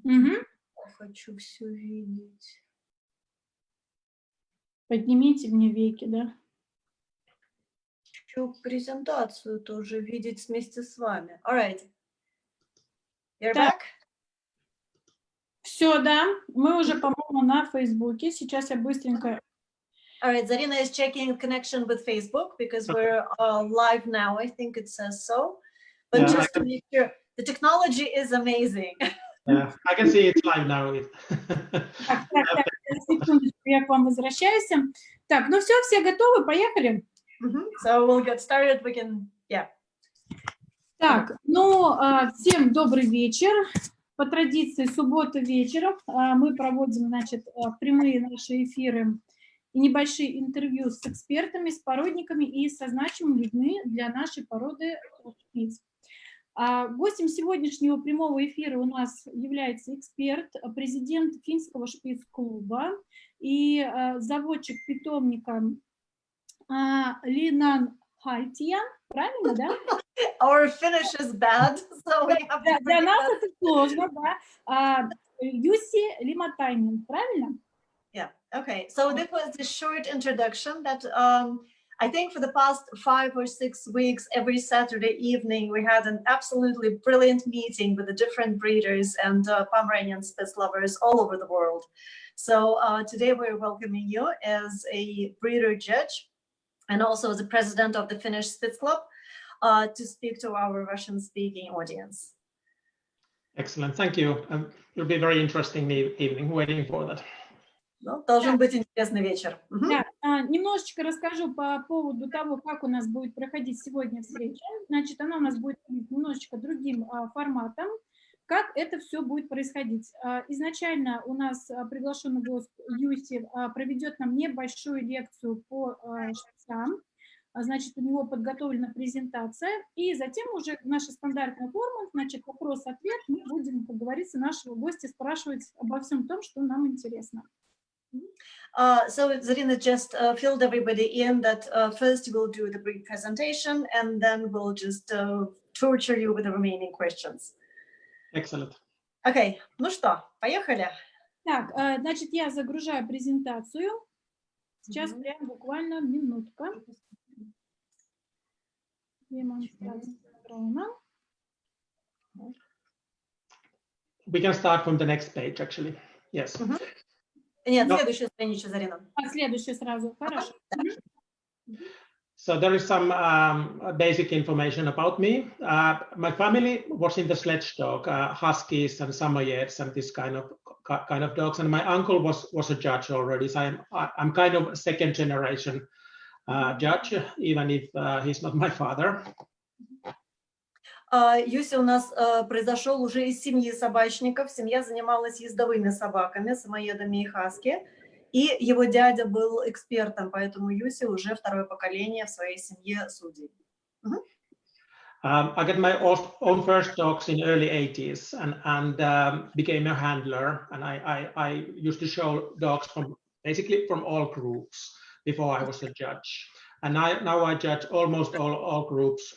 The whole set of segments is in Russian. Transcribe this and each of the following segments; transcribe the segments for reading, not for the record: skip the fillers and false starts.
Угу. Хочу все видеть. Поднимите мне веки, да. Хочу презентацию тоже видеть вместе с вами. All right. You're back? Все, да. Мы уже, по-моему, на Фейсбуке. Сейчас я быстренько... All right, Zarina is checking connection with Facebook because we're live now. I think it says so. But Yeah, just to make sure, the technology is amazing. Yeah, I can see it's live now. Так, секундочку, я к вам возвращаюсь. Так, ну все готовы, поехали. So we'll get started. We can, yeah. Так, ну, всем добрый вечер. По традиции, суббота вечером мы проводим, значит, прямые наши эфиры и небольшие интервью с экспертами, с породниками и со значимыми людьми для нашей породы шпиц. Гостем сегодняшнего прямого эфира у нас является эксперт, президент финского шпиц-клуба и заводчик питомника Линан Хальтиян, правильно, да? Our Finnish is bad, so we have to Для нас это сложно, да. Jussi Liimatainen, правильно? Yeah, okay. So this was a short introduction that I think for the past 5 or 6 weeks, every Saturday evening, we had an absolutely brilliant meeting with the different breeders and Pomeranian Spitz lovers all over the world. So today we're welcoming you as a breeder judge and also as the president of the Finnish Spitz Club to speak to our Russian-speaking audience. Excellent, thank you. It'll be a very interesting evening, waiting for that. Ну, должен быть интересный вечер. Да, немножечко расскажу по поводу того, как у нас будет проходить сегодня встреча. Значит, она у нас будет немножечко другим форматом, как это все будет происходить. Изначально у нас приглашенный гость Jussi проведет нам небольшую лекцию по шпицам. Значит, у него подготовлена презентация, и затем уже наша стандартная форма, значит, вопрос-ответ, мы будем, как говорится, нашего гостя спрашивать обо всем том, что нам интересно. So Zarina just filled everybody in that first we'll do the brief presentation and then we'll just torture you with the remaining questions. Excellent. Okay, ну что, поехали? Так, значит, я загружаю презентацию. Сейчас прям буквально минутка. Демонстрация экрана. We can start from the next page, actually. Yes. Нет, следующую страницу, Зарина. Следующую сразу. Хорошо. So there is some basic information about me. My family was in the sledge dog, huskies and samoyeds and this kind of dogs. And my uncle was a judge already. So I'm kind of second generation judge, even if he's not my father. Jussi у нас произошел уже из семьи собачников. Семья занималась ездовыми собаками, самоедами и хаски. И его дядя был экспертом, поэтому Jussi уже второе поколение в своей семье судей. I got my own first dogs in early 80s and became a handler. And I used to show dogs basically from all groups before I was a judge. And now I judge almost all groups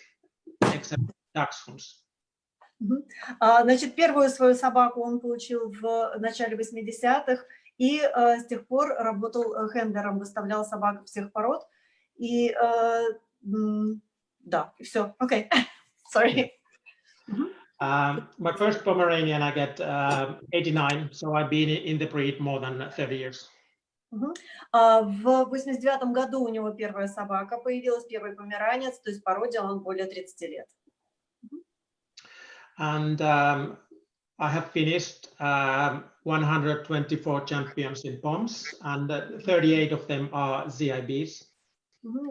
except dachshunds. Значит, первую свою собаку он получил в начале 80-х и с тех пор работал хендлером, выставлял собак всех пород. И да, и все. Okay. Sorry. My first Pomeranian I got 89, so I've been in the breed more than 30 years. В 89 году у него первая собака появилась, первый померанец, то есть породе он более 30 лет. And I have finished 124 champions in POMs, and 38 of them are ZIBs.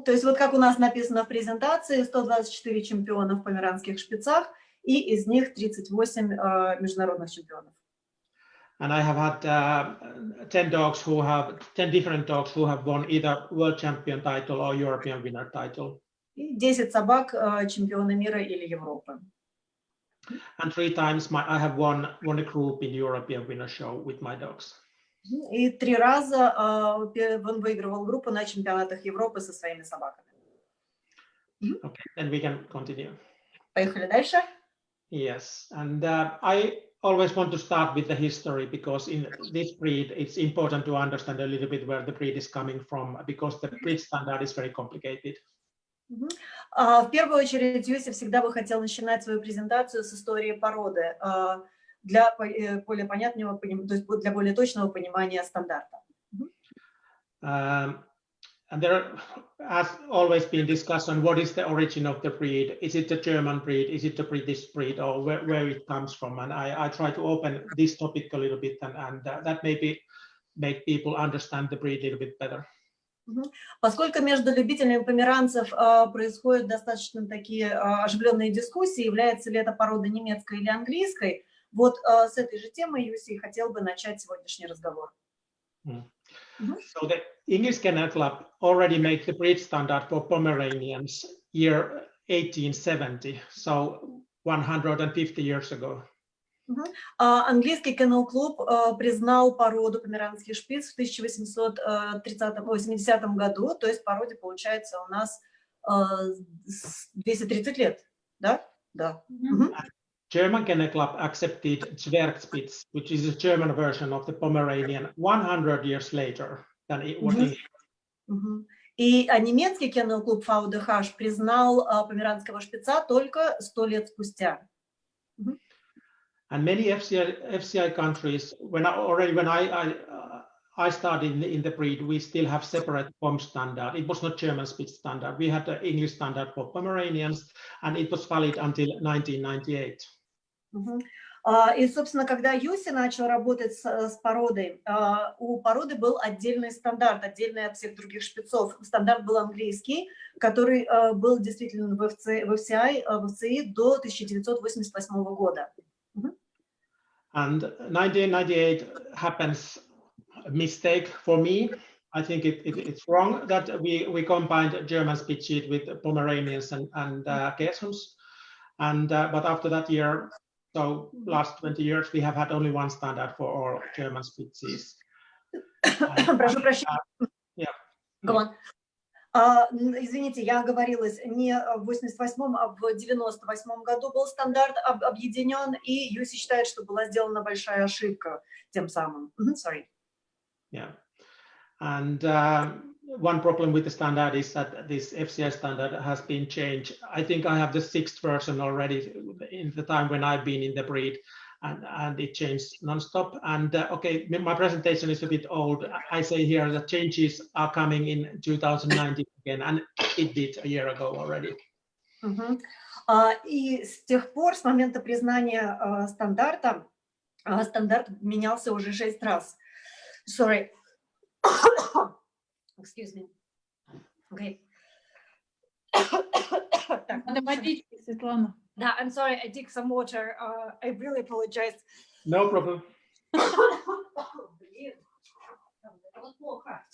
То есть вот как у нас написано в презентации, 124 чемпиона в померанских шпицах, и из них 38 международных чемпионов. And I have had 10 different dogs who have won either world champion title or European winner title. И 10 собак чемпиона мира или Европы. And 3 times I have won a group in European winner show with my dogs. И 3 раза он выигрывал группу на чемпионатах Европы со своими собаками. Okay, then we can continue. Поехали дальше. Yes, and I always want to start with the history, because in this breed, it's important to understand a little bit where the breed is coming from, because the breed standard is very complicated. В первую очередь, Jussi всегда бы хотел начинать свою презентацию с истории породы для более понятного, то есть для более точного понимания стандарта. And there has always been discussion, what is the origin of the breed? Is it the German breed? Is it the British breed? Or where it comes from? And I try to open this topic a little bit, and that maybe make people understand the breed a little bit better. Поскольку между любителями померанцев происходят достаточно такие оживленные дискуссии, является ли эта порода немецкой или английской, вот с этой же темы Jussi хотел бы начать сегодняшний разговор. So the English Kennel Club already made the breed standard for Pomeranians year 1870, so 150 years ago. Английский кennel-клуб признал породу померанский шпиц в 1870 году, то есть породе получается у нас 230 лет, да? Да. German Kennel Club accepted Zwergspitz, which is a German version of the Pomeranian, 100 years later than it was English. И немецкий кennel-клуб VDH признал померанского шпица только 100 лет спустя. And many FCI countries, when I started in the breed, we still have separate POM standard. It was not German Spitz standard. We had the English standard for Pomeranians, and it was valid until 1998. И, собственно, когда Jussi начал работать с породой, у породы был отдельный стандарт, отдельный от всех других шпицов. Стандарт был английский, который был действительно в FCI до 1988 года. And 1998 happens a mistake for me. I think it's wrong that we combined German Spitz sheet with Pomeranians and Kersons. And but after that year, so last 20 years, we have had only one standard for all German Spitzes. Прошу прощения. Yeah. Go on. Извините, я оговорилась, не в 88-м, а в 98-м году был стандарт объединен, и Jussi считает, что была сделана большая ошибка тем самым. Sorry. Yeah. And one problem with the standard is that this FCI standard has been changed. I think I have the 6th version already in the time when I've been in the breed, and it changed nonstop. And okay, my presentation is a bit old. I say here that changes are coming in 2019 again, and it did a year ago already. И с тех пор, с момента признания стандарта, стандарт менялся уже 6 раз. Sorry. Excuse me. Okay. Надо водички, Светлана. Да, I'm sorry, I took some water. I really apologize. No problem. Блин, это плохо.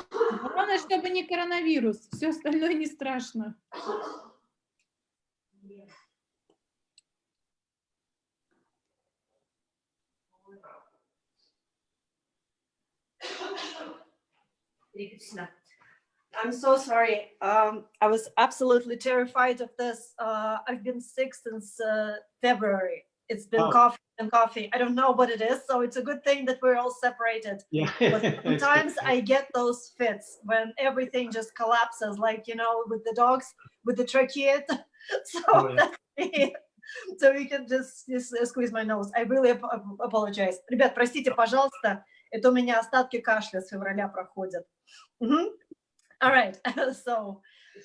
Главное, чтобы не коронавирус, все остальное не страшно. I'm so sorry. I was absolutely terrified of this. I've been sick since February. It's been coffee and coffee. I don't know what it is, so it's a good thing that we're all separated. Yeah. But sometimes I get those fits when everything just collapses, like, you know, with the dogs, with the trachea. So that's me. So you can just squeeze my nose. I really apologize. Ребят, простите, пожалуйста. Это у меня остатки кашля с февраля проходят. All right.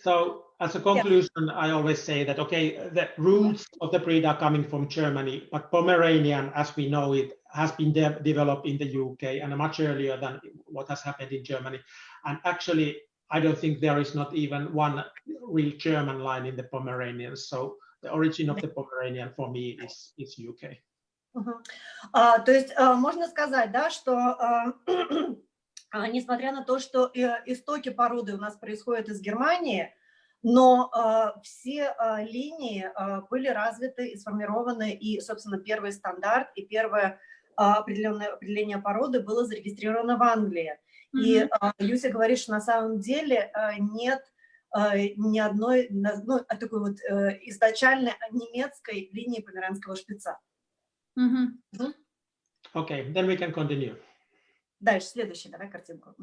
So as a conclusion, I always say that, okay, the roots of the breed are coming from Germany, but Pomeranian, as we know it, has been developed in the UK and much earlier than what has happened in Germany. And actually, I don't think there is not even one real German line in the Pomeranians. So the origin of the Pomeranian for me is UK. То есть можно сказать, да, что несмотря на то, что истоки породы у нас происходят из Германии, но все линии были развиты и сформированы, и, собственно, первый стандарт и первое определение породы было зарегистрировано в Англии. И Jussi говорит, что на самом деле нет ни одной, ну, такой вот изначально немецкой линии померанского шпица. Okay, then we can continue. Дальше, следующий, давай картинку.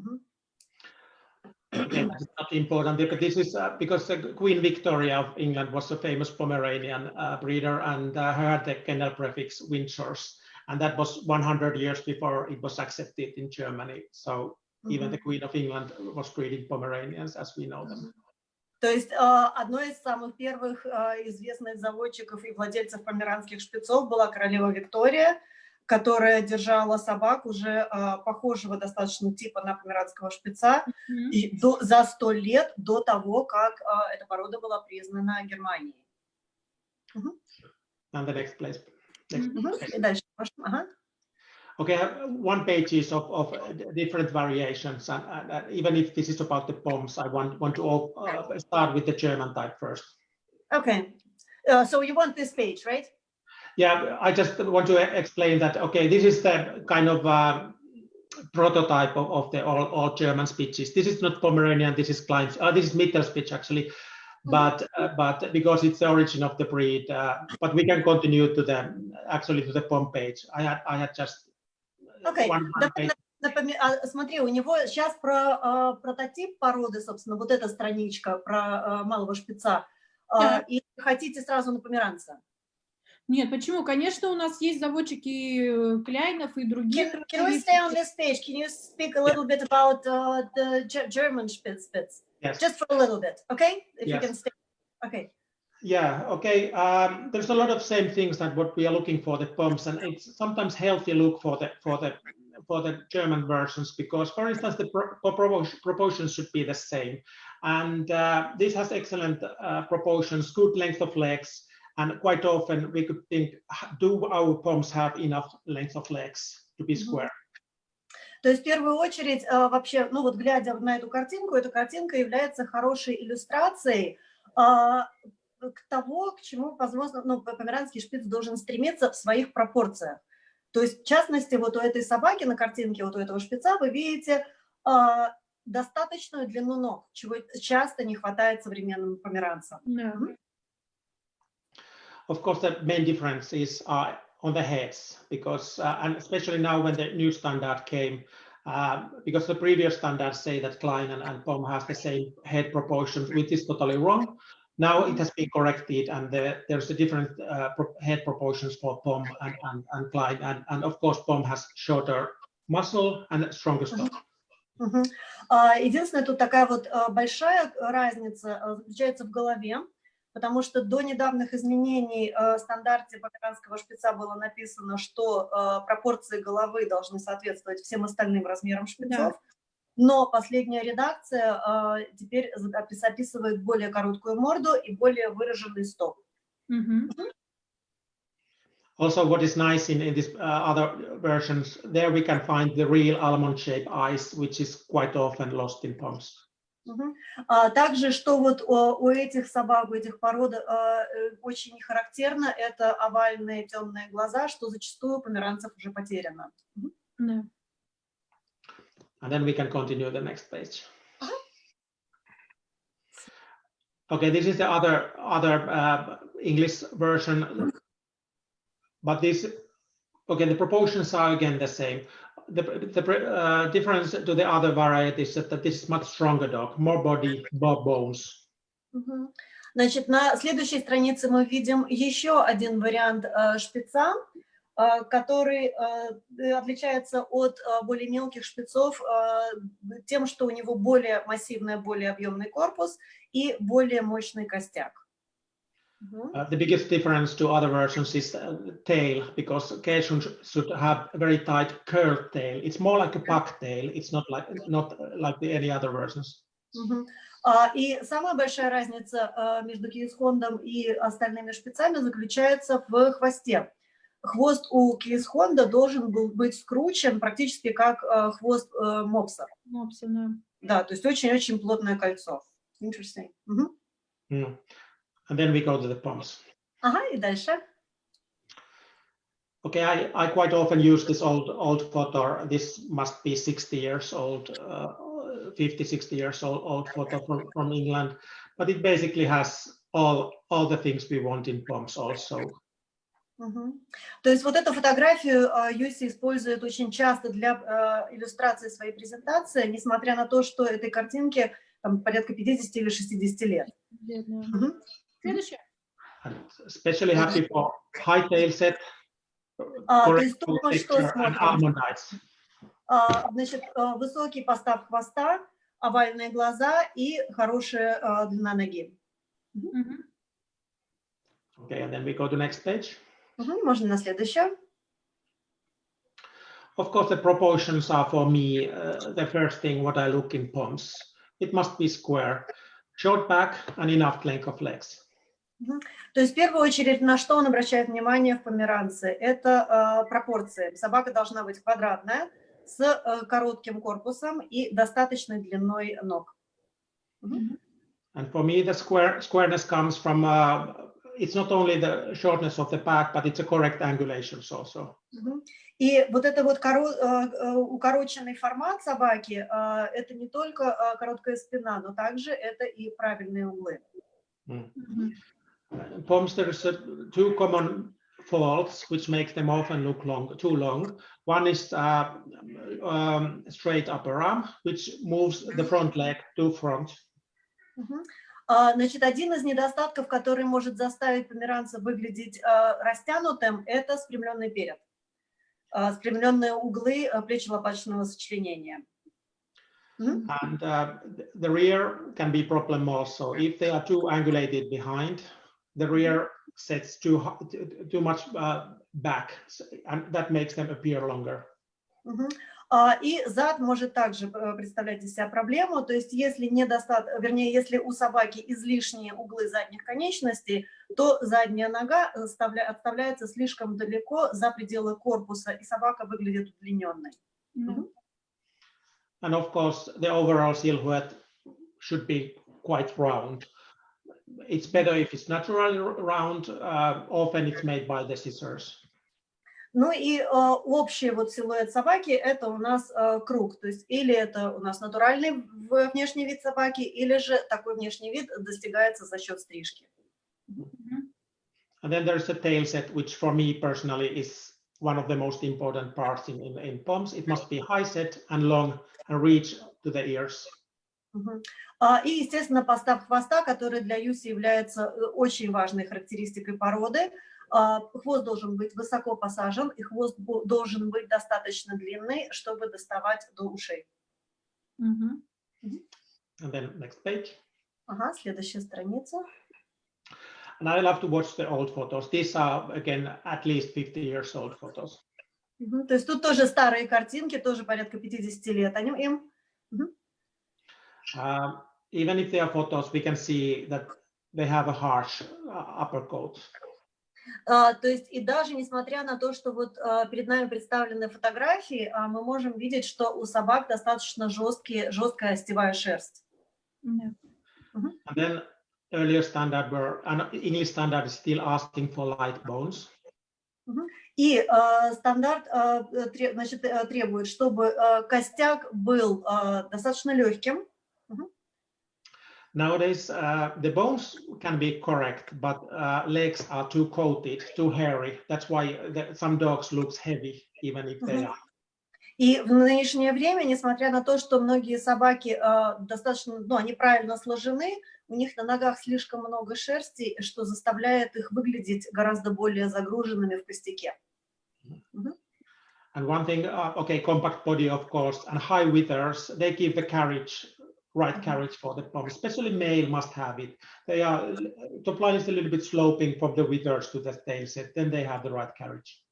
Okay, that's not important because this is because Queen Victoria of England was a famous Pomeranian breeder, and her had the kennel prefix Windsor's, and that was 100 years before it was accepted in Germany. So even the Queen of England was breeding Pomeranians as we know them. То есть одной из самых первых известных заводчиков и владельцев померанских шпицов была королева Виктория, которая держала собак уже похожего достаточно типа на померанского шпица и за 100 лет до того, как эта порода была признана Германией. And the next place. И дальше. Okay, one page of different variations, and even if this is about the POMs, I want to start with the German type first. Okay, so you want this page, right? Yeah, I just want to explain that, okay, this is the kind of prototype of the all German speeches. This is not Pomeranian, this is Klein, this is Mittelspitz actually, but because it's the origin of the breed, but we can continue to the POM page. I had just one page. Смотри, у него сейчас про прототип породы, собственно, вот эта страничка про малого шпица, и хотите сразу на померанца? Нет, почему? Конечно, у нас есть заводчики Кляйнов и других. Can we stay on this page? Can you speak a little bit about the German Spitz? Yes. Just for a little bit, okay? If yes. You can stay. Okay. Yeah, okay. There's a lot of same things that what we are looking for the POMs, and it's sometimes healthy look for the German versions because, for instance, the proportions should be the same, and this has excellent proportions, good length of legs. And quite often we could think, do our POMs have enough length of legs to be square? То есть в первую очередь вообще, ну вот глядя на эту картинку, эта картинка является хорошей иллюстрацией к тому, к чему, возможно, ну, померанский шпиц должен стремиться в своих пропорциях. То есть, в частности, вот у этой собаки на картинке, вот у этого шпица, вы видите достаточную длину ног, чего часто не хватает современным померанцам. Of course, the main difference is on the heads, because and especially now when the new standard came, because the previous standards say that Klein and POM has the same head proportions, which is totally wrong. Now it has been corrected, and there's a different head proportions for POM and Klein, and of course POM has shorter muscle and stronger stomach. Единственная тут такая вот большая разница заключается в голове. Потому что до недавних изменений в стандарте померанского шпица было написано, что пропорции головы должны соответствовать всем остальным размерам шпицов, но последняя редакция теперь описывает более короткую морду и более выраженный стоп. Also, what is nice in these other versions, there we can find the real almond-shaped eyes, which is quite often lost in POMs. Также, что вот у этих собак, у этих пород очень характерно, это овальные темные глаза, что зачастую у померанцев уже потеряно. And then we can continue the next page. Okay, this is the other English version, but this, okay, the proportions are again the same. The difference to the other varieties is that this is much stronger dog, more body, more bones. Значит, на следующей странице мы видим еще один вариант шпица, который отличается от более мелких шпицов тем, что у него более массивный, более объемный корпус и более мощный костяк. The biggest difference to other versions is tail, because Cajun should have a very tight curved tail. It's more like a puck tail. It's not like any other versions. И самая большая разница между Кейсхондом и остальными шпицами заключается в хвосте. Хвост у Кейсхонда должен был быть скручен практически как хвост мопса. Мопса, да. Да, то есть очень-очень плотное кольцо. Interesting. And then we go to the POMs. И дальше. Okay, I quite often use this old photo. This must be 60 years old 50, 60 years old photo from England, but it basically has all the things we want in POMS also. То есть вот эту фотографию Jussi использует очень часто для иллюстрации своей презентации, несмотря на то, что этой картинке там, порядка 50 или 60 лет. Следующее. Especially happy for high tail set, То есть то, что texture and смотрим. almondites. Значит, высокий постав хвоста, овальные глаза и хорошая длина ноги. Okay, and then we go to next page. Можно на следующее. Of course, the proportions are for me the first thing what I look in POMS. It must be square, short back and enough length of legs. То есть в первую очередь на что он обращает внимание в померанце? Это пропорции. Собака должна быть квадратная, с коротким корпусом и достаточной длиной ног. And for me, the squareness comes from it's not only the shortness of the back, but it's a correct angulations also. И вот это вот укороченный формат собаки, это не только короткая спина, но также это и правильные углы. POMS, there is two common faults which make them often look too long. One is straight upper arm, which moves the front leg to front. Значит, один из недостатков, который может заставить померанца выглядеть растянутым, это спрямленный перед, спрямленные углы плечо-лопаточного сочленения. And the rear can be problem also. If they are too angulated behind, the rear sets too much back, and that makes them appear longer. И зад может также представлять из себя проблему, то есть если если у собаки излишние углы задних конечностей, то задняя нога отставляется слишком далеко за пределы корпуса, и собака выглядит удлиненной. And of course, the overall silhouette should be quite round. It's better if it's naturally round. Often it's made by the scissors. Ну и общий вот силуэт собаки это у нас круг, то есть или это у нас натуральный внешний вид собаки, или же такой внешний вид достигается за счет стрижки. And then there's a tail set, which for me personally is one of the most important parts in POMS. It must be high set and long and reach to the ears. И, естественно, постав хвоста, который для Jussi является очень важной характеристикой породы. Хвост должен быть высоко посажен, и хвост должен быть достаточно длинный, чтобы доставать до ушей. And then next page. Следующая страница. And I love to watch the old photos. These are, again, at least 50 years old photos. То есть тут тоже старые картинки, тоже порядка 50 лет им. Even if they are photos, we can see that they have a harsh upper coat. То есть и даже несмотря на то, что вот перед нами представлены фотографии, мы можем видеть, что у собак достаточно жесткая остевая шерсть. And then earlier standard English standard is still asking for light bones. И стандарт требует, чтобы костяк был достаточно легким. Nowadays, the bones can be correct, but legs are too coated, too hairy. That's why some dogs look heavy, even if they are. И в нынешнее время, несмотря на то, что многие собаки достаточно, они правильно сложены, у них на ногах слишком много шерсти, что заставляет их выглядеть гораздо более загруженными в костяке. And one thing, compact body, of course, and high withers, they give the right carriage for the POMS. Especially male must have it. Top line is a little bit sloping from the withers to the tail set, then they have the right carriage.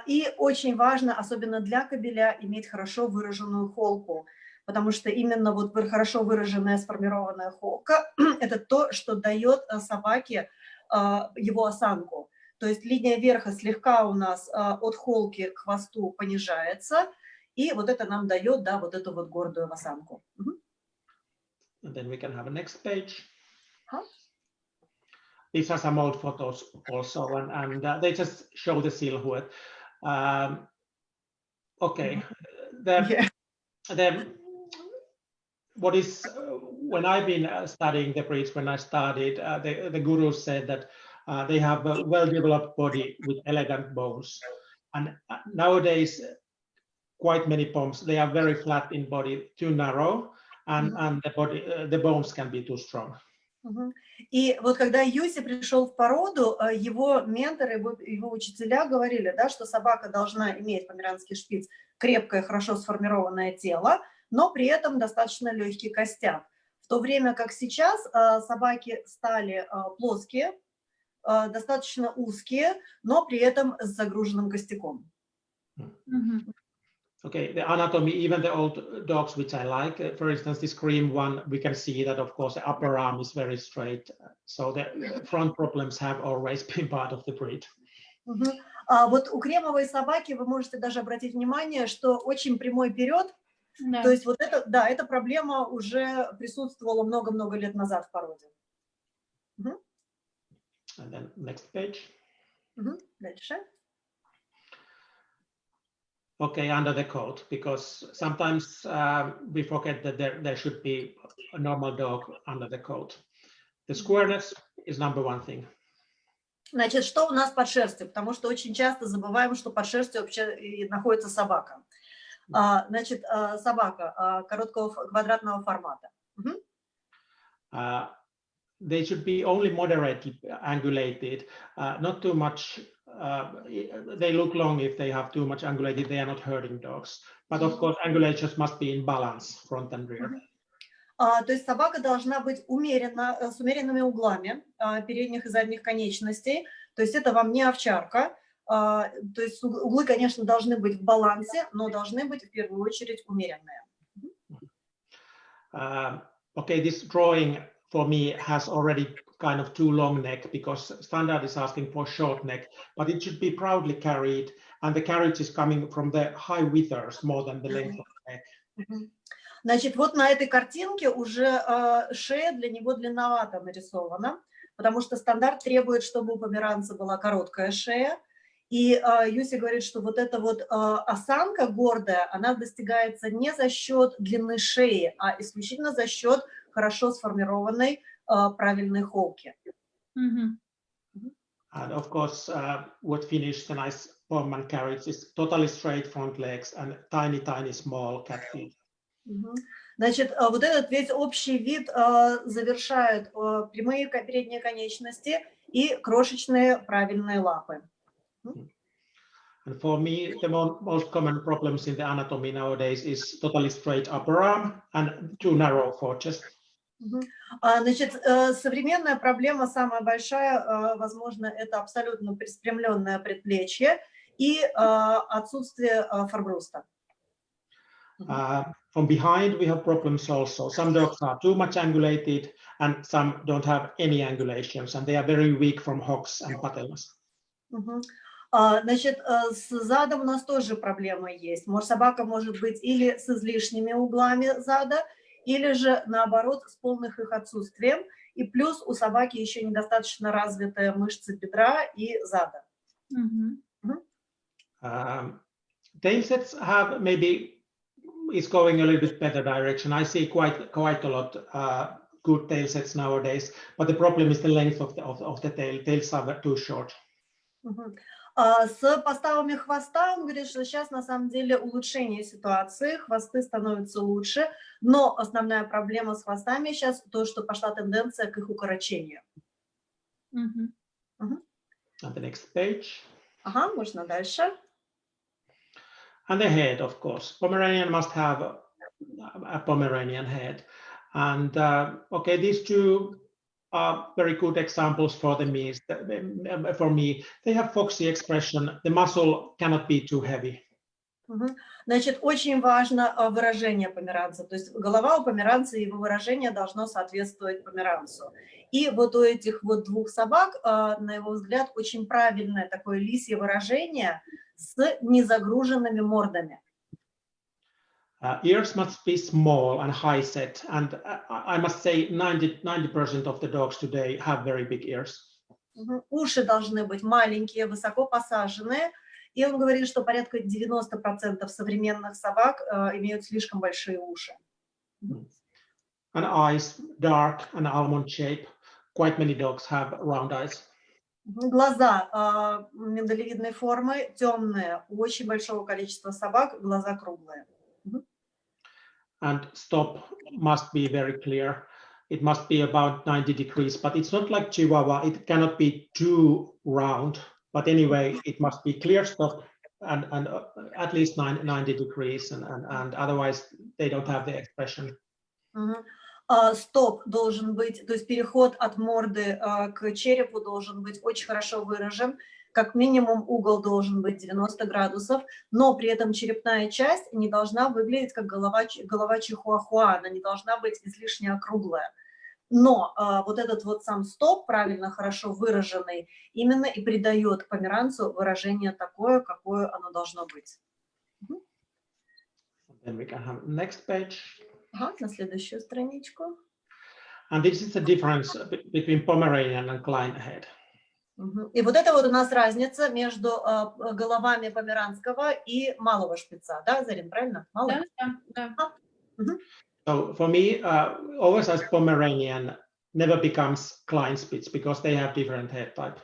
И очень важно, особенно для кобеля, иметь хорошо выраженную холку, потому что именно вот хорошо выраженная сформированная холка – это то, что дает собаке его осанку. То есть линия верха слегка у нас от холки к хвосту понижается, и вот это нам дает, вот эту вот гордую осанку. And then we can have a next page. These are some old photos also, and they just show the silhouette. The what is when I've been studying the breeds, when I started, the gurus said that they have a well-developed body with elegant bones, and nowadays quite many poms, they are very flat in body, too narrow, and the bones can be too strong. И вот когда Юси пришел в породу, его менторы, его учителя говорили, да, что собака должна иметь, померанский шпиц, крепкое, хорошо сформированное тело, но при этом достаточно легкий костяк. В то время как сейчас собаки стали плоские, достаточно узкие, но при этом с загруженным костяком. Okay, the anatomy, even the old dogs which I like, for instance, this cream one, we can see that, of course, the upper arm is very straight. So the front problems have always been part of the breed. Вот у кремовой собаки вы можете даже обратить внимание, что очень прямой вперед. То есть вот это, да, эта проблема уже присутствовала много-много лет назад в породе. And then next page. Дальше. Okay, under the coat, because sometimes we forget that there should be a normal dog under the coat. The squareness is number one thing. Значит, что у нас под шерстью? Потому что очень часто забываем, что под шерстью вообще находится собака. Значит, собака короткого квадратного формата. They should be only moderately angulated, not too much. They look long if they have too much angulated. They are not herding dogs. But of course, angulations must be in balance, front and rear. То есть собака должна быть умеренно, с умеренными углами передних и задних конечностей. То есть это вам не овчарка. То есть углы, конечно, должны быть в балансе, но должны быть в первую очередь умеренные. Okay, this drawing for me has already kind of too long neck because standard is asking for short neck, but it should be proudly carried, and the carriage is coming from the high withers more than the length of the neck. Значит, вот на этой картинке уже шея для него длинновато нарисована, потому что стандарт требует, чтобы у померанца была короткая шея. И Юси говорит, что вот эта вот осанка гордая, она достигается не за счет длины шеи, а исключительно за счет хорошо сформированной правильной холки. And of course, what finishes the nice pom and carriage is totally straight front legs and tiny, tiny, small cat feet. Значит, вот этот весь общий вид завершают прямые передние конечности и крошечные правильные лапы. And for me, the most common problems in the anatomy nowadays is totally straight upper arm and too narrow for chest. Значит, современная проблема, самая большая, возможно, это абсолютно приспрямленное предплечье и отсутствие форбруста. From behind, we have problems also. Some dogs are too much angulated and some don't have any angulations, and they are very weak from hocks and patellas. Значит, с задом у нас тоже проблема есть. Собака может быть или с излишними углами зада, или же, наоборот, с полным их отсутствием. И плюс у собаки еще недостаточно развитая мышцы бедра и зада. Tail sets have maybe is going a little bit better direction. I see quite a lot good tail sets nowadays, but the problem is the length of the tail. Tails are too short. С поставами хвоста он говорит, что сейчас на самом деле улучшение ситуации, хвосты становятся лучше, но основная проблема с хвостами сейчас то, что пошла тенденция к их укорочению. And the next page. Можно дальше. And the head, of course. Pomeranian must have a Pomeranian head. And okay, these two are very good examples for me. They have foxy expression. The muscle cannot be too heavy. Значит, очень важно выражение померанца. То есть голова у померанца и его выражение должно соответствовать померанцу. И вот у этих вот двух собак, на его взгляд, очень правильное такое лисье выражение с незагруженными мордами. Ears must be small and high set, and I must say 90% of the dogs today have very big ears. Уши должны быть маленькие, высоко посаженные, и он говорит, что порядка 90% современных собак имеют слишком большие уши. And eyes, dark and almond shape. Quite many dogs have round eyes. Глаза миндалевидной формы, темные. У очень большого количества собак глаза круглые. And stop must be very clear. It must be about 90 degrees, but it's not like Chihuahua. It cannot be too round. But anyway, it must be clear stop and at least 90 degrees, and otherwise they don't have the expression. Стоп должен быть, то есть переход от морды к черепу должен быть очень хорошо выражен. Как минимум угол должен быть 90 градусов, но при этом черепная часть не должна выглядеть как голова чихуахуа, она не должна быть излишне округлая. Но вот этот вот сам стоп, правильно, хорошо выраженный, именно и придает померанцу выражение такое, какое оно должно быть. Then we can have next page. На следующую страничку. And this is the difference between Pomeranian and Klein head. И вот это вот у нас разница между головами померанского и малого шпица, да, Зарин, правильно? Да, да. So for me, oversized Pomeranian never becomes Klein Spitz because they have different head type.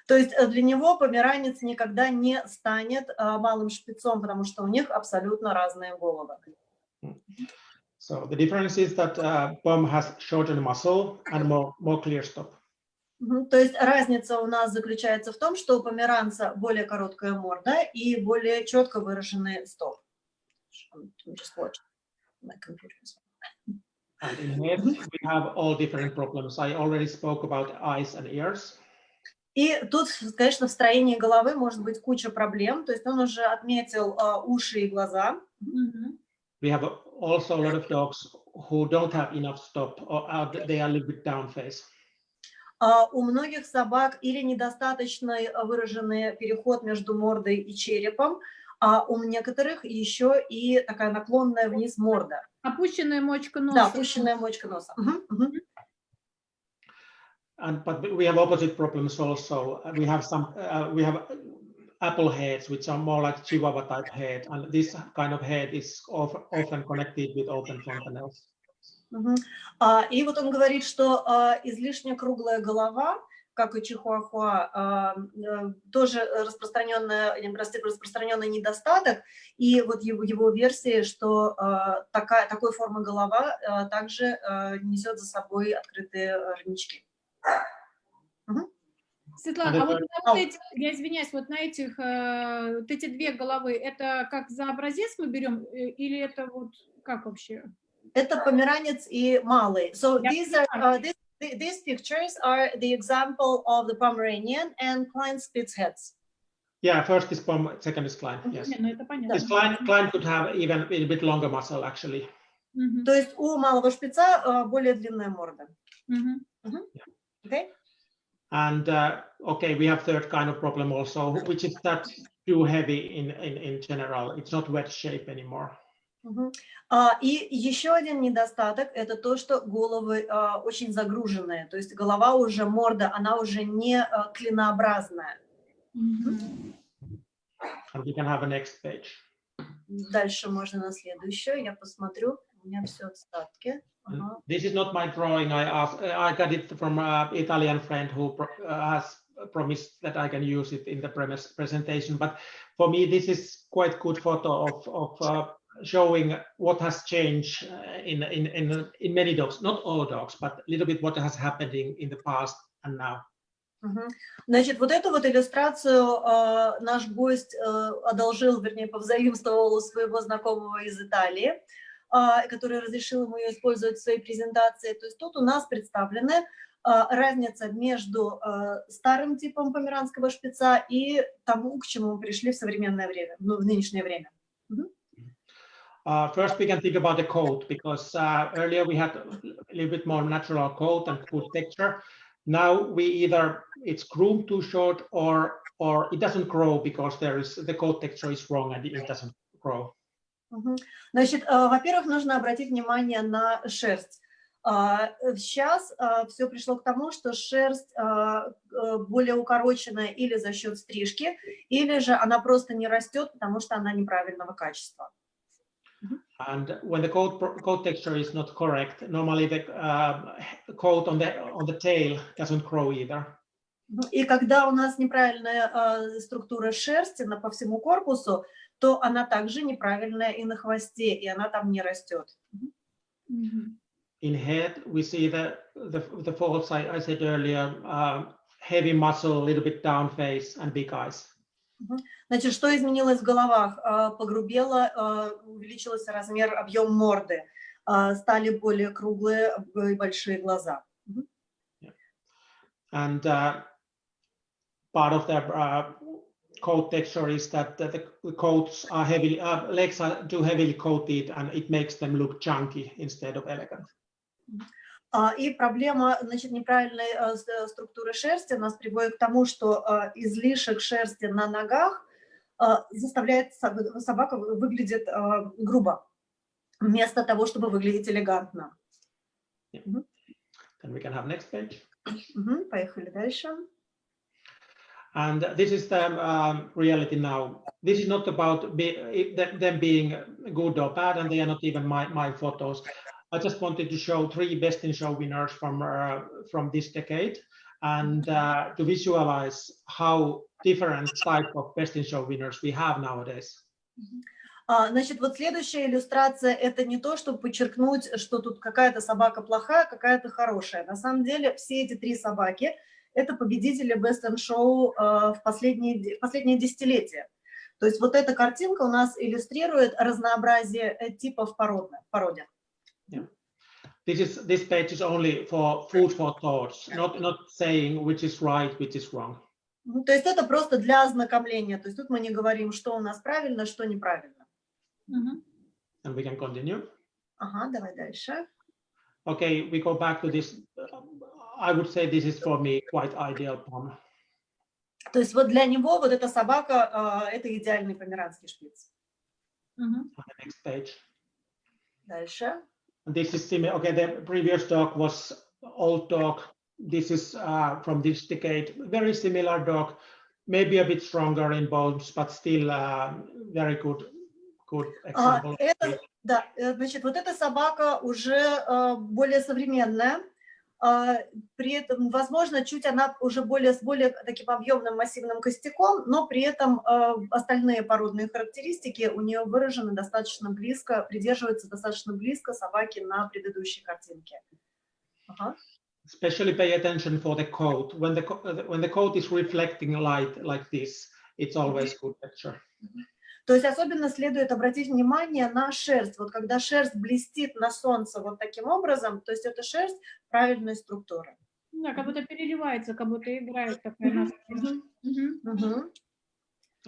То есть для него померанец никогда не станет малым шпицом, потому что у них абсолютно разные головы. So the difference is that Pom has shorter muscle and more clear stop. То есть разница у нас заключается в том, что у померанца более короткая морда и более четко выраженный стоп. And in head, we have all different problems. I already spoke about eyes and ears. И тут, конечно, в строении головы может быть куча проблем. То есть он уже отметил уши и глаза. We have also a lot of dogs who don't have enough stop, or they are a little bit down face. У многих собак или недостаточно выраженный переход между мордой и черепом, а у некоторых еще и такая наклонная вниз морда. Опущенная мочка носа. Да, опущенная мочка носа. But we have opposite problems also. We have apple heads, which are more like Chihuahua type head, and this kind of head is often connected with open fontanelles. И вот он говорит, что излишне круглая голова, как у чихуахуа, тоже распространенный недостаток. И вот его версии, что такой формы голова также несет за собой открытые роднички. Светлана, а вот эти, я извиняюсь, вот на этих, вот эти две головы, это как за образец мы берем, или это вот как вообще? Это померанец и малый. So these pictures are the example of the Pomeranian and Klein Spitz heads. Yeah, first is Pom, second is Klein. Yes. Ну, это понятно. This Klein could have even a little bit longer muscle, actually. То есть у малого шпица более длинная морда. Okay. And okay, we have third kind of problem also, which is that too heavy in general. It's not wedge shape anymore. И еще один недостаток – это то, что головы очень загруженные. То есть голова уже, морда, она уже не клинообразная. And we can have a next page. Дальше можно на следующую. Я посмотрю. У меня все в статке. This is not my drawing. I got it from an Italian friend who has promised that I can use it in the presentation. But for me, this is quite good photo of showing what has changed in many dogs, not all dogs, but a little bit what has happened in the past and now. Значит, вот эту вот иллюстрацию наш гость одолжил, вернее, повзаимствовал у своего знакомого из Италии, который разрешил ему ее использовать в своей презентации. То есть тут у нас представлены разница между старым типом померанского шпица и тому, к чему мы пришли в современное время, в нынешнее время. First, we can think about the coat, because earlier we had a little bit more natural coat and good texture. Now we either it's groomed too short or it doesn't grow because the coat texture is wrong and it doesn't grow. Значит, во-первых, нужно обратить внимание на шерсть. Сейчас все пришло к тому, что шерсть более укороченная или за счет стрижки, или же она просто не растет, потому что она неправильного качества. And when the coat texture is not correct, normally the coat on the tail doesn't grow either. И когда у нас неправильная структура шерсти по всему корпусу, то она также неправильная и на хвосте, и она там не растет. In head, we see the faults I said earlier, heavy muscle, a little bit down face, and big eyes. Значит, что изменилось в головах? Погрубело, увеличился размер, объем морды, стали более круглые и большие глаза. And part of their coat texture is that the coats are heavily, legs are too heavily coated, and it makes them look chunky instead of elegant. И проблема, значит, неправильной структуры шерсти нас приводит к тому, что излишек шерсти на ногах заставляет собаку выглядеть грубо, вместо того, чтобы выглядеть элегантно. Then we can have next page. Поехали дальше. And this is the reality now. This is not about them being good or bad, and they are not even my photos. I just wanted to show 3 Best in Show winners from this decade, and to visualize how different type of Best in Show winners we have nowadays. Значит, вот следующая иллюстрация — это не то, чтобы подчеркнуть, что тут какая-то собака плохая, какая-то хорошая. На самом деле все эти 3 собаки — это победители Best in Show в последние десятилетия. То есть вот эта картинка у нас иллюстрирует разнообразие типов в породе. Yeah. This page is only for food for thoughts, not saying which is right, which is wrong. То есть это просто для ознакомления. То есть тут мы не говорим, что у нас правильно, что неправильно. And we can continue. Ага, давай дальше. Okay, we go back to this. I would say this is for me quite ideal pom. То есть вот для него вот эта собака это идеальный померанский шпиц. On the next page. Дальше. This is similar. Okay, the previous dog was old dog. This is from this decade. Very similar dog, maybe a bit stronger in bones, but still very good example. Да, значит, вот эта собака уже более современная. При этом, возможно, чуть она уже с более таким объемным массивным костяком, но при этом остальные породные характеристики у нее выражены достаточно близко, придерживаются достаточно близко собаки на предыдущей картинке. Especially pay attention for the coat. When the coat is reflecting light like this, it's always good picture. То есть особенно следует обратить внимание на шерсть. Вот когда шерсть блестит на солнце вот таким образом, то есть это шерсть правильной структуры. Да, как будто переливается, как будто играет такая насыпь.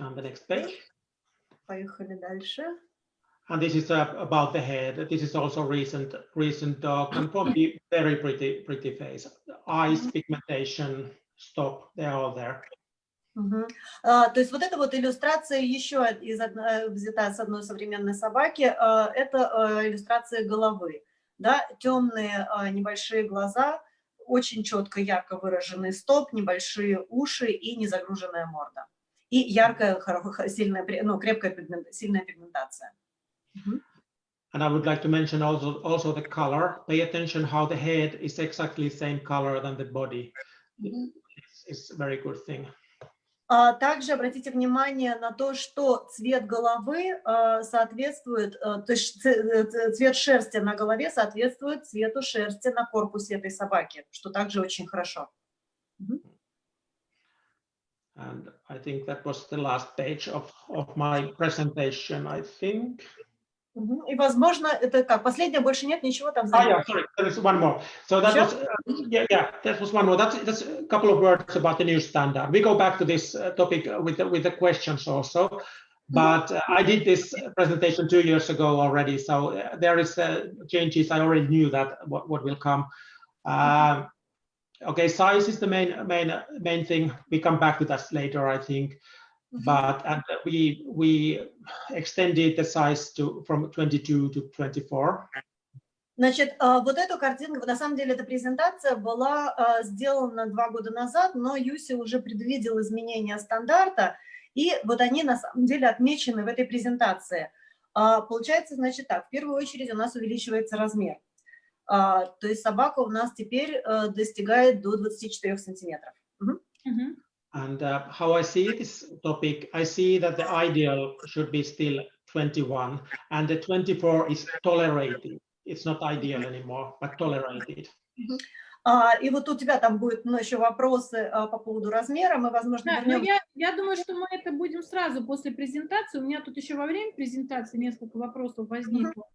And the next page. Поехали дальше. And this is about the head. This is also recent dog, and probably very pretty face. Eyes, pigmentation, stop, they're all there. То есть вот эта вот иллюстрация еще взята с одной современной собаки. Это иллюстрация головы. Да? Темные небольшие глаза, очень четко, ярко выраженный стоп, небольшие уши и незагруженная морда. И яркая, сильная, крепкая, сильная пигментация. And I would like to mention also the color. Pay attention how the head is exactly the same color than the body. It's a very good thing. Также обратите внимание на то, что цвет головы соответствует, то есть цвет шерсти на голове соответствует цвету шерсти на корпусе этой собаки, что также очень хорошо. And I think that was the last page of my presentation, I think. И, возможно, это как, последнее, больше нет ничего там. Yeah, sorry, there is one more. So that was, that was one more. That's a couple of words about the new standard. We go back to this topic with the questions also, but I did this presentation 2 years ago already, so there is changes. I already knew that what will come. Okay, size is the main thing. We come back to that later, I think. But we extended the size from 22 to 24. Значит, вот эту картинку, на самом деле, эта презентация была сделана 2 года назад, но Jussi уже предвидел изменения стандарта, и вот они на самом деле отмечены в этой презентации. Получается, значит так, в первую очередь у нас увеличивается размер. То есть собака у нас теперь достигает до 24 сантиметров. And how I see this topic, I see that the ideal should be still 21, and the 24 is tolerated. It's not ideal anymore, but tolerated. И вот у тебя там будут еще вопросы по поводу размера, мы, возможно, Да, вернем. но я думаю, что мы это будем сразу после презентации. У меня тут еще во время презентации несколько вопросов возникло.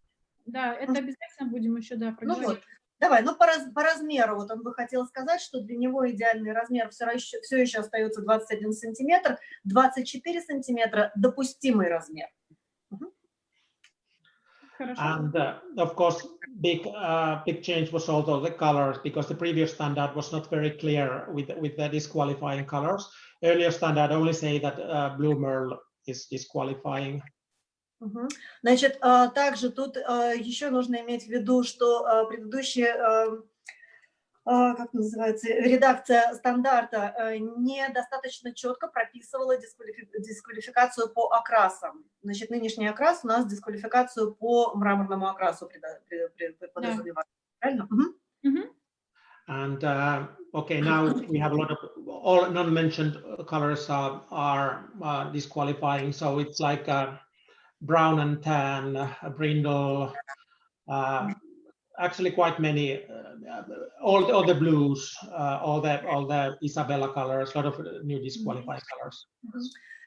Да, это обязательно будем еще, да, проговорить. Ну вот, давай, ну по размеру, вот он бы хотел сказать, что для него идеальный размер все еще остается 21 сантиметр, 24 сантиметра допустимый размер. And of course, big change was also the colors, because the previous standard was not very clear with the disqualifying colors. Earlier standard only say that blue merle is disqualifying. Значит, также тут еще нужно иметь в виду, что предыдущая, как называется, редакция стандарта недостаточно четко прописывала дисквалификацию по окрасам. Значит, нынешний окрас у нас дисквалификацию по мраморному окрасу подразумевает. Правильно? And okay, now we have a lot of all non-mentioned colors are disqualifying. So it's like brown and tan, brindle, actually quite many, all the blues, all the Isabella colors, a lot of new disqualifying colors.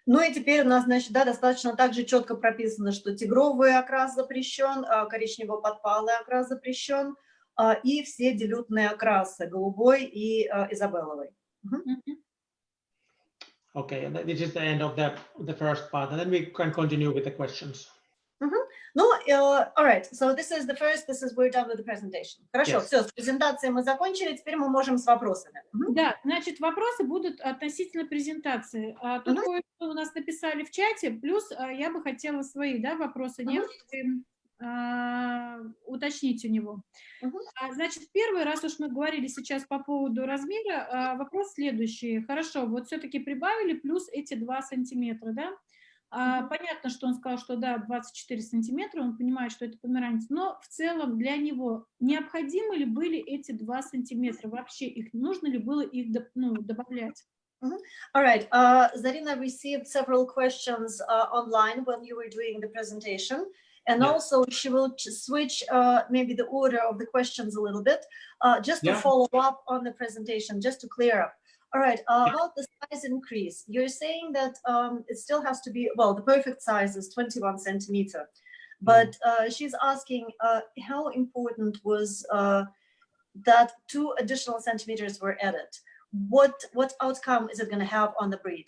Ну и теперь у нас, значит, да, достаточно также четко прописано, что тигровый окрас запрещен, коричнево-подпалый окрас запрещен, и все дилютные окрасы, голубой и изабелловый. Okay, and this is the end of the first part, and then we can continue with the questions. Ну, all right, so this is we're done with the presentation. Хорошо, все, с презентацией мы закончили, теперь мы можем с вопросами. Да, значит, вопросы будут относительно презентации. Тут кое-что у нас написали в чате, плюс я бы хотела свои, да, вопросы некоторые уточнить у него. Значит, первый раз уж мы говорили сейчас по поводу размера, вопрос следующий. Хорошо, вот все-таки прибавили плюс эти 2 сантиметра, да? Понятно, что он сказал, что да, 24 сантиметра, он понимает, что это померанец, но в целом для него необходимы ли были эти 2 сантиметра? Вообще их нужно ли было их добавлять? All right, Zarina received several questions online when you were doing the presentation. And also she will switch maybe the order of the questions a little bit, just to follow up on the presentation, just to clear up. All right, about the size increase, you're saying that it still has to be, well, the perfect size is 21 centimeter, but she's asking how important was that 2 additional centimeters were added? What outcome is it going to have on the breed?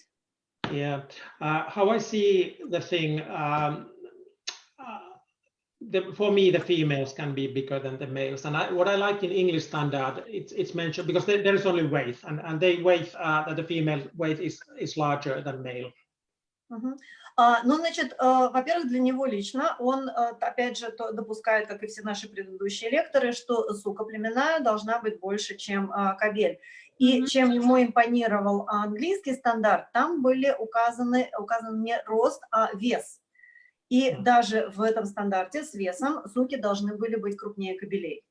Yeah, how I see the thing, for me, the females can be bigger than the males, and what I like in English standard, it's mentioned because there is only weight, and they weight that the female weight is larger than male. Ну, значит, во-первых, для него лично он, опять же, допускает, как и все наши предыдущие лекторы, что сука племенная должна быть больше, чем кобель. И чем ему импонировал английский стандарт, там были указан не рост, а вес. И даже в этом стандарте с весом суки должны были быть крупнее кобелей.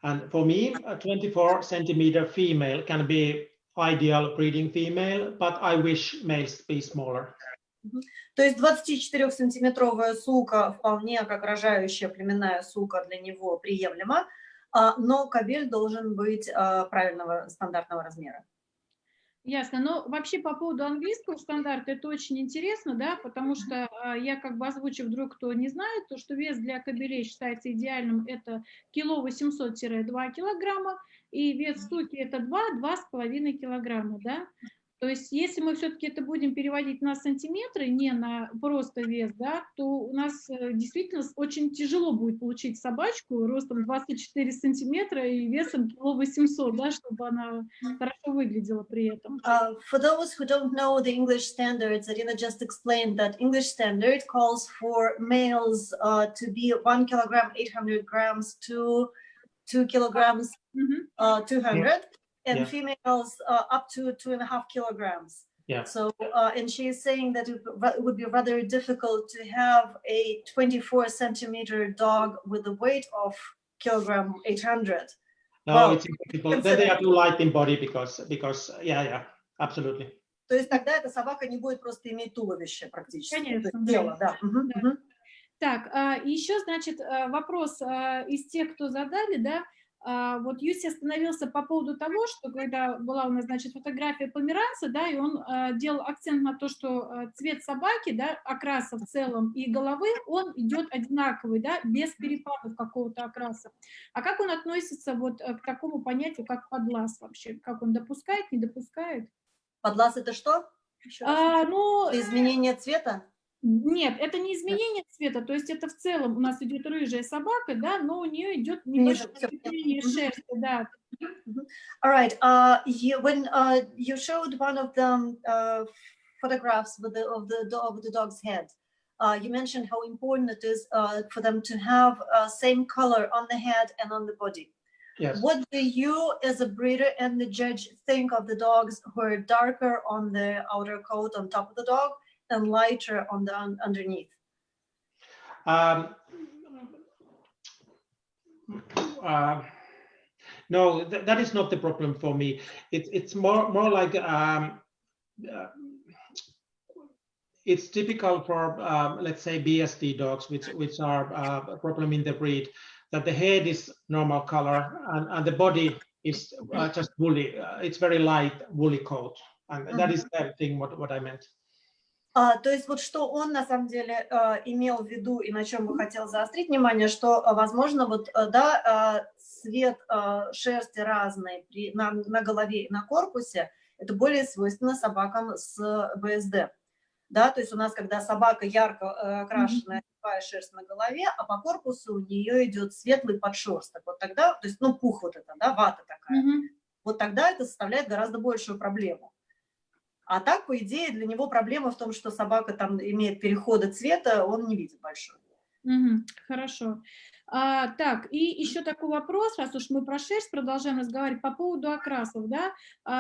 And for me, a 24 centimeter female can be ideal breeding female, but I wish males be smaller. То есть 24-сантиметровая сука вполне как рожающая племенная сука для него приемлема, но кобель должен быть правильного стандартного размера. Ясно. Но вообще по поводу английского стандарта это очень интересно, да, потому что я как бы озвучу вдруг, кто не знает, то, что вес для кобелей считается идеальным, это 800-2 килограмма, и вес суки это 2-2,5 килограмма, да. То есть если мы все-таки это будем переводить на сантиметры, не на просто вес, да, то у нас действительно очень тяжело будет получить собачку ростом 24 сантиметра и весом 800 кг, да, чтобы она хорошо выглядела при этом. For those who don't know the English standards, Zarina just explained that English standard calls for males to be 1 kilogram 800 grams to 2 kilograms 200. And females up to 2.5 kilograms. Yeah. So, and she is saying that it would be rather difficult to have a 24-centimeter dog with a weight of kilogram 800. No, Wow. it's impossible. Then they are too light in body because yeah, absolutely. То есть тогда эта собака не будет просто иметь туловище практически. Конечно, То есть тело, да. Да. Так, еще, значит, вопрос из тех, кто задали, да, вот Юси остановился по поводу того, что когда была у нас, значит, фотография померанца, да, и он делал акцент на то, что цвет собаки, да, окраса в целом и головы, он идет одинаковый, да, без перепадов какого-то окраса. А как он относится вот к такому понятию, как подлаз вообще? Как он допускает, не допускает? Подлаз это что? Еще раз. Ну, Это изменение цвета? нет, это не изменение цвета, то есть это в целом у нас идет рыжая собака, да, но у нее идет небольшое изменение шерсти, да. All right. When you showed one of the photographs with of the dog's head, you mentioned how important it is for them to have same color on the head and on the body. Yes. What do you, as a breeder and the judge, think of the dogs who are darker on the outer coat on top of the dog and lighter on the underneath? No, that is not the problem for me. It's more like it's typical for let's say BSD dogs, which are a problem in the breed, that the head is normal color and the body is just woolly. It's very light woolly coat, and that is the thing what I meant. То есть вот что он на самом деле имел в виду и на чем бы хотел заострить внимание, что возможно вот да, цвет шерсти разный на голове и на корпусе, это более свойственно собакам с БСД. Да, то есть у нас, когда собака ярко окрашенная, шерсть на голове, а по корпусу у нее идет светлый подшерсток. Вот тогда, то есть, ну, пух вот это, да, вата такая. Вот тогда это составляет гораздо большую проблему. А так, по идее, для него проблема в том, что собака там имеет переходы цвета, он не видит большой. Хорошо. Так, и еще такой вопрос, раз уж мы про шерсть продолжаем разговаривать, по поводу окрасов, да,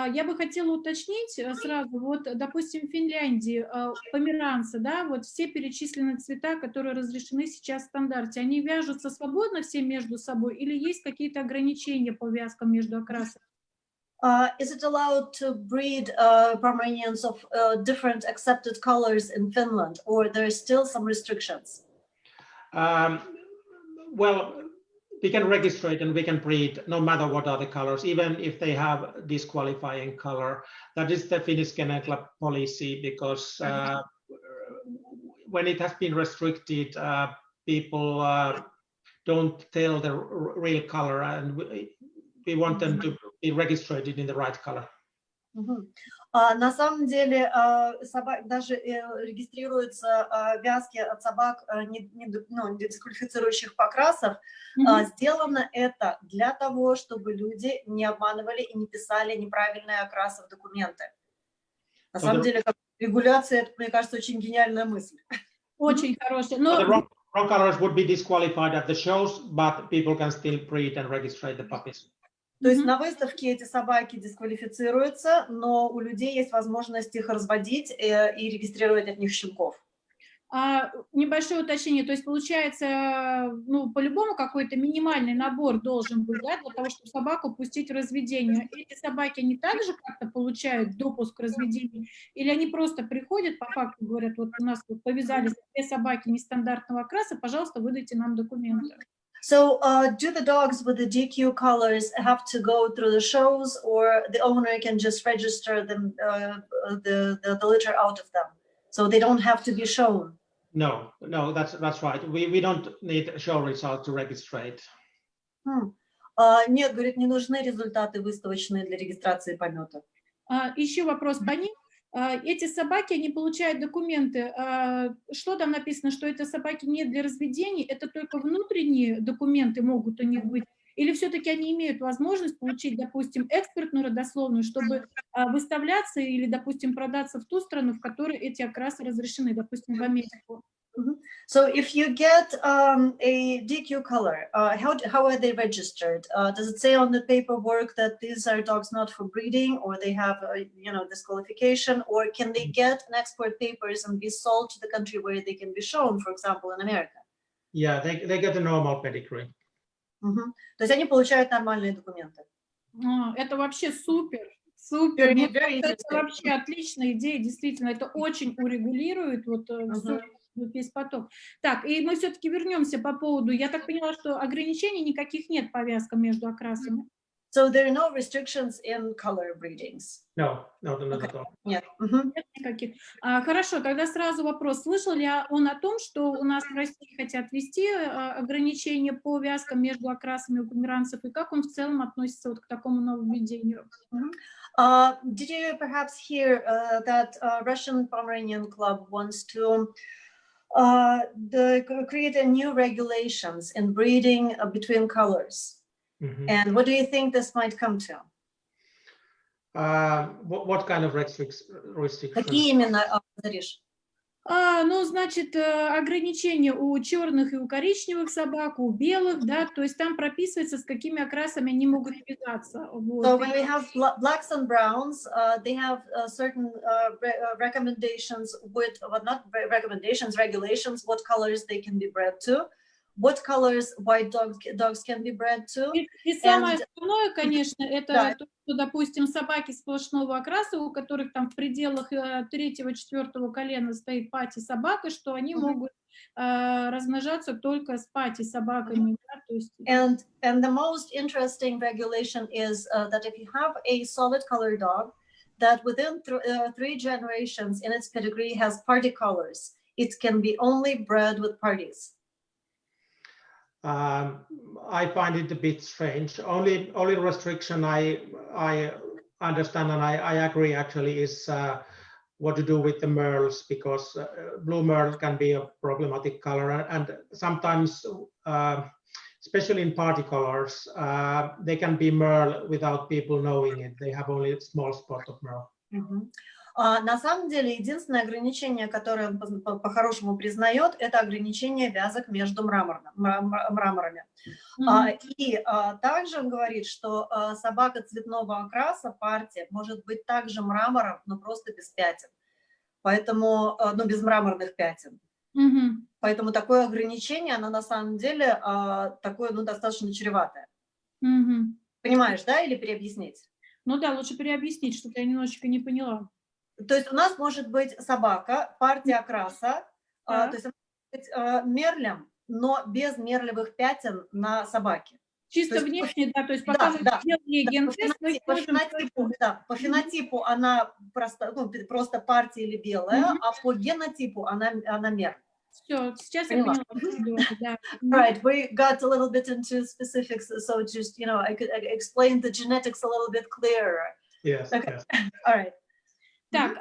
я бы хотела уточнить сразу, вот, допустим, в Финляндии померанцы, да, вот все перечисленные цвета, которые разрешены сейчас в стандарте, они вяжутся свободно все между собой или есть какие-то ограничения по вязкам между окрасами? Is it allowed to breed Pomeranians of different accepted colors in Finland, or there are still some restrictions? Well, we can register it and we can breed no matter what are the colors, even if they have disqualifying color. That is the Finnish Kennel Club policy, because when it has been restricted, people don't tell the real color, and we want them to be registered in the right color. На самом деле даже регистрируются вязки от собак, дисквалифицирующих покрасов. Сделано это для того, чтобы люди не обманывали и не писали неправильные окрасы в документы. На самом деле, как регуляция, это, мне кажется, очень гениальная мысль. Очень хорошая. The wrong colors would be disqualified at the shows, but people can still breed and register the puppies. То есть на выставке эти собаки дисквалифицируются, но у людей есть возможность их разводить и регистрировать от них щенков. Небольшое уточнение, то есть получается, ну, по-любому какой-то минимальный набор должен быть, да, для того, чтобы собаку пустить в разведение. Эти собаки, они также как-то получают допуск к разведению? Или они просто приходят, по факту говорят, вот у нас вот повязались две собаки нестандартного окраса, пожалуйста, выдайте нам документы. So, do the dogs with the DQ colors have to go through the shows, or the owner can just register them, the litter out of them, so they don't have to be shown? No, that's right. We don't need show results to register it. Нет, говорит, не нужны результаты выставочные для регистрации помета. Еще вопрос по ним. Эти собаки, они получают документы. Что там написано, что это собаки не для разведения? Это только внутренние документы могут у них быть? Или все-таки они имеют возможность получить, допустим, экспертную родословную, чтобы выставляться или, допустим, продаться в ту страну, в которой эти окрасы разрешены, допустим, в Америку? So if you get a DQ color, how are they registered? Does it say on the paperwork that these are dogs not for breeding, or they have disqualification, or can they get an export papers and be sold to the country where they can be shown, for example, in America? Yeah, they get a normal pedigree. То есть они получают нормальные документы. Это вообще супер. Супер. Very Это вообще отличная идея, действительно. Это очень урегулирует вот весь поток. Так, и мы все-таки вернемся по поводу, я так поняла, что ограничений никаких нет по вязкам между окрасами. So there are no restrictions in color breedings. No, not at all. Нет. Нет никаких. Хорошо, тогда сразу вопрос. Слышал ли он о том, что у нас в России хотят ввести ограничения по вязкам между окрасами у померанцев, и как он в целом относится вот к такому нововведению? Did you perhaps hear that Russian Pomeranian Club wants to create a new regulations in breeding between colors? And what do you think this might come to? What kind of restrictions? Какие именно, Зариш? Ну, значит, ограничения у черных и у коричневых собак, у белых, да, то есть там прописывается, с какими окрасами они могут вязаться. Вот. So when we have blacks and browns, they have certain recommendations with, well, not recommendations, regulations, what colors they can be bred to, what colors white dogs can be bred to. И самое основное, конечно, это то, что, допустим, собаки сплошного окраса, у которых там в пределах 3-4 колена стоит пати-собака, что они могут размножаться только с пати-собаками. Да, то есть... And the most interesting regulation is that if you have a solid color dog, that within 3 generations in its pedigree has party colors, it can be only bred with parties. I find it a bit strange. Only restriction I understand and I agree actually is what to do with the merles, because blue merle can be a problematic color, and sometimes, especially in party colors, they can be merle without people knowing it. They have only a small spot of merle. На самом деле, единственное ограничение, которое он по-хорошему признает, это ограничение вязок между мраморами. И также он говорит, что собака цветного окраса, партия, может быть также мрамором, но просто без пятен. Поэтому, ну, без мраморных пятен. Поэтому такое ограничение, оно на самом деле такое, ну, достаточно чреватое. Понимаешь, да, или переобъяснить? Ну да, лучше переобъяснить, что-то я немножечко не поняла. То есть у нас может быть собака, партия окраса, то есть она может быть мерлем, но без мерлевых пятен на собаке. Чисто внешне, да, то есть пока мы делали ген-тест, по фенотипу она просто партия или белая, а по генотипу она мерль. Все, сейчас я поняла. Да. Right, we got a little bit into specifics, so just, I could explain the genetics a little bit clearer. Yes, okay. Yes. All right. Так,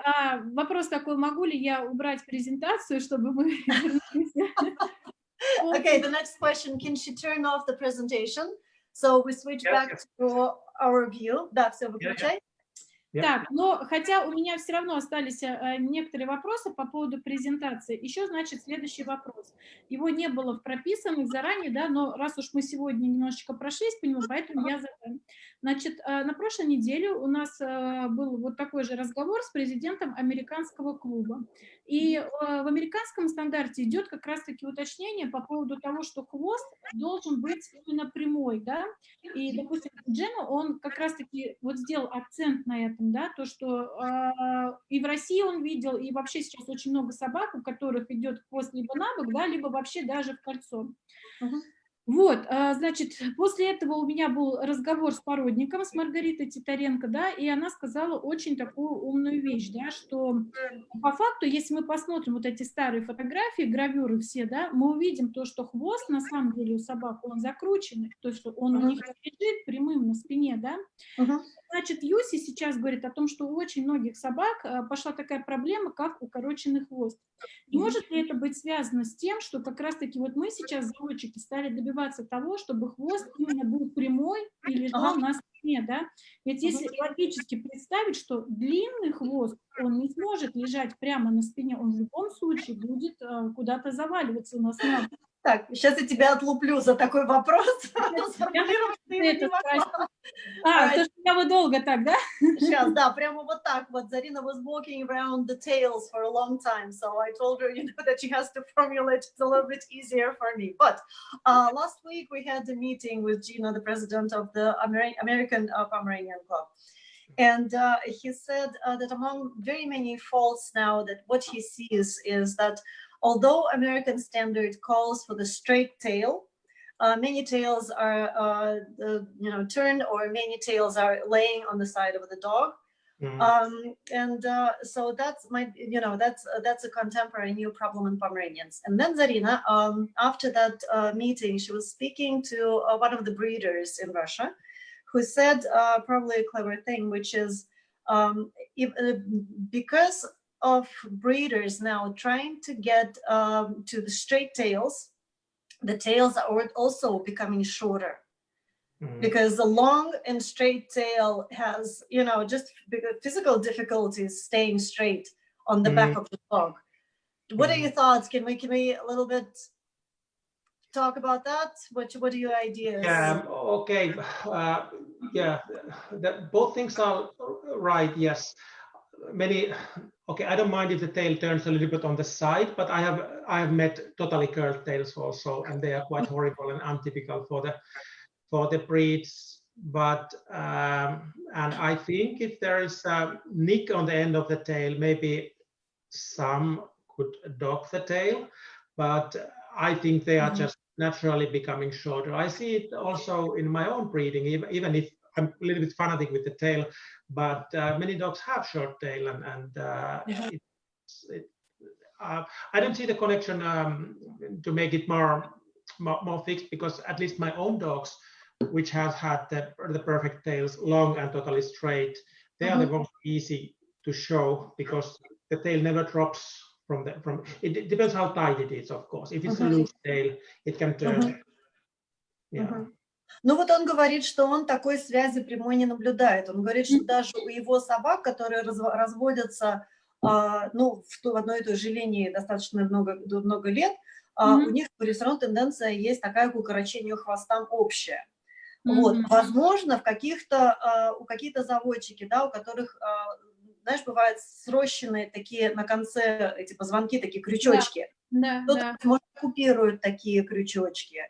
вопрос такой, могу ли я убрать презентацию, чтобы мы... Okay, the next question, can she turn off the presentation? So we switch back to our view. Да, все, выключай. Так, но хотя у меня все равно остались некоторые вопросы по поводу презентации. Еще, значит, следующий вопрос. Его не было в прописанных заранее, да, но раз уж мы сегодня немножечко прошлись по нему, поэтому я задам. Значит, на прошлой неделе у нас был вот такой же разговор с президентом американского клуба. И в американском стандарте идет как раз-таки уточнение по поводу того, что хвост должен быть именно прямой, да. И, допустим, Джема, он как раз-таки вот сделал акцент на этом, да, то, что и в России он видел, и вообще сейчас очень много собак, у которых идет хвост либо на бок, да, либо вообще даже в кольцо. Вот, значит, после этого у меня был разговор с породником, с Маргаритой Титаренко, да, и она сказала очень такую умную вещь, да, что по факту, если мы посмотрим вот эти старые фотографии, гравюры все, да, мы увидим то, что хвост на самом деле у собак, он закрученный, то, что он у них лежит прямым на спине, да. Значит, Юси сейчас говорит о том, что у очень многих собак пошла такая проблема, как укороченный хвост. Не может ли это быть связано с тем, что как раз-таки вот мы сейчас, заводчики, стали добиваться того, чтобы хвост именно был прямой и лежал на спине, да? Ведь если логически представить, что длинный хвост, он не сможет лежать прямо на спине, он в любом случае будет куда-то заваливаться у нас на бок. Так, сейчас я тебя отлуплю за такой вопрос. Сформулировать ты его не могла. То, что я вот долго так, да? Сейчас, да, прямо вот так вот. Zarina was walking around the tails for a long time, so I told her, that she has to formulate it a little bit easier for me. But last week we had a meeting with Gina, the president of the American Pomeranian Club. And he said that among very many faults now, that what he sees is that although American standard calls for the straight tail, many tails are turned, or many tails are laying on the side of the dog. So that's that's a contemporary new problem in Pomeranians. And then Zarina, after that meeting, she was speaking to one of the breeders in Russia, who said probably a clever thing, which is because of breeders now trying to get to the straight tails, the tails are also becoming shorter, because the long and straight tail has, just physical difficulties staying straight on the back of the dog. What are your thoughts? Can we a little bit talk about that? What are your ideas? Yeah, okay. Both things are right, yes. I don't mind if the tail turns a little bit on the side, but I have met totally curved tails also, and they are quite horrible and untypical for the breeds. But and I think if there is a nick on the end of the tail, maybe some could dock the tail, but I think they are just naturally becoming shorter. I see it also in my own breeding, even if I'm a little bit fanatic with the tail, but many dogs have short tail, and I don't see the connection to make it more fixed, because at least my own dogs, which have had the perfect tails, long and totally straight, they are the most easy to show, because the tail never drops from it depends how tight it is, of course. If it's a loose tail, it can turn. Ну вот он говорит, что он такой связи прямой не наблюдает. Он говорит, что даже у его собак, которые разводятся в одной и той же линии достаточно много лет, у них все равно тенденция есть такая к укорочению хвоста общая. Вот, возможно, у какие-то заводчики, да, у которых, знаешь, бывают срощенные такие на конце эти позвонки, такие крючочки. Кто-то, может, купирует такие крючочки.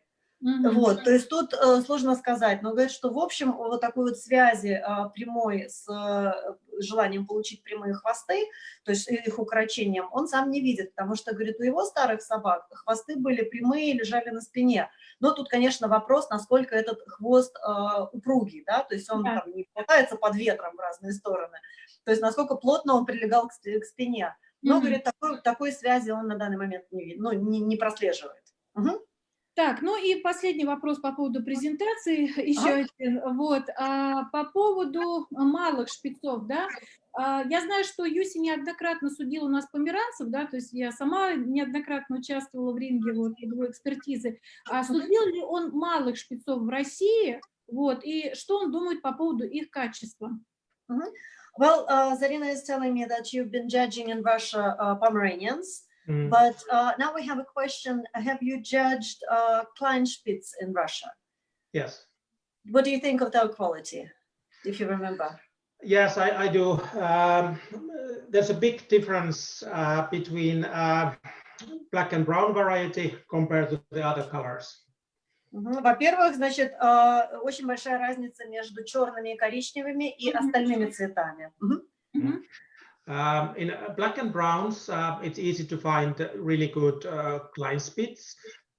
Вот, то есть тут сложно сказать, но говорят, что в общем вот такой вот связи прямой с желанием получить прямые хвосты, то есть их укорочением, он сам не видит, потому что, говорит, у его старых собак хвосты были прямые, лежали на спине. Но тут, конечно, вопрос, насколько этот хвост упругий, да, то есть он там не болтается под ветром в разные стороны, то есть насколько плотно он прилегал к спине. Но, говорит, такой связи он на данный момент не прослеживает. Так, ну и последний вопрос по поводу презентации, еще один. Вот, по поводу малых шпицов, да, я знаю, что Юси неоднократно судил у нас померанцев, да, то есть я сама неоднократно участвовала в ринге вот, его экспертизы. Судил ли он малых шпицов в России, вот, и что он думает по поводу их качества? Well, Zarina is telling me that you've been judging in Russia Pomeranians. But now we have a question. Have you judged Kleinspitz in Russia? Yes. What do you think of their quality, if you remember? Yes, I do. There's a big difference between black and brown variety compared to the other colors. Во-первых, значит, очень большая разница между черными и коричневыми и остальными цветами. In black and browns, it's easy to find really good Kleinspitz,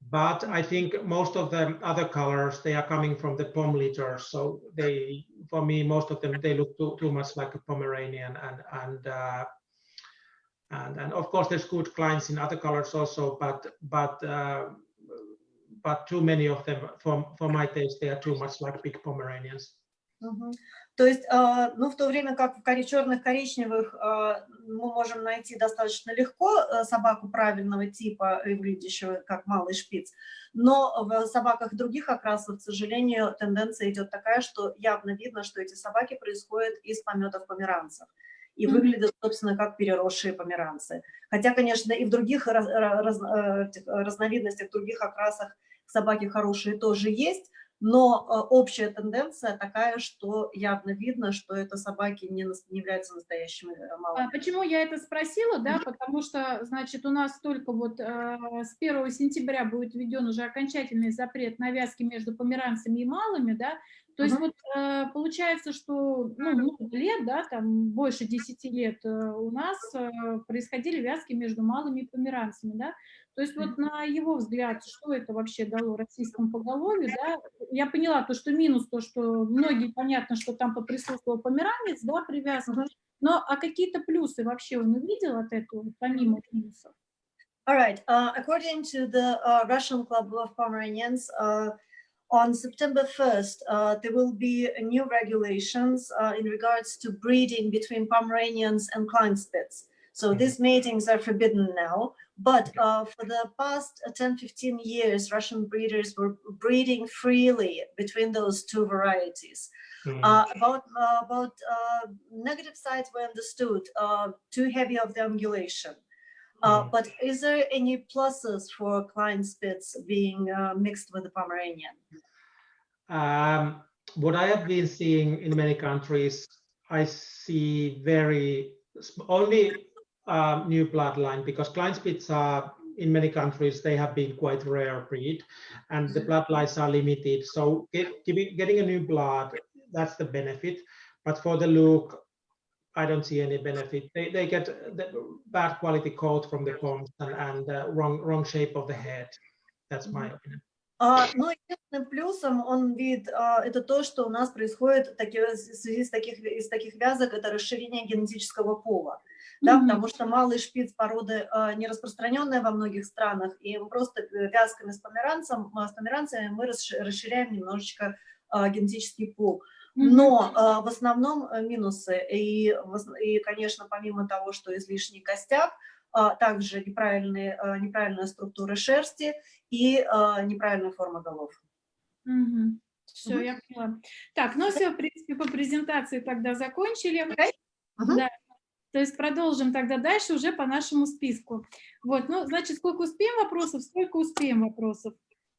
but I think most of the other colors, they are coming from the pom litter. So for me, most of them, they look too much like a Pomeranian, and of course there's good Kleins in other colors also, but too many of them, for my taste, they are too much like big Pomeranians. То есть, ну, в то время как в черных, коричневых мы можем найти достаточно легко собаку правильного типа, выглядящего как малый шпиц, но в собаках других окрасов, к сожалению, тенденция идет такая, что явно видно, что эти собаки происходят из пометов померанцев и выглядят, собственно, как переросшие померанцы. Хотя, конечно, и в других разновидностях, в других окрасах собаки хорошие тоже есть, но общая тенденция такая, что явно видно, что это собаки не являются настоящими малыми. Почему я это спросила, да, потому что, значит, у нас только вот с 1 сентября будет введен уже окончательный запрет на вязки между померанцами и малыми, да, то есть вот получается, что, ну, много лет, да, там больше 10 лет у нас происходили вязки между малыми и померанцами, да, то есть вот на его взгляд, что это вообще дало российскому поголовью, да, я поняла то, что минус, то, что многие, понятно, что там поприсутствовал померанец, да, привязан, но а какие-то плюсы вообще он увидел от этого, помимо минусов? All right. According to the Russian Club of Pomeranians, on September 1st, there will be new regulations in regards to breeding between Pomeranians and Kleinspitz. So these matings are forbidden now, but for the past 10-15 years, Russian breeders were breeding freely between those two varieties. About negative sides were understood, too heavy of the ungulation. But is there any pluses for Kleinspitz being mixed with the Pomeranian? What I have been seeing in many countries, I see only new bloodline, because Kleinspitz are, in many countries, they have been quite rare breed, and the bloodlines are limited. So getting a new blood, that's the benefit. But for the look, I don't see any benefit. They get the bad quality coat from the combs and wrong shape of the head. That's my opinion. Но единственным плюсом он видит это то, что у нас происходит в связи с таких вязок, это расширение генетического пула. Да, потому что малый шпиц породы не распространенная во многих странах, и просто вязками с померанцами мы расширяем немножечко генетический пул. Но в основном минусы, и, конечно, помимо того, что излишний костяк, также неправильная структура шерсти и неправильная форма голов. Все, я поняла. Так, ну все, в принципе, по презентации тогда закончили. Да. То есть продолжим тогда дальше уже по нашему списку. Вот, ну, значит, сколько успеем вопросов, столько успеем вопросов.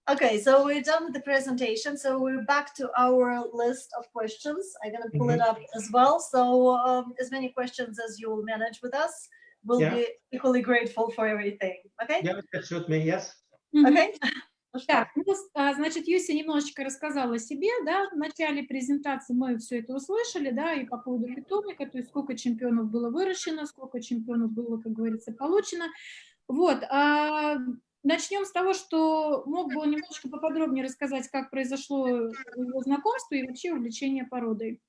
Okay, so we're done with the presentation. So we're back to our list of questions. I'm going to pull it up as well. So as many questions as you will manage with us, we'll be equally grateful for everything. Okay? Yeah, that suits me, yes. Okay. Так, ну, значит, Юся немножечко рассказала о себе, да, в начале презентации мы все это услышали, да, и по поводу питомника, то есть сколько чемпионов было выращено, сколько чемпионов было, как говорится, получено. Вот, начнем с того, что мог бы он немножко поподробнее рассказать, как произошло его знакомство и вообще увлечение породой.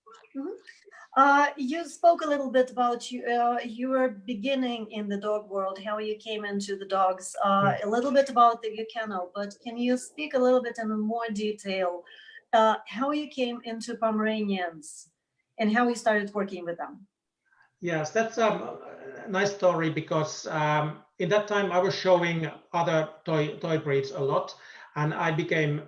You spoke a little bit about your beginning in the dog world, how you came into the dogs, a little bit about your kennel, but can you speak a little bit in more detail how you came into Pomeranians and how you started working with them? Yes, that's a nice story, because in that time I was showing other toy breeds a lot, and I became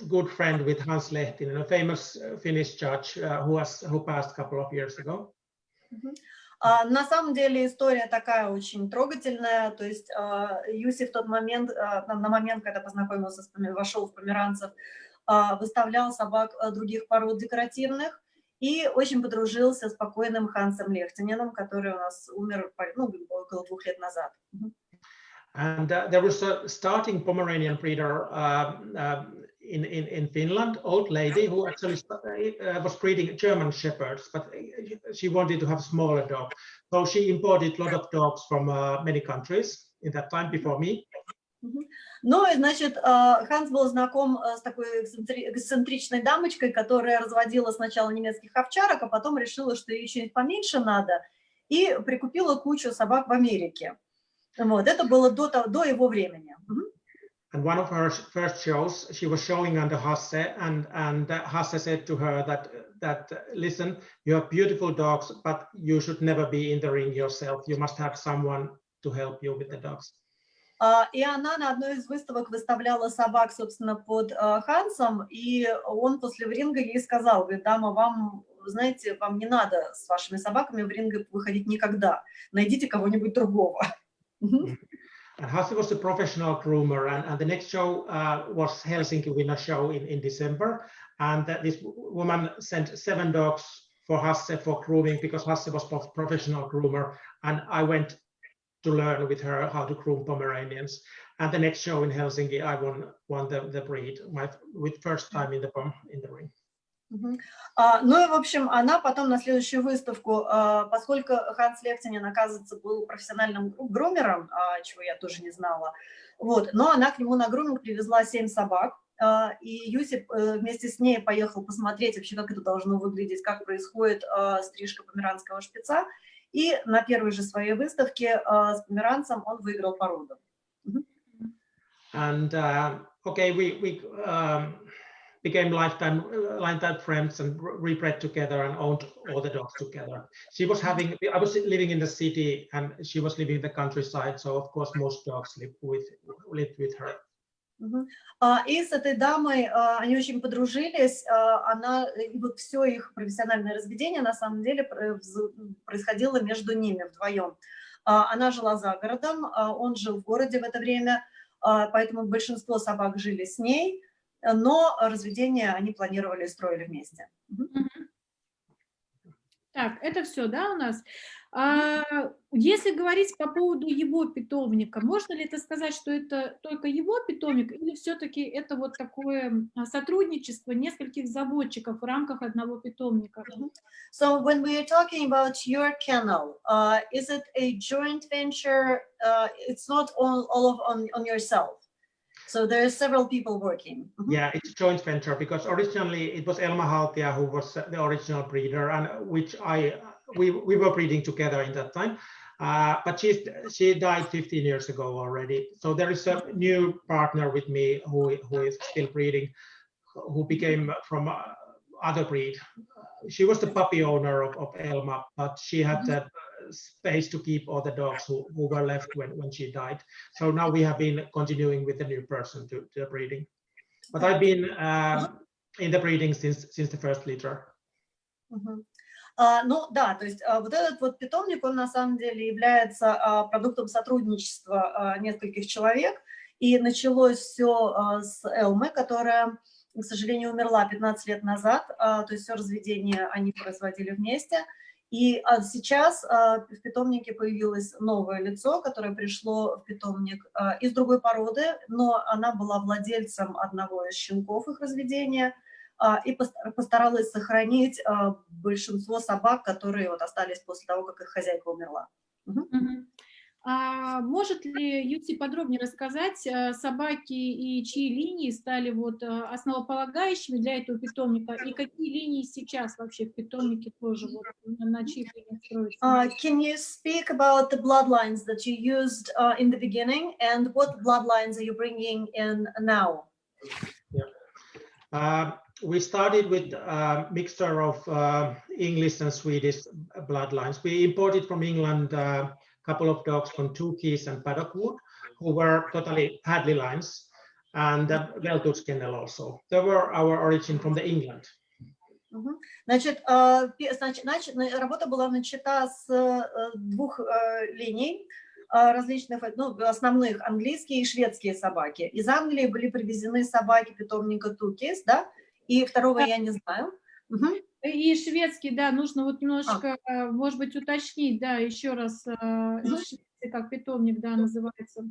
good friend with Hans Lehtinen, a famous Finnish judge who passed a couple of years ago. На самом деле история такая очень трогательная, то есть Юси в тот момент, на момент, когда познакомился, вошел в померанцев, выставлял собак других пород декоративных и очень подружился с покойным Хансом Лехтиненом, который у нас умер около 2 лет назад. And there was a starting Pomeranian breeder in Finland, old lady who actually was breeding German shepherds, but she wanted to have a smaller dog. So she imported a lot of dogs from many countries in that time before me. Ну и, значит, Ханс был знаком с такой эксцентричной дамочкой, которая разводила сначала немецких овчарок, а потом решила, что ей что-нибудь поменьше надо, и прикупила кучу собак в Америке. Вот, это было до его времени. And one of her first shows, she was showing under Hasse, and Hasse said to her that listen, you have beautiful dogs, but you should never be in the ring yourself. You must have someone to help you with the dogs. И она на одной из выставок выставляла собак, собственно, под Хансом, и он после ринга ей сказал, говорит, дама, вам, знаете, вам не надо с вашими собаками в ринг выходить никогда. Найдите кого-нибудь другого. And Hasse was a professional groomer, and the next show was Helsinki Winner Show in December, and this woman sent 7 dogs for Hasse for grooming because Hasse was a professional groomer, and I went to learn with her how to groom Pomeranians. And the next show in Helsinki, I won the breed, with first time in the ring. Ну и, в общем, она потом на следующую выставку, поскольку Ханс Лехтинен, оказывается, был профессиональным грумером, чего я тоже не знала, вот, но она к нему на груминг привезла 7 собак, и Юси вместе с ней поехал посмотреть вообще, как это должно выглядеть, как происходит стрижка померанского шпица, и на первой же своей выставке с померанцем он выиграл породу. And okay, we became lifetime friends and rebred together and owned all the dogs together. I was living in the city and she was living in the countryside, so of course most dogs lived with her. И с этой дамой они очень подружились, и вот все их профессиональное разведение на самом деле происходило между ними вдвоем. Она жила за городом, он жил в городе в это время, поэтому большинство собак жили с ней, но разведение они планировали и строили вместе. Так, это все, да, у нас? Если говорить по поводу его питомника, можно ли это сказать, что это только его питомник, или все-таки это вот такое сотрудничество нескольких заводчиков в рамках одного питомника? So when we are talking about your kennel, is it a joint venture? It's not all on yourself. So there are several people working. Yeah, it's a joint venture because originally it was Elma Haltia who was the original breeder, and which we were breeding together in that time. But she died 15 years ago already. So there is a new partner with me who is still breeding, who became from other breed. She was the puppy owner of Elma, but she had the space to keep all the dogs who were left when she died. So now we have been continuing with the new person to the breeding. But I've been in the breeding since the first litter. Ну да, то есть вот этот вот питомник, он на самом деле является продуктом сотрудничества нескольких человек, и началось все с Элмы, которая, к сожалению, умерла 15 лет назад, то есть все разведение они производили вместе, и сейчас в питомнике появилось новое лицо, которое пришло в питомник из другой породы, но она была владельцем одного из щенков их разведения, и постаралась сохранить большинство собак, которые вот остались после того, как их хозяйка умерла. Может ли Юси подробнее рассказать, собаки и чьи линии стали вот основополагающими для этого питомника, и какие линии сейчас вообще в питомнике тоже, вот, на чьих линиях строятся? Can you speak about the bloodlines that you used in the beginning, and what bloodlines are you bringing in now? Yeah. We started with a mixture of English and Swedish bloodlines. We imported from England a couple of dogs from Tukis and Paddockwood, who were totally Hadley lines, and Veltuts Kennel also. They were our origin from the England. Значит, работа была начата с двух линий различных, ну, основных, английские и шведские собаки. Из Англии были привезены собаки питомника Tukis, да, и второго я не знаю. И шведский, да, нужно вот немножечко, может быть, уточнить, да, еще раз, как питомник, да, называется.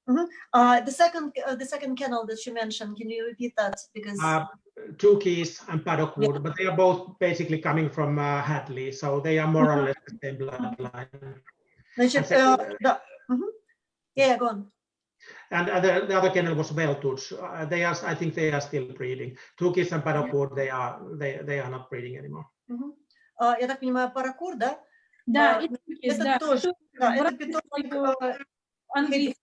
The second kennel that you mentioned, can you repeat that? Because Tukis and Paddockwood, yeah. But they are both basically coming from Hadley, so they are more or less the same bloodline. Значит, да. Yeah, go on. And the other kennel was Veltuts. I think they are still breeding. Tukis and Paddockwood, they are not breeding anymore. Я так понимаю, паракур, да? Да, это тоже. Да, это питомник английский.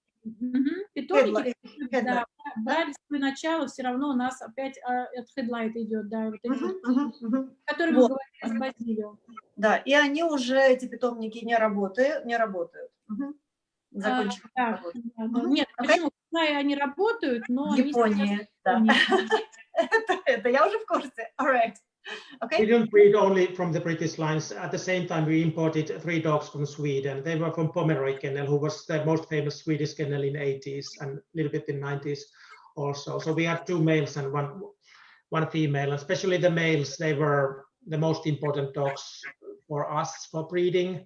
Питомники, да, брали свое начало, все равно у нас опять от Headlight идет, да, вот эти, о которых мы Вот. говорили с Базилио. Да, и они уже, эти питомники, не работают. Закончили Да, работу. да, да. Нет, почему? В Китае они работают, но В они сейчас Японии, в да. Японии. Это я уже в курсе. All right. We Okay. don't breed only from the British lines. At the same time, we imported 3 dogs from Sweden. They were from Pomeroy Kennel, who was the most famous Swedish kennel in 80s and a little bit in 90s also. So we had 2 males and one female. Especially the males, they were the most important dogs for us for breeding.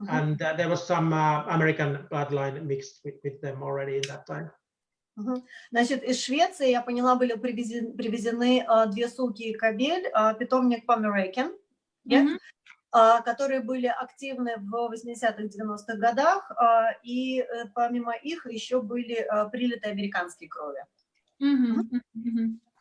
And there was some American bloodline mixed with them already in that time. Значит, из Швеции, я поняла, были привезены 2 суки и кобель, питомник Pomeranian, которые были активны в 80-х, 90-х годах, и помимо их еще были прилиты американские крови.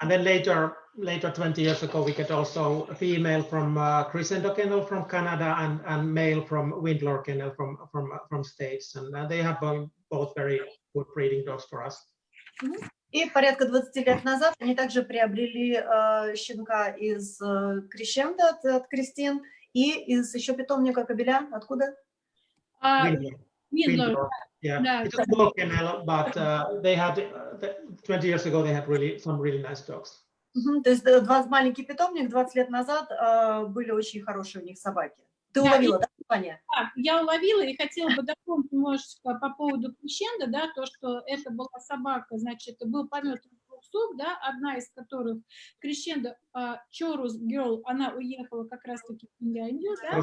And then later 20 years ago, we get also a female from Crescendo Kennel from Canada and male from Windlore Kennel from States. And they have both very good breeding dogs for us. И порядка 20 лет назад они также приобрели щенка из Crescendo от Кристин и из еще питомника кобеля. Откуда? Windlore. Yeah, it's a small kennel, but they had 20 years ago they had some really nice dogs. То есть маленький питомник 20 лет назад были очень хорошие у них собаки. Ты уловила, да, Ваня? Да, я уловила и хотела бы дополнить немножечко по поводу Crescendo, да, то, что это была собака, значит, был помет 2 сук, да, одна из которых Crescendo Chorus Girl, она уехала как раз-таки в Финляндию, да?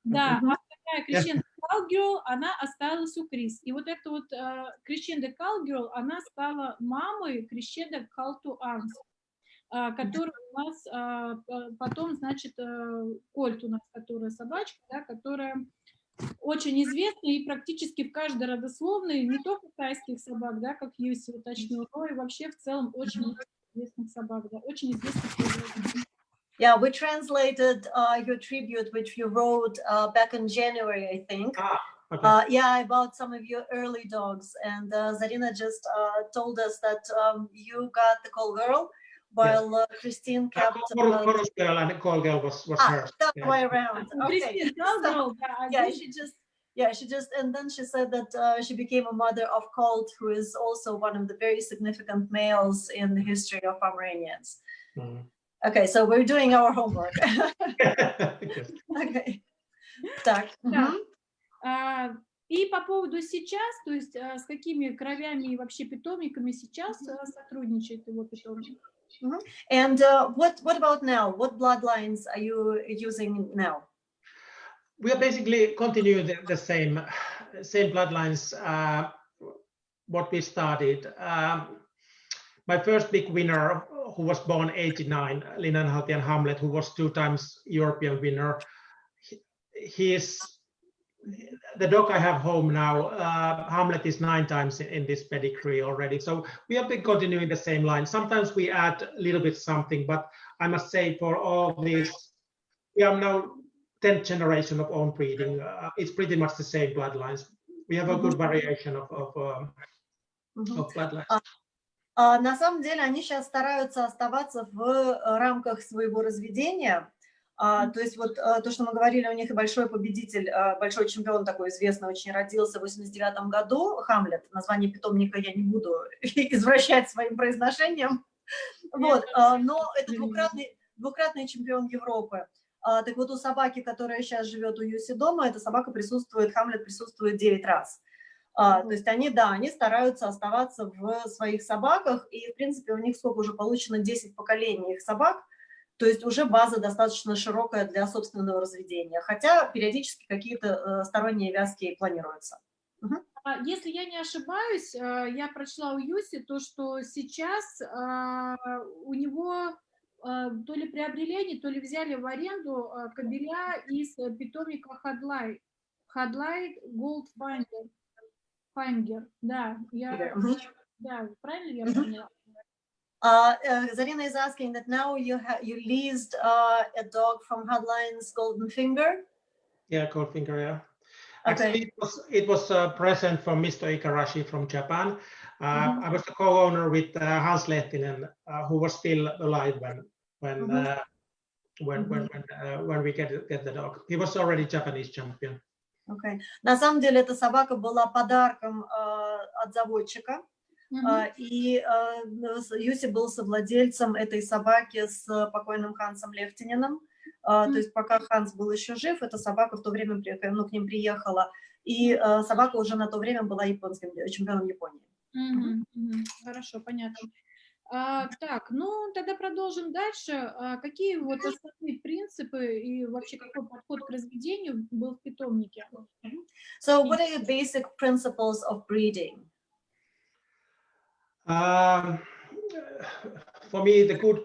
Да, а вторая Crescendo Cowgirl, она осталась у Крис. И вот эта вот Crescendo Cowgirl, она стала мамой Crescendo Call to Arms, который у нас потом, значит, Кольт у нас, которая собачка, да, которая очень известна и практически в каждой родословной, не только тайских собак, да, как Юси уточнил, но и вообще в целом очень известных собак, да, очень известных. Yeah, we translated your tribute, which you wrote back in January, I think. Okay. Yeah, about some of your early dogs. And Zarina just told us that you got the call girl, while Christine kept... Chorus girl and call girl was hers. That way around. Okay. Christine, girl, she just, and then she said that she became a mother of Colt, who is also one of the very significant males in the history of Pomeranians. Okay, so we're doing our homework. Okay. Так. И по поводу сейчас, то есть с какими кровями и вообще питомниками сейчас сотрудничает его питомник? And what about now? What bloodlines are you using now? We are basically continuing the same bloodlines what we started. My first big winner, who was born 89, Linnanhaltian Hamlet, who was 2 times European winner. The dog I have home now, Hamlet is 9 times in this pedigree already. So we have been continuing the same line. Sometimes we add a little bit something, but I must say for all these, we are now 10th generation of own breeding. It's pretty much the same bloodlines. We have a good variation of bloodlines. На самом деле они сейчас стараются оставаться в рамках своего разведения. То есть вот то, что мы говорили, у них и большой победитель, большой чемпион такой известный, очень родился в 89 году, Хамлет. Название питомника я не буду извращать своим произношением. Вот. Но это двукратный чемпион Европы. Так вот у собаки, которая сейчас живет у Юси дома, эта собака присутствует, Хамлет присутствует 9 раз. То есть они стараются оставаться в своих собаках, и, в принципе, у них сколько уже получено 10 поколений их собак, то есть уже база достаточно широкая для собственного разведения, хотя периодически какие-то сторонние вязки планируются. Если я не ошибаюсь, я прочла у Юси то, что сейчас у него то ли приобрели, то ли взяли в аренду кобеля из питомника Headlight Goldfinger. Да, правильно я поняла? Zarina is asking that now you leased a dog from Headline's Golden Finger. Yeah, Goldfinger, yeah. Actually, it was a present from Mr. Igarashi from Japan. I was the co-owner with Hans Lehtinen, who was still alive when we get the dog. He was already Japanese champion. Okay. На самом деле эта собака была подарком от заводчика. И Юси был совладельцем этой собаки с покойным Хансом Лехтининым. То есть пока Ханс был еще жив, эта собака в то время к ним приехала. И собака уже на то время была японским чемпионом Японии. Хорошо, понятно. Так, ну тогда продолжим дальше. Какие вот основные принципы и вообще какой подход к разведению был в питомнике? So what are the basic principles of breeding? For me, the good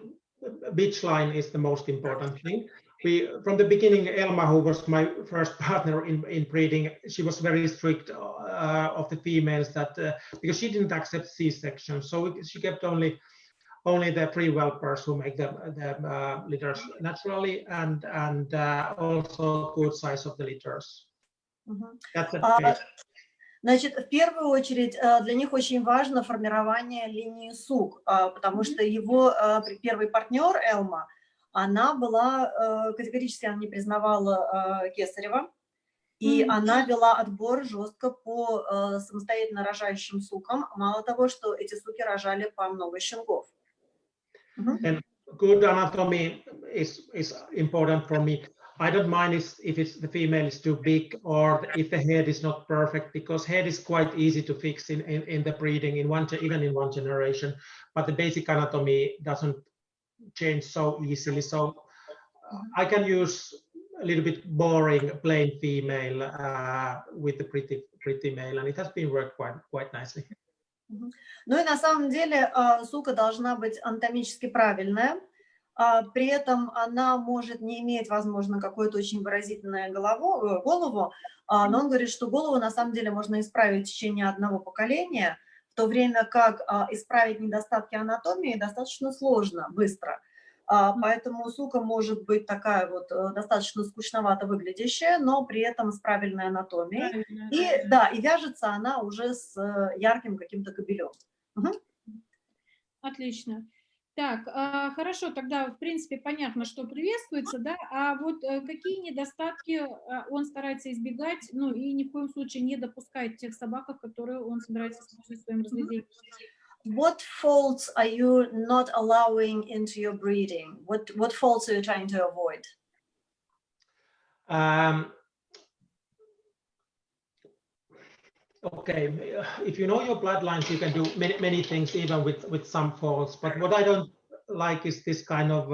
bitch line is the most important thing. From the beginning, Elma, who was my first partner in breeding, she was very strict of the females that because she didn't accept C-section, so she kept only the free whelpers who make the litters naturally, and also good size of the litters. That's the case. Значит, в первую очередь для них очень важно формирование линии сук, потому что его первый партнер Элма, она была категорически, она не признавала кесарева, и она вела отбор жестко по самостоятельно рожающим сукам. Мало того, что эти суки рожали по много щенков. And good anatomy is important for me. I don't mind if the female is too big or if the head is not perfect, because head is quite easy to fix in the breeding even in one generation, but the basic anatomy doesn't change so easily. So I can use a little bit boring plain female with the pretty male, and it has been worked quite nicely. Ну и на самом деле сука должна быть анатомически правильная. При этом она может не иметь, возможно, какую-то очень выразительную голову, но он говорит, что голову на самом деле можно исправить в течение одного поколения, в то время как исправить недостатки анатомии достаточно сложно, быстро. Поэтому сука может быть такая вот достаточно скучновато выглядящая, но при этом с правильной анатомией. И вяжется она уже с ярким каким-то кобелем. Отлично. Так, хорошо, тогда, в принципе, понятно, что приветствуется, да, а вот какие недостатки он старается избегать, ну, и ни в коем случае не допускает тех собак, которые он собирается использовать в своем разведении? What faults are you not allowing into your breeding? What faults are you trying to avoid? Okay, if you know your bloodlines, you can do many things, even with some faults. But what I don't like is this kind of,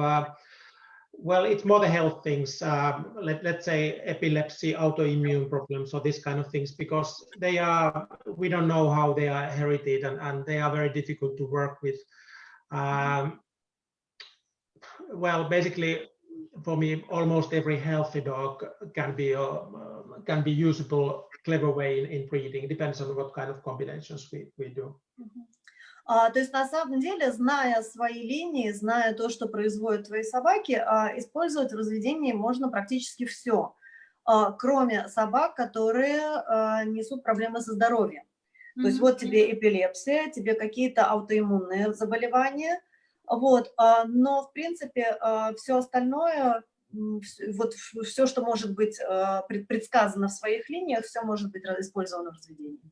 well, it's more the health things. Let's say epilepsy, autoimmune problems, or this kind of things, because we don't know how they are inherited, and they are very difficult to work with. Well, basically, for me, almost every healthy dog can be usable, clever way in breeding. It depends on what kind of combinations we do. То есть на самом деле, зная свои линии, зная то, что производят твои собаки, использовать в разведении можно практически все, кроме собак, которые несут проблемы со здоровьем. То есть вот тебе эпилепсия, тебе какие-то аутоиммунные заболевания, вот, но в принципе все остальное, вот все, что может быть предсказано в своих линиях, все может быть использовано в разведении.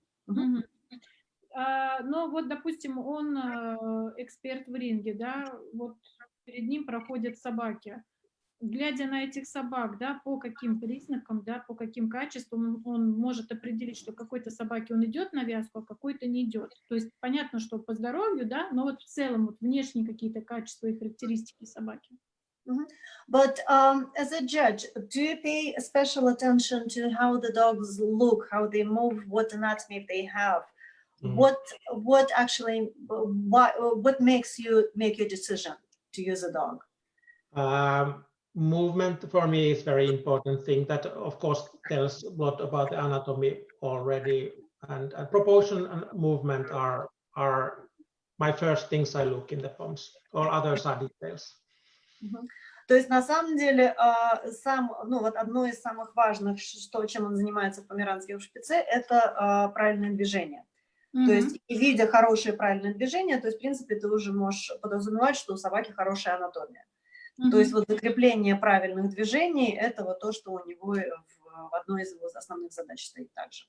Но вот, допустим, он эксперт в ринге, да, вот перед ним проходят собаки. Глядя на этих собак, да, по каким признакам, да, по каким качествам он может определить, что какой-то собаке он идет на вязку, а какой-то не идет. То есть понятно, что по здоровью, да, но вот в целом вот внешние какие-то качества и характеристики собаки. But as a judge, do you pay special attention to how the dogs look, how they move, what anatomy they have? What actually, what makes you make your decision to use a dog? Movement for me is very important thing that, of course, tells a lot about the anatomy already, and proportion and movement are my first things I look in the POMs. All others are details. То есть на самом деле вот одно из самых важных, чем он занимается в померанском шпице, это правильное движение. То есть, и видя хорошее правильное движение, то есть, в принципе, ты уже можешь подразумевать, что у собаки хорошая анатомия. То есть вот закрепление правильных движений – это вот то, что у него в одной из его основных задач стоит также.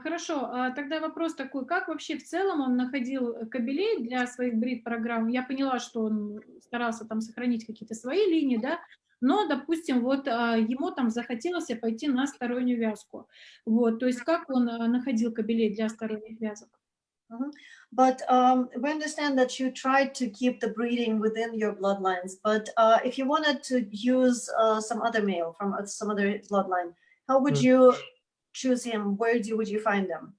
Хорошо, тогда вопрос такой, как вообще в целом он находил кобелей для своих брид-программ? Я поняла, что он старался там сохранить какие-то свои линии, да, но, допустим, вот ему там захотелось пойти на стороннюю вязку. Вот, то есть как он находил кобелей для сторонних вязок? But we understand that you tried to keep the breeding within your bloodlines. But if you wanted to use some other male from some other bloodline, how would you choose him? Where would you find them?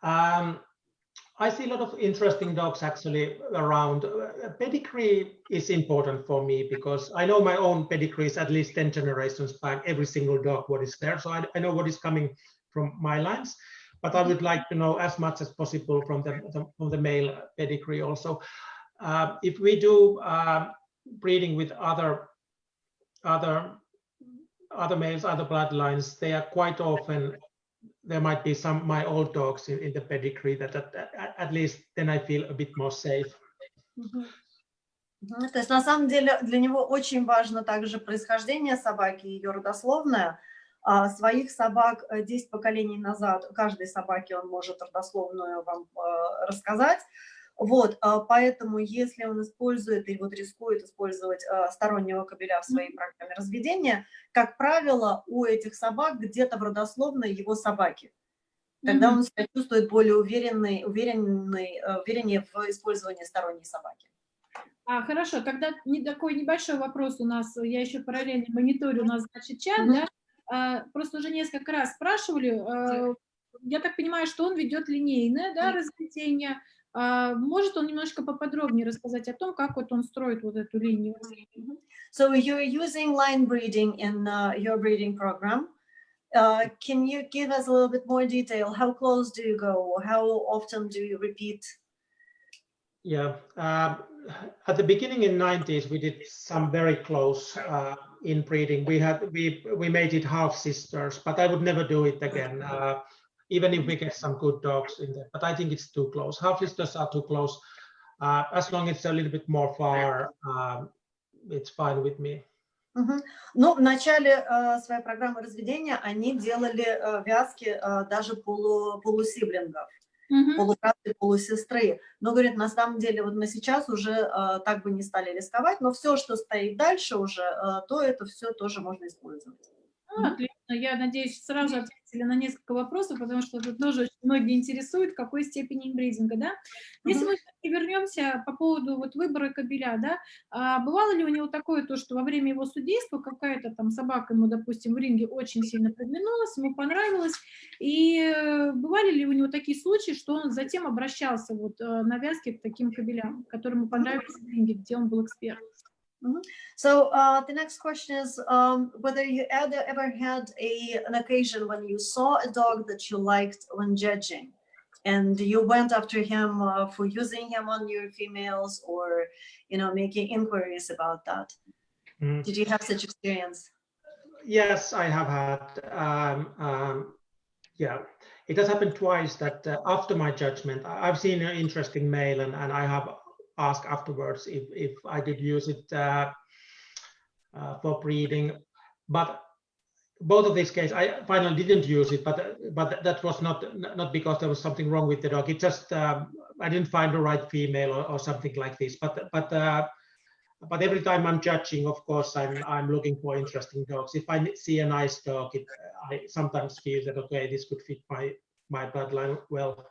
I see a lot of interesting dogs actually around. Pedigree is important for me because I know my own pedigree is at least 10 generations back, every single dog what is there. So I know what is coming from my lines, but I would like to know as much as possible from the male pedigree also. If we do breeding with other males, other bloodlines, they are quite often, there might be some my old dogs in the pedigree that at least then I feel a bit more safe. То есть на самом деле для него очень важно также происхождение собаки, ее родословная. Своих собак 10 поколений назад, каждой собаке он может родословную вам рассказать. Вот, поэтому если он использует и вот рискует использовать стороннего кобеля в своей программе разведения, как правило, у этих собак где-то в родословной его собаки. Тогда он себя чувствует более увереннее в использовании сторонней собаки. Хорошо, тогда такой небольшой вопрос у нас, я еще параллельно мониторю у нас, значит, чат, да, просто уже несколько раз спрашивали, я так понимаю, что он ведет линейное, да, разведение. Может он немножко поподробнее рассказать о том, как вот он строит вот эту линию? So you're using line breeding in your breeding program. Can you give us a little bit more detail? How close do you go? How often do you repeat? Yeah, at the beginning in 90s, we did some very close inbreeding. We made it half sisters, but I would never do it again. Even if we get some good dogs in there, but I think it's too close. Half sisters are too close. As long as it's a little bit more far, it's fine with me. Ну, в начале своей программы разведения они делали вязки даже полусиблингов, полубрата, полусестры. Но, говорит, на самом деле, вот мы сейчас уже так бы не стали рисковать, но все, что стоит дальше уже, то это все тоже можно использовать. Отлично. Я надеюсь, сразу ответили на несколько вопросов, потому что тут тоже очень многие интересуют, в какой степени инбридинга, да? Если мы вернемся по поводу вот выбора кобеля, да, бывало ли у него такое, то, что во время его судейства какая-то там собака ему, допустим, в ринге очень сильно приглянулась, ему понравилось, и бывали ли у него такие случаи, что он затем обращался вот на вязки к таким кобелям, которым ему понравились в ринге, где он был эксперт? So the next question is whether you ever had an occasion when you saw a dog that you liked when judging, and you went after him for using him on your females, or making inquiries about that. Did you have such experience? Yes, I have had. Yeah, it has happened twice that after my judgment, I've seen an interesting male, and I have ask afterwards if I did use it for breeding, but both of these cases I finally didn't use it, but that was not because there was something wrong with the dog. It just I didn't find the right female or something like this. But every time I'm judging, of course, I'm looking for interesting dogs. If I see a nice dog, I sometimes feel that okay, this could fit my bloodline well.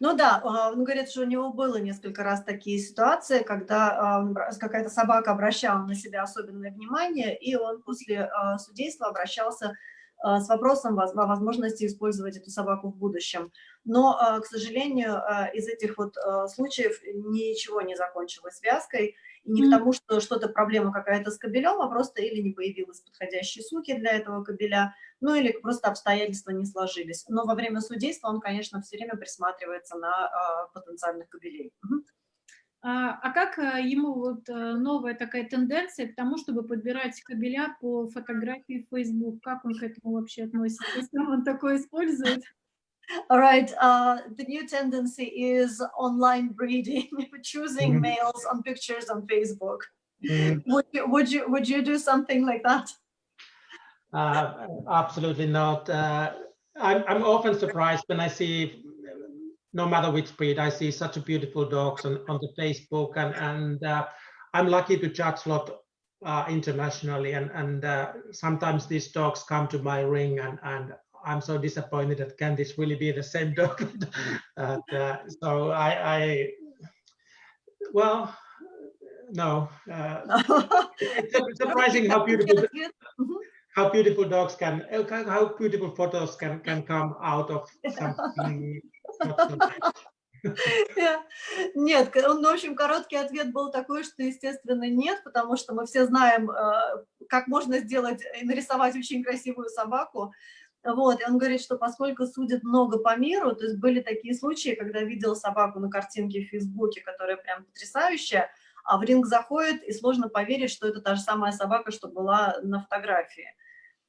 Ну да, он говорит, что у него было несколько раз такие ситуации, когда какая-то собака обращала на себя особенное внимание, и он после судейства обращался с вопросом о возможности использовать эту собаку в будущем. Но, к сожалению, из этих вот случаев ничего не закончилось вязкой, и не потому, что что-то проблема какая-то с кобелем, а просто или не появилась подходящей суки для этого кобеля, ну или просто обстоятельства не сложились. Но во время судейства он, конечно, все время присматривается на потенциальных кобелей. А как ему вот новая такая тенденция к тому, чтобы подбирать кабеля по фотографии в Facebook? Как он к этому вообще относится? Сам он такое использует? All right. The new tendency is online breeding, choosing males on pictures on Facebook. Would you do something like that? Absolutely not. I'm often surprised when I see, no matter which breed, I see such a beautiful dogs on the Facebook, and I'm lucky to judge a lot internationally, and sometimes these dogs come to my ring, and I'm so disappointed that can this really be the same dog? So well, no. It's surprising how beautiful dogs how beautiful photos can come out of something not so nice. Нет, в общем, короткий ответ был такой, что, естественно, нет, потому что мы все знаем, как можно сделать и нарисовать очень красивую собаку. Вот, и он говорит, что поскольку судят много по миру, то есть были такие случаи, когда видел собаку на картинке в Фейсбуке, которая прям потрясающая, а в ринг заходит, и сложно поверить, что это та же самая собака, что была на фотографии.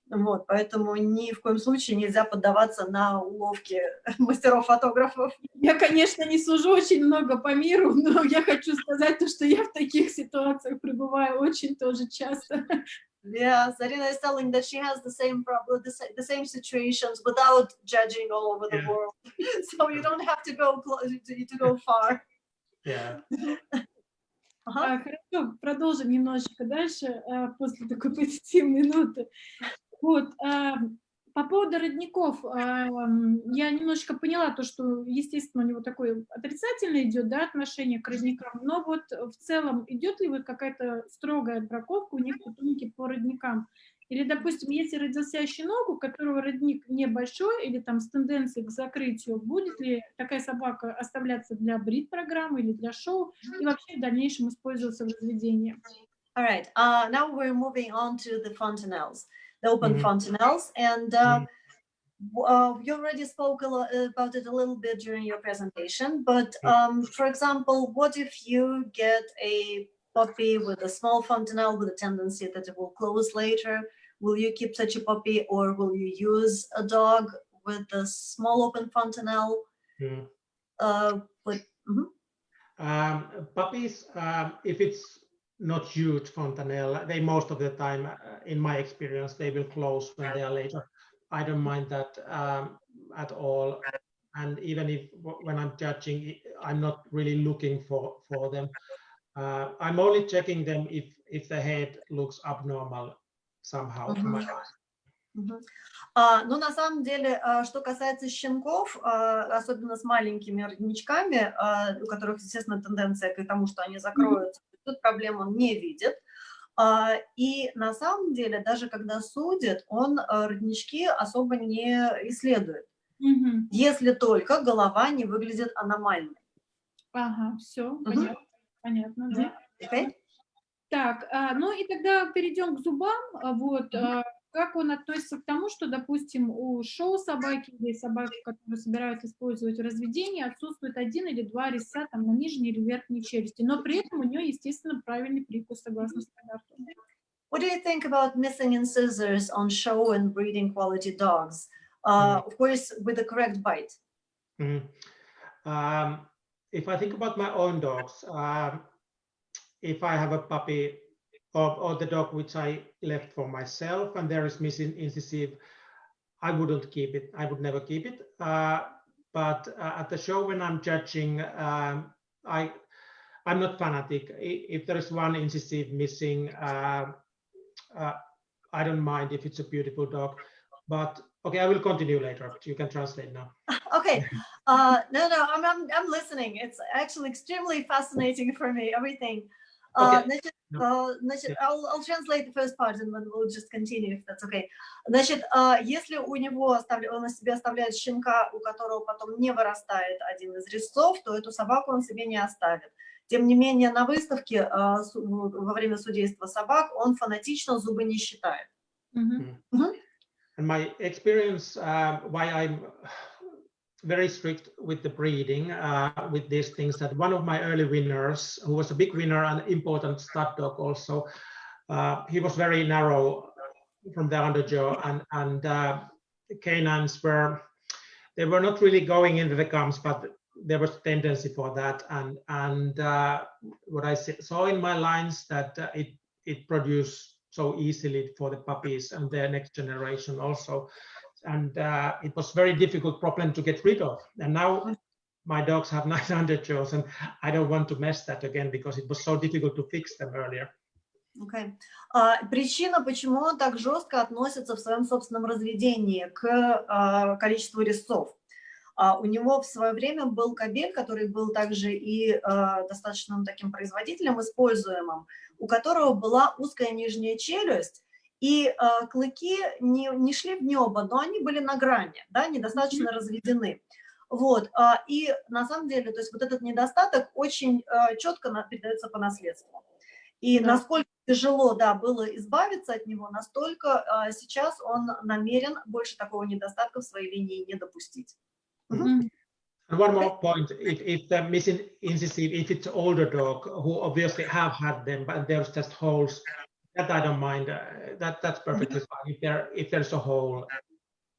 Вот, поэтому ни в коем случае нельзя поддаваться на уловки мастеров-фотографов. Я, конечно, не сужу очень много по миру, но я хочу сказать, что я в таких ситуациях пребываю очень тоже часто. Yeah, Zarina is telling that she has the same problem, the same situations without judging all over the world. So you don't have to go far. Yeah. Хорошо, продолжим немножечко дальше после такой позитивной ноты. Вот, по поводу родников, я немножечко поняла то, что, естественно, у него такое отрицательное идет, да, отношение к родникам, но вот в целом идет ли вот какая-то строгая браковка у них питомники по родникам? Или, допустим, если родился щенок, у которого родник небольшой или там с тенденцией к закрытию, будет ли такая собака оставляться для брид-программы или для шоу и вообще в дальнейшем использоваться в разведении? All right, now we're moving on to the fontanelles. The open fontanelles, and you already spoke about it a little bit during your presentation, but for example, what if you get a puppy with a small fontanelle with a tendency that it will close later? Will you keep such a puppy, or will you use a dog with a small open fontanelle? Puppies, if it's not huge fontanelle, they most of the time, in my experience, they will close when they are later. I don't mind that at all. And even if when I'm judging, I'm not really looking for them. I'm only checking them if the head looks abnormal somehow to my eyes. Ну, на самом деле, что касается щенков, особенно с маленькими родничками, у которых, естественно, тенденция к тому, что они закроются, тут проблем он не видит. И на самом деле, даже когда судит, он роднички особо не исследует, если только голова не выглядит аномальной. Ага, все, понятно, да. Okay? Так, ну и тогда перейдем к зубам. Вот, как он относится к тому, что, допустим, у шоу-собаки или собаки, которые собираются использовать в разведении, отсутствует 1 или 2 резца там, на нижней или верхней челюсти, но при этом у нее, естественно, правильный прикус, согласно стандарту. What do you think about missing incisors on show and breeding quality dogs? Of course, with the correct bite. If I think about my own dogs, if I have a puppy or the dog which I left for myself and there is missing incisive, I wouldn't keep it. I would never keep it. But at the show when I'm judging, I'm not fanatic. If there is one incisive missing, I don't mind if it's a beautiful dog. But okay, I will continue later. You can translate now. Okay. No, I'm listening. It's actually extremely fascinating for me, everything. Okay. I'll translate the first part and then we'll just continue, if that's okay. Значит, если у него он на себе оставляет щенка, у которого потом не вырастает один из резцов, то эту собаку он себе не оставит. Тем не менее, на выставке во время судейства собак он фанатично зубы не считает. And my experience, why I'm very strict with the breeding, with these things, that one of my early winners, who was a big winner and important stud dog also, he was very narrow from the underjaw, and the canines were not really going into the gums, but there was tendency for that. And what I saw in my lines that it produced so easily for the puppies and their next generation also. And it was very difficult problem to get rid of. And now my dogs have nice underjaws, and I don't want to mess that again because it was so difficult to fix them earlier. Okay. Причина, почему он так жестко относится в своем собственном разведении к количеству резцов. У него в свое время был кобель, который был также и достаточно таким производителем, используемым, у которого была узкая нижняя челюсть, и клыки не шли в небо, но они были на грани, да, недостаточно разведены. Вот. И на самом деле, то есть вот этот недостаток очень четко передается по наследству. И насколько тяжело, да, было избавиться от него, настолько сейчас он намерен больше такого недостатка в своей линии не допустить. And one more point: if the missing incisive, if it's an older dog who obviously have had them, but there's just holes, that I don't mind. That's perfectly fine. If there's a hole,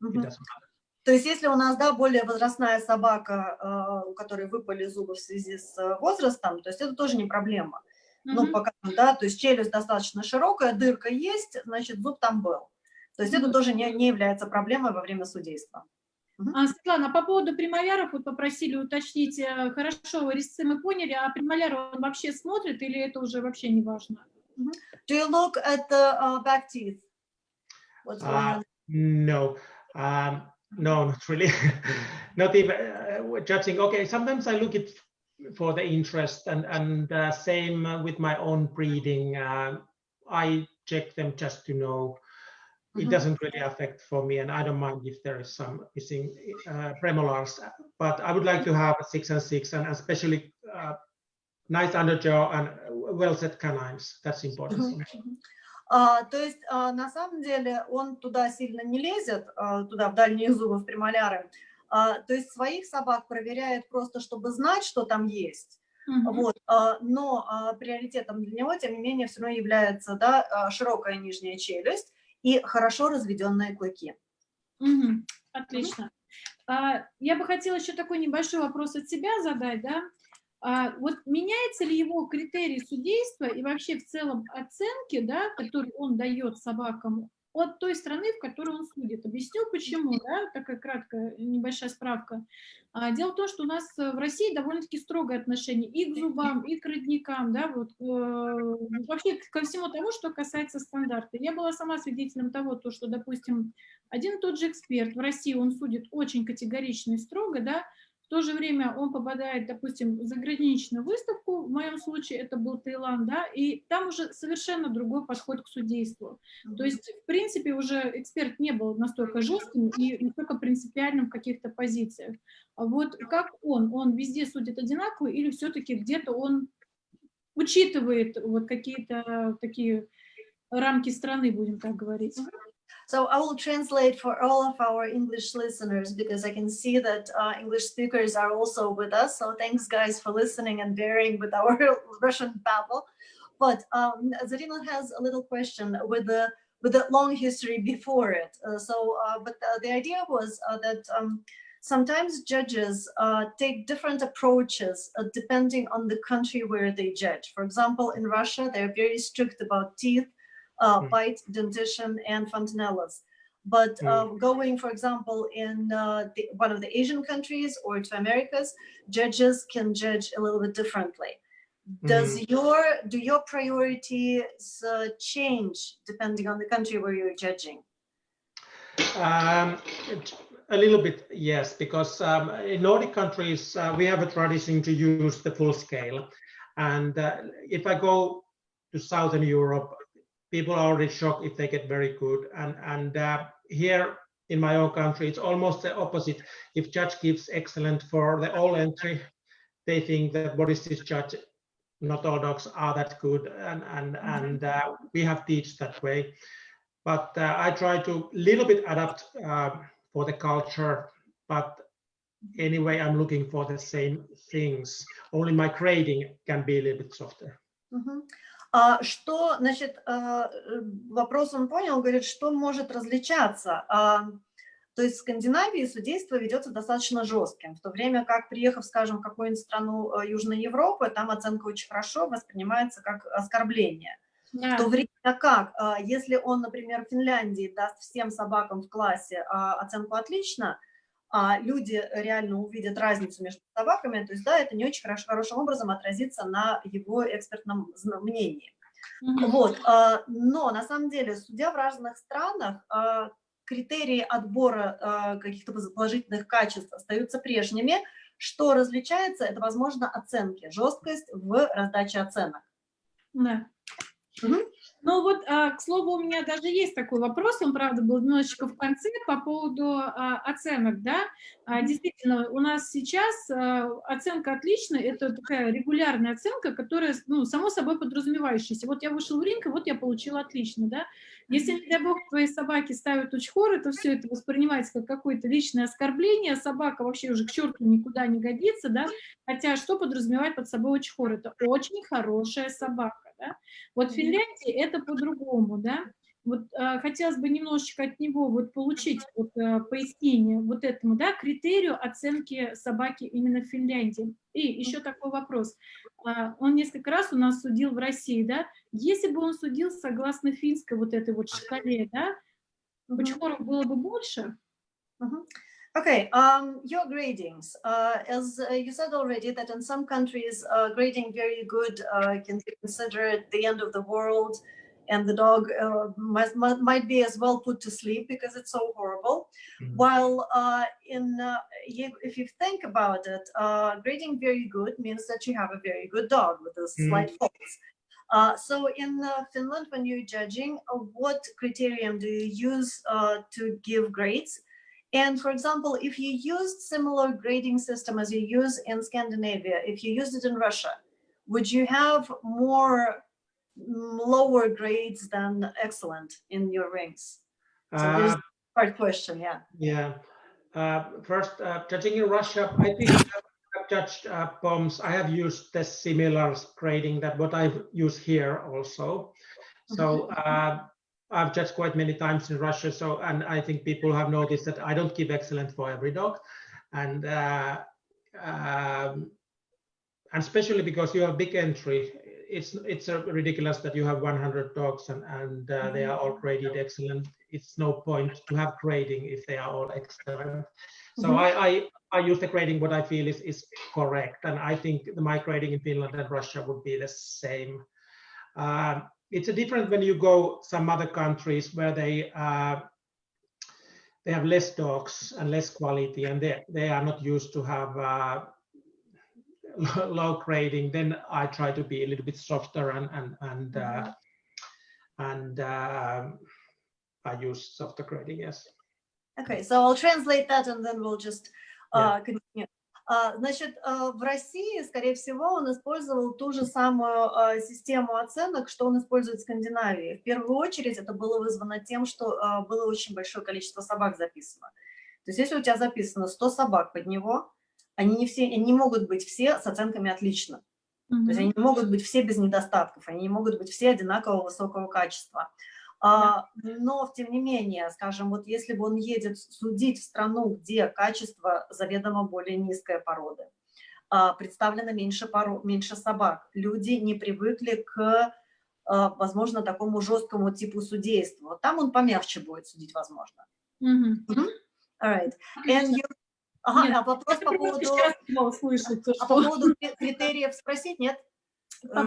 it doesn't matter. То есть, если у нас, да, более возрастная собака, у которой выпали зубы в связи с возрастом, то есть это тоже не проблема. Ну, пока, да, то есть челюсть достаточно широкая, дырка есть, значит, зуб там был. То есть это тоже не является проблемой во время судейства. Светлана, по поводу премоляров вот попросили уточнить, хорошо, резцы мы поняли, а премоляры он вообще смотрит или это уже вообще не важно? Do you look at the back teeth? What's going on? No, no, not really. Not even judging. Okay, sometimes I look it for the interest, and same with my own breeding. I check them just to know. It doesn't really affect for me, and I don't mind if there is some missing premolars. But I would like to have a 6 and 6, and especially nice underjaw and well-set canines. That's important. То есть, на самом деле, он туда сильно не лезет, туда в дальние зубы, в премоляры. То есть своих собак проверяет просто, чтобы знать, что там есть. Вот. Но приоритетом для него, тем не менее, все равно является, да, широкая нижняя челюсть и хорошо разведенные клыки. Отлично. Я бы хотела еще такой небольшой вопрос от себя задать, да? Вот меняется ли его критерий судейства и вообще в целом оценки, да, которые он дает собакам от той страны, в которой он судит? Объясню, почему, да, такая краткая небольшая справка. Дело в том, что у нас в России довольно-таки строгое отношение и к зубам, и к родникам, да, вот, вообще ко всему тому, что касается стандарта. Я была сама свидетелем того, что, допустим, один и тот же эксперт в России, он судит очень категорично и строго, да, в то же время он попадает, допустим, в заграничную выставку, в моем случае это был Таиланд, да, и там уже совершенно другой подход к судейству. То есть, в принципе, уже эксперт не был настолько жестким и настолько принципиальным в каких-то позициях. А вот как он везде судит одинаково или все-таки где-то он учитывает вот какие-то такие рамки страны, будем так говорить? So I will translate for all of our English listeners because I can see that English speakers are also with us. So thanks, guys, for listening and bearing with our Russian babble. But Zarina has a little question with a long history before it. But the idea was that sometimes judges take different approaches depending on the country where they judge. For example, in Russia, they're very strict about teeth. Bite, dentition, and fontanellas. But going, for example, in one of the Asian countries or to Americas, judges can judge a little bit differently. Do your priorities change depending on the country where you're judging? A little bit, yes, because in Nordic countries, we have a tradition to use the full scale. And if I go to Southern Europe, people are already shocked if they get very good. And here in my own country, it's almost the opposite. If judge gives excellent for the all entry, they think that what is this judge? Not all dogs are that good. And we have teach that way. But I try to little bit adapt for the culture. But anyway, I'm looking for the same things. Only my grading can be a little bit softer. Что, значит, вопрос он понял, говорит, что может различаться? То есть в Скандинавии судейство ведется достаточно жестким, в то время как, приехав, скажем, в какую-нибудь страну Южной Европы, там оценка очень хорошо воспринимается как оскорбление. В то время как, если он, например, в Финляндии даст всем собакам в классе оценку «отлично», а люди реально увидят разницу между собаками, то есть, да, это не очень хорошим образом отразится на его экспертном мнении. Вот. Но на самом деле, судя в разных странах, критерии отбора каких-то положительных качеств остаются прежними. Что различается, это, возможно, оценки, жесткость в раздаче оценок. Да. Ну вот, к слову, у меня даже есть такой вопрос, он, правда, был немножечко в конце по поводу оценок, да. Действительно, у нас сейчас оценка «отлично» — это такая регулярная оценка, которая, ну, само собой подразумевающаяся. Вот я вышел в ринг, и вот я получила «отлично», да. Если, не дай бог, твои собаки ставят учхоры, то все это воспринимается как какое-то личное оскорбление, собака вообще уже к черту никуда не годится, да. Хотя что подразумевает под собой учхор? Это очень хорошая собака. Да? Вот в Финляндии это по-другому, да. Вот хотелось бы немножечко от него вот получить вот, пояснение вот этому, да, критерию оценки собаки именно в Финляндии. И еще такой вопрос. Он несколько раз у нас судил в России, да. Если бы он судил согласно финской вот этой вот шкале, да, учхоров было бы больше? Okay, your gradings. As you said already, that in some countries, grading very good can be considered the end of the world, and the dog might be as well put to sleep because it's so horrible. While if you think about it, grading very good means that you have a very good dog with a slight faults. So in Finland, when you're judging, what criterion do you use to give grades? And for example, if you used similar grading system as you use in Scandinavia, if you used it in Russia, would you have more lower grades than excellent in your rings? So this is a hard question, yeah. Yeah. First, judging in Russia, I think I've judged POMs. I have used the similar grading that what I've used here also. So I've judged quite many times in Russia, and I think people have noticed that I don't give excellent for every dog, and especially because you have big entry, it's ridiculous that you have 100 dogs and they are all graded excellent. It's no point to have grading if they are all excellent. So I use the grading what I feel is correct, and I think my grading in Finland and Russia would be the same. It's a different when you go some other countries where they have less dogs and less quality, and they are not used to have low grading. Then I try to be a little bit softer and I use softer grading. Yes. Okay, so I'll translate that and then we'll just continue. Значит, в России, скорее всего, он использовал ту же самую систему оценок, что он использует в Скандинавии. В первую очередь это было вызвано тем, что было очень большое количество собак записано. То есть если у тебя записано 100 собак под него, они не могут быть все с оценками «отлично». То есть они не могут быть все без недостатков, они не могут быть все одинаково высокого качества. Но, тем не менее, скажем, вот если бы он едет судить в страну, где качество заведомо более низкой породы, представлено меньше собак, люди не привыкли к, возможно, такому жесткому типу судейства. Там он помягче будет судить, возможно. All right. And вопрос по поводу критериев спросить, нет? Да,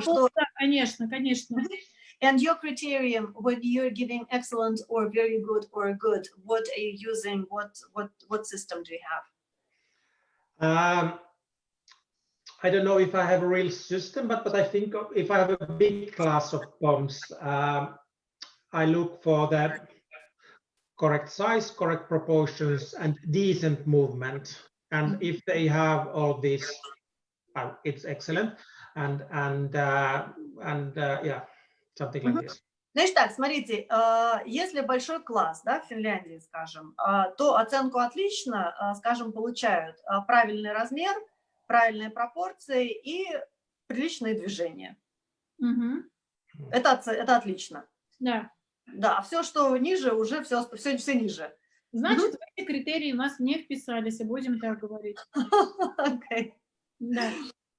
конечно. And your criterion when you're giving excellent or very good or good, what are you using? What system do you have? I don't know if I have a real system, but I think if I have a big class of POMs, I look for the correct size, correct proportions, and decent movement. And if they have all this, it's excellent. And yeah. Something like this. Значит так, смотрите, если большой класс, да, в Финляндии, скажем, то оценку отлично, скажем, получают правильный размер, правильные пропорции и приличные движения. Мгм. Это отлично. Да. Да, все, что ниже, уже все ниже. Значит, в эти критерии у нас не вписались, и будем так говорить. Окей. Да.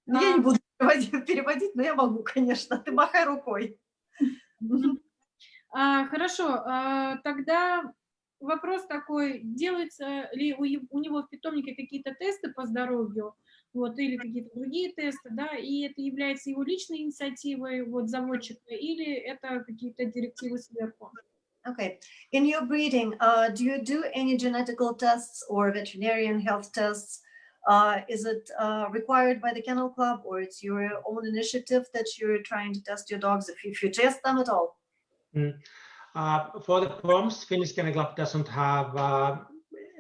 Ну, я не буду переводить, но я могу, конечно. Ты махай рукой. Хорошо, тогда вопрос такой, делаются ли у него в питомнике какие-то тесты по здоровью, вот, или какие-то другие тесты, да, и это является его личной инициативой, вот, заводчика, или это какие-то директивы сверху? Okay. In your breeding, do you do any genetical tests or veterinarian health tests? Is it required by the Kennel Club, or it's your own initiative that you're trying to test your dogs, if you test them at all? For the POMs, Finnish Kennel Club doesn't have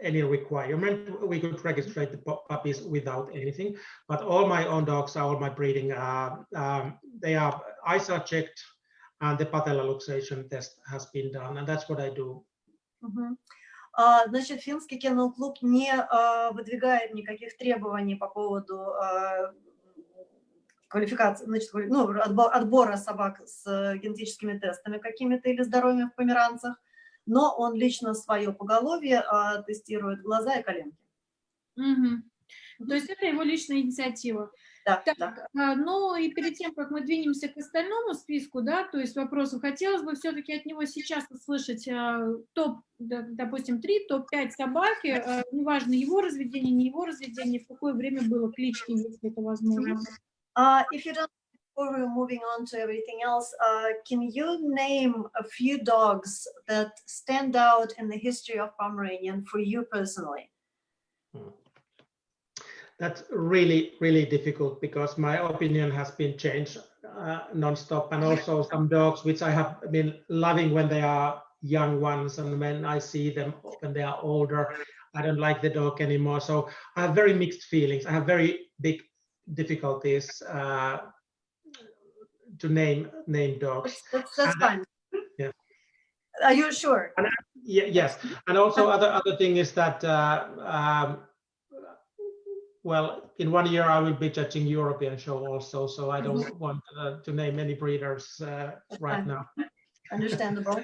any requirement. We could register the puppies without anything, but all my own dogs, all my breeding, they are eyes are checked, and the patella luxation test has been done, and that's what I do. Значит, финский кеннел-клуб не выдвигает никаких требований по поводу квалификации, значит, отбора собак с генетическими тестами какими-то или здоровьем в померанцах, но он лично свое поголовье тестирует глаза и коленки. То есть это его личная инициатива. Да, так, да. Ну и перед тем, как мы двинемся к остальному списку, да, то есть вопросов, хотелось бы все-таки от него сейчас услышать топ, допустим, 3, топ-5 собаки, неважно его разведение, не его разведение, в какое время было, клички, если это возможно. If you don't, before we're moving on to everything else, can you name a few dogs that stand out in the history of Pomeranian for you personally? That's really, really difficult because my opinion has been changed non-stop, and also some dogs which I have been loving when they are young ones, and when I see them when they are older, I don't like the dog anymore. So I have very mixed feelings. I have very big difficulties to name dogs. That's fine. Yeah. Are you sure? Yes, and also other thing is that well, in 1 year I will be judging European show also, so I don't want to name any breeders right now. Understandable.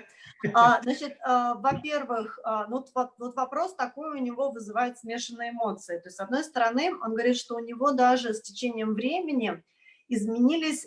Значит, во-первых, вот вопрос такой у него вызывает смешанные эмоции. То есть, с одной стороны, он говорит, что у него даже с течением времени изменились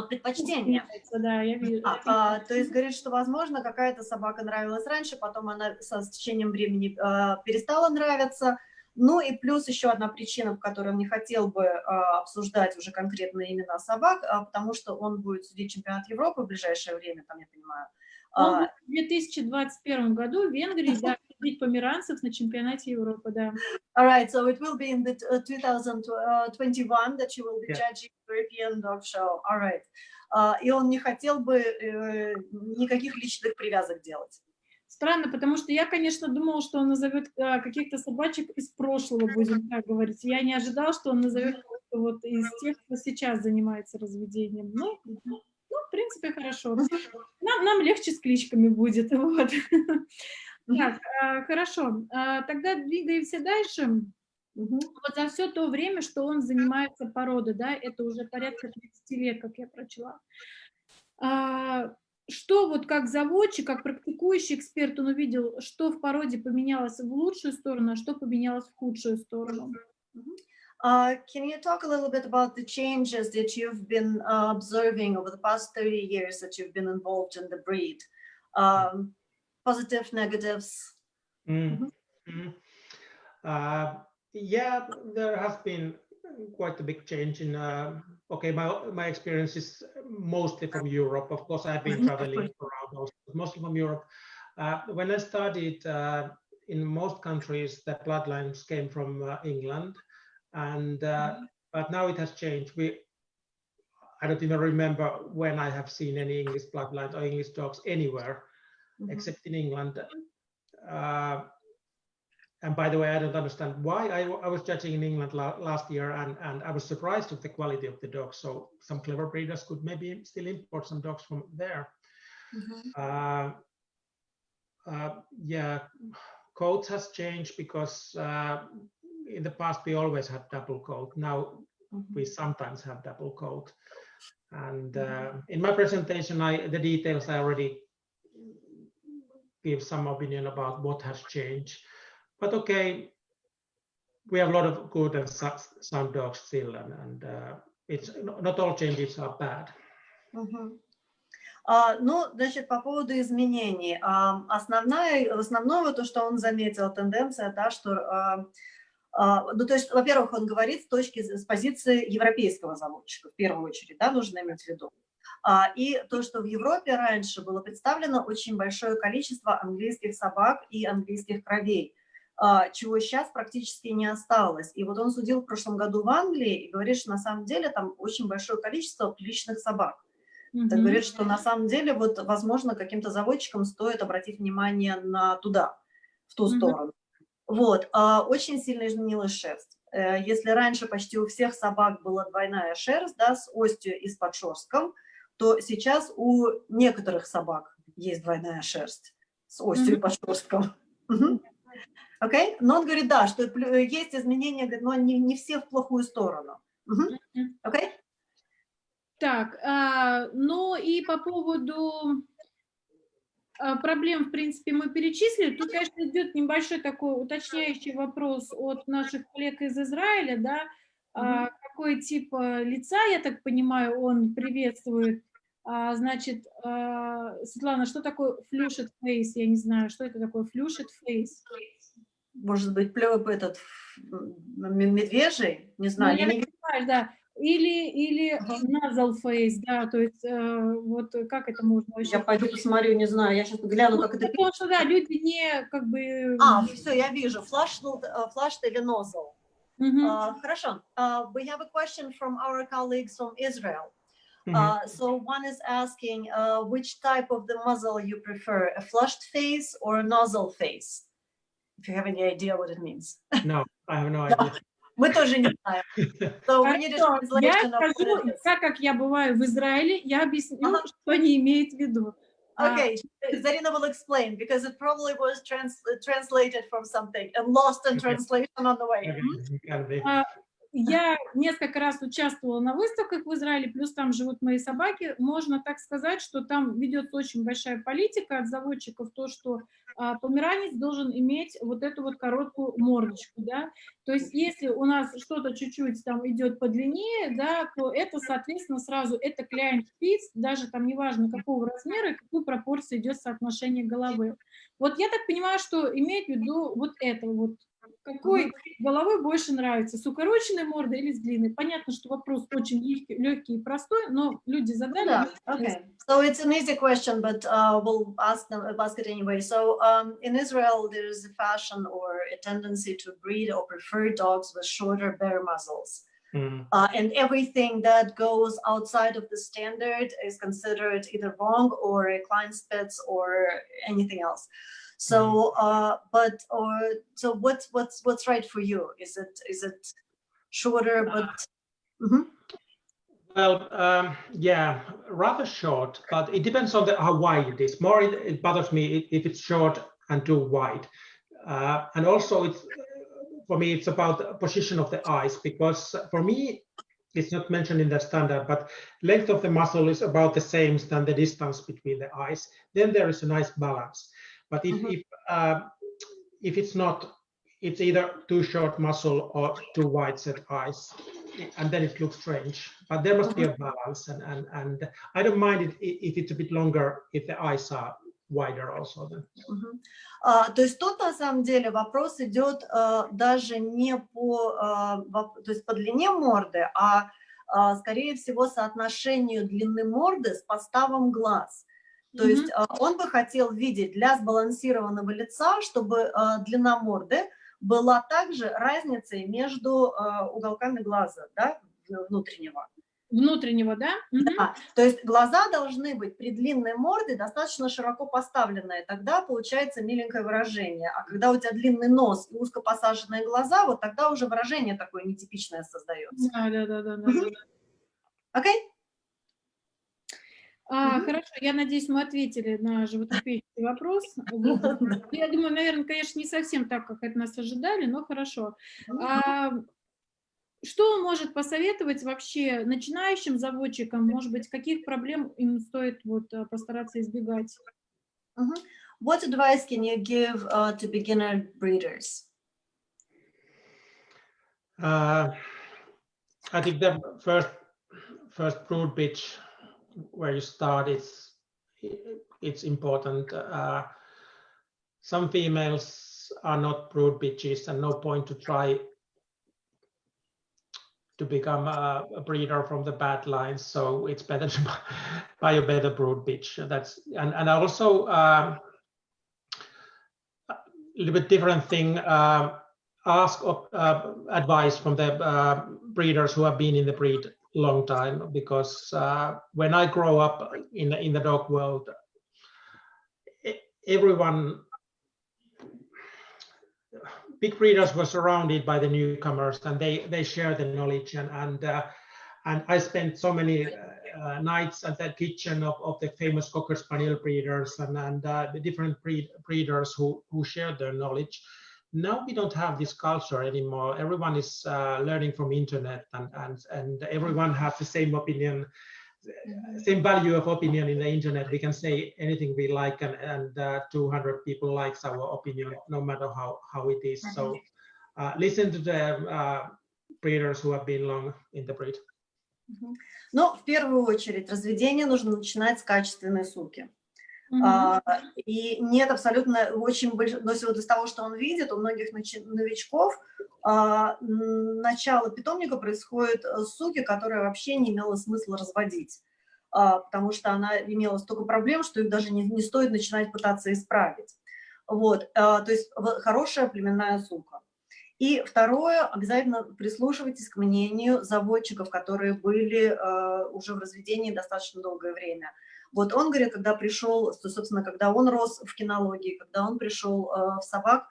предпочтения. Да, я вижу. То есть, говорит, что, возможно, какая-то собака нравилась раньше, потом она с течением времени перестала нравиться. Ну и плюс еще одна причина, по которой он не хотел бы обсуждать уже конкретные имена собак, потому что он будет судить чемпионат Европы в ближайшее время, там, я понимаю. Он будет в 2021 году в Венгрии, да, судить померанцев на чемпионате Европы, да. All right, so it will be in the 2021 that you will be judging European Dog Show. All right. И он не хотел бы никаких личных привязок делать. Странно, потому что я, конечно, думала, что он назовет каких-то собачек из прошлого, будем так говорить. Я не ожидала, что он назовет вот из тех, кто сейчас занимается разведением. Ну, в принципе, хорошо. Нам легче с кличками будет. Вот. Так, хорошо. Тогда двигаемся дальше. Вот за все то время, что он занимается породой, да, это уже порядка 30 лет, как я прочла. Что вот как заводчик, как практикующий эксперт, он увидел, что в породе поменялось в лучшую сторону, а что поменялось в худшую сторону? Can you talk a little bit about the changes that you've been observing over the past 30 years that you've been involved in the breed? Positive, negatives? Yeah, there has been quite a big change in okay, my experience is mostly from Europe. Of course, I've been traveling around also, but mostly from Europe. When I studied in most countries, the bloodlines came from England, and but now it has changed. I don't even remember when I have seen any English bloodlines or English dogs anywhere except in England. And by the way, I don't understand why. I was judging in England last year, and I was surprised with the quality of the dogs. So some clever breeders could maybe still import some dogs from there. Yeah, coat has changed because in the past we always had double coat. Now we sometimes have double coat. And in my presentation, the details I already give some opinion about what has changed. But okay, we have a lot of good and sound dogs still, and it's not all changes are bad. Ну, значит, по поводу изменений. Основное то, что он заметил, тенденция, да, что, ну, то есть, во-первых, он говорит с позиции европейского заводчика, в первую очередь, да, нужно иметь в виду. И то, что в Европе раньше было представлено очень большое количество английских собак и английских кровей, чего сейчас практически не осталось. И вот он судил в прошлом году в Англии и говорит, что на самом деле там очень большое количество приличных собак. Так говорит, что на самом деле, вот, возможно, каким-то заводчикам стоит обратить внимание на туда, в ту сторону. Вот, очень сильно изменилась шерсть. Если раньше почти у всех собак была двойная шерсть, да, с остью и с подшерстком, то сейчас у некоторых собак есть двойная шерсть с остью и подшерстком. Окей? Но он говорит, да, что есть изменения, говорит, но не все в плохую сторону. Окей? Так, ну и по поводу проблем, в принципе, мы перечислили. Тут, конечно, идет небольшой такой уточняющий вопрос от наших коллег из Израиля, да, какой тип лица, я так понимаю, он приветствует. Значит, Светлана, что такое flushed face? Я не знаю, что это такое flushed face? Может быть, этот медвежий, не знаю. Ну, я не понимаю, да. Или nasal face, да, то есть вот как это можно вообще? Я пойду посмотрю, не знаю, я сейчас гляну, как это... Потому что, да, люди не как бы... Все, я вижу, flushed или nozzle. Хорошо. We have a question from our colleagues from Israel. So one is asking, which type of the muzzle you prefer, a flushed face or a nozzle face? If you have any idea what it means. No, I have no idea. Мы тоже не знаем. So we need a translation of what it is. Так как я бываю в Израиле, я объясню, что они имеют в виду. Okay, Zarina will explain because it probably was translated from something and lost in translation on the way. Я несколько раз участвовала на выставках в Израиле, плюс там живут мои собаки. Можно так сказать, что там ведется очень большая политика от заводчиков, то, что померанец должен иметь вот эту вот короткую мордочку, да. То есть если у нас что-то чуть-чуть там идет подлиннее, да, то это, соответственно, сразу это клиент спиц, даже там неважно какого размера и какую пропорцию идет соотношение головы. Вот я так понимаю, что имеет в виду вот это вот. Какой головой больше нравится, с укороченной мордой или с длинной? Понятно, что вопрос очень легкий и простой, но люди задали. Yeah, okay. So it's an easy question, but we'll ask it anyway. So in Israel, there is a fashion or a tendency to breed or prefer dogs with shorter bare muzzles. And everything that goes outside of the standard is considered either wrong or a Kleinspitz or anything else. So, so what's right for you? Is it shorter, but? Well, yeah, rather short, but it depends on how wide it is. More, it bothers me if it's short and too wide, and also for me it's about the position of the eyes, because for me it's not mentioned in the standard, but length of the muzzle is about the same than the distance between the eyes. Then there is a nice balance. But if it's not, it's either too short muzzle or too wide set eyes, and then it looks strange. But there must be a balance, and I don't mind it if it's a bit longer if the eyes are wider also. Then. То есть тут на самом деле вопрос идет даже не то есть по длине морды, а скорее всего соотношению длины морды с поставом глаз. То есть он бы хотел видеть для сбалансированного лица, чтобы длина морды была также разницей между уголками глаза, да, внутреннего. Внутреннего, да? Да. То есть глаза должны быть при длинной морде достаточно широко поставленные, тогда получается миленькое выражение. А когда у тебя длинный нос и узко посаженные глаза, вот тогда уже выражение такое нетипичное создается. Да. Окей? Хорошо, я надеюсь, мы ответили на животрепещущий вопрос. Вот. Я думаю, наверное, конечно, не совсем так, как от нас ожидали, но хорошо. Что может посоветовать вообще начинающим заводчикам? Может быть, каких проблем им стоит вот постараться избегать? What advice can you give to beginner breeders? I think the first brood bitch where you start it's important. Some females are not brood bitches, and no point to try to become a breeder from the bad lines. So it's better to buy a better brood bitch. That's and also a little bit different thing. Ask advice from the breeders who have been in the breed long time, because when I grow up in the dog world, everyone, big breeders were surrounded by the newcomers, and they share the knowledge, and I spent so many nights at the kitchen of the famous Cocker Spaniel breeders and the different breeders who shared their knowledge. Now we don't have this culture anymore. Everyone is learning from internet, and everyone has the same opinion, same value of opinion in the internet. We can say anything we like, and 200 people likes our opinion, no matter how it is. So listen to the breeders who have been long in the breed. Но в первую очередь разведение нужно начинать с качественной суки. И нет абсолютно очень большого, но вот из того, что он видит, у многих новичков начало питомника происходит с суки, которая вообще не имела смысла разводить, потому что она имела столько проблем, что их даже не стоит начинать пытаться исправить. Вот, то есть хорошая племенная сука. И второе, обязательно прислушивайтесь к мнению заводчиков, которые были уже в разведении достаточно долгое время. Вот он говорит, когда пришел, собственно, когда он рос в кинологии, когда он пришел в собак,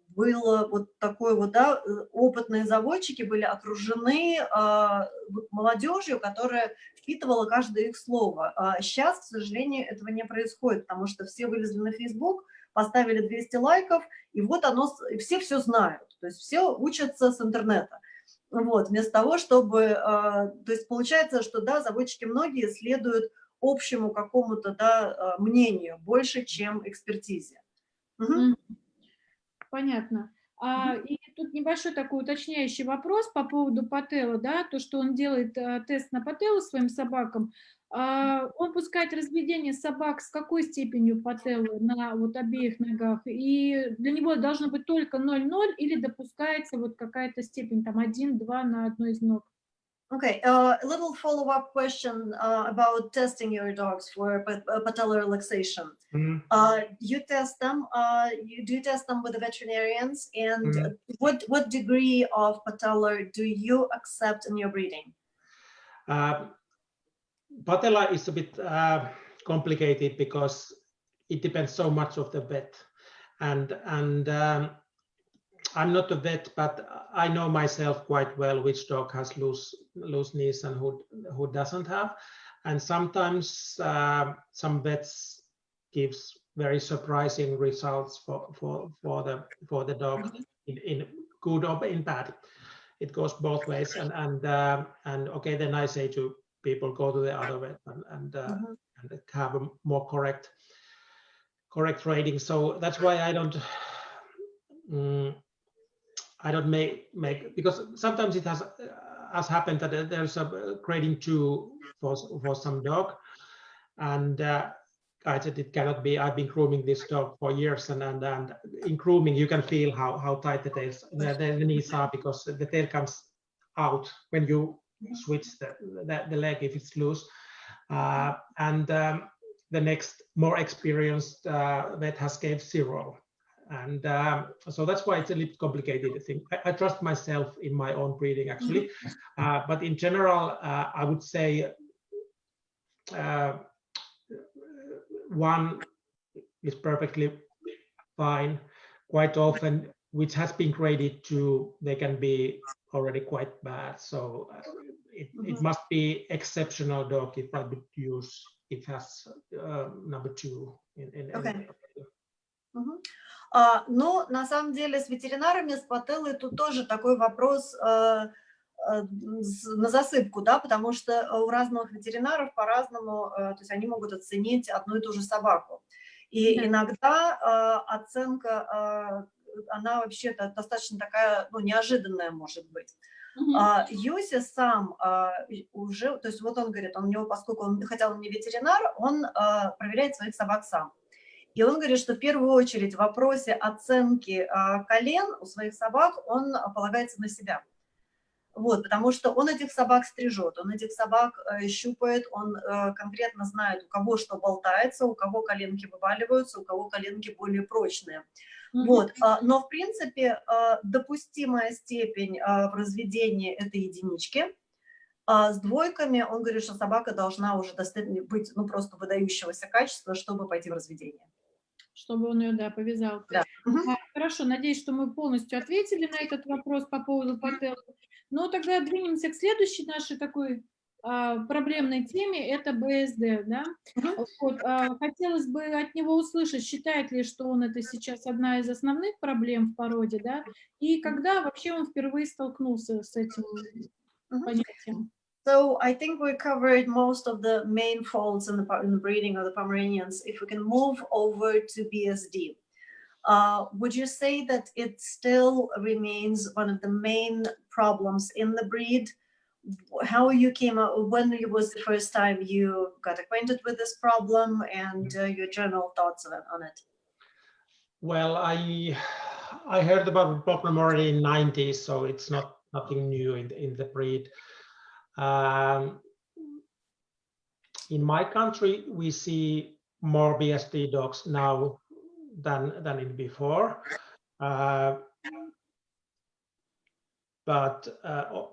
было вот такое вот, да, опытные заводчики были окружены молодежью, которая впитывала каждое их слово. Сейчас, к сожалению, этого не происходит, потому что все вылезли на Facebook, поставили 200 лайков, и вот оно, все знают, то есть все учатся с интернета. Вот, вместо того, чтобы, то есть получается, что, да, заводчики многие следуют общему какому-то, да, мнению больше, чем экспертизе. Понятно. И тут небольшой такой уточняющий вопрос по поводу пателла, да, то, что он делает тест на пателлу своим собакам. Он пускает разведение собак с какой степенью пателлы на вот обеих ногах? И для него должно быть только 0,0 или допускается вот какая-то степень, там 1-2 на одной из ног? Okay, a little follow-up question about testing your dogs for patellar relaxation. You test them. Do you test them with the veterinarians? And what degree of patellar do you accept in your breeding? Patella is a bit complicated because it depends so much of the vet, and I'm not a vet, but I know myself quite well which dog has loose knees and who doesn't have. And sometimes some vets gives very surprising results for the dog in good or in bad. It goes both ways. And okay, then I say to people, go to the other vet and have a more correct rating. So that's why I don't make, because sometimes it has happened that there's a grading 2 for some dog, and I said it cannot be. I've been grooming this dog for years, and in grooming you can feel how tight the knees are, because the tail comes out when you switch the leg if it's loose, and the next more experienced vet has gave 0. And so that's why it's a little complicated thing. I trust myself in my own breeding, actually. But in general, I would say 1 is perfectly fine. Quite often, which has been graded 2, they can be already quite bad. So it must be exceptional dog if I would use it has number 2 in Okay. Ну, на самом деле, с ветеринарами, с пателлой тут тоже такой вопрос на засыпку, да, потому что у разных ветеринаров по-разному, то есть они могут оценить одну и ту же собаку. И иногда оценка, она вообще-то достаточно такая, ну, неожиданная может быть. Юси сам уже, то есть вот он говорит, у него, поскольку он, хотя он не ветеринар, он проверяет своих собак сам. И он говорит, что в первую очередь в вопросе оценки колен у своих собак он полагается на себя. Вот, потому что он этих собак стрижет, он этих собак щупает, он конкретно знает, у кого что болтается, у кого коленки вываливаются, у кого коленки более прочные. Вот, но в принципе допустимая степень в разведении этой единички. С двойками он говорит, что собака должна уже быть, ну, просто выдающегося качества, чтобы пойти в разведение. Чтобы он ее, да, повязал. Да. Хорошо, надеюсь, что мы полностью ответили на этот вопрос по поводу пателлы. Но тогда двинемся к следующей нашей такой проблемной теме, это БСД, да? Вот, хотелось бы от него услышать, считает ли, что он это сейчас одна из основных проблем в породе, да? И когда вообще он впервые столкнулся с этим понятием? So I think we covered most of the main faults in the breeding of the Pomeranians. If we can move over to BSD, would you say that it still remains one of the main problems in the breed? How you came out, when was the first time you got acquainted with this problem, and your general thoughts on it? Well, I heard about the problem already in the 90s, so it's nothing new in the breed. In my country, we see more BSD dogs now than in before. But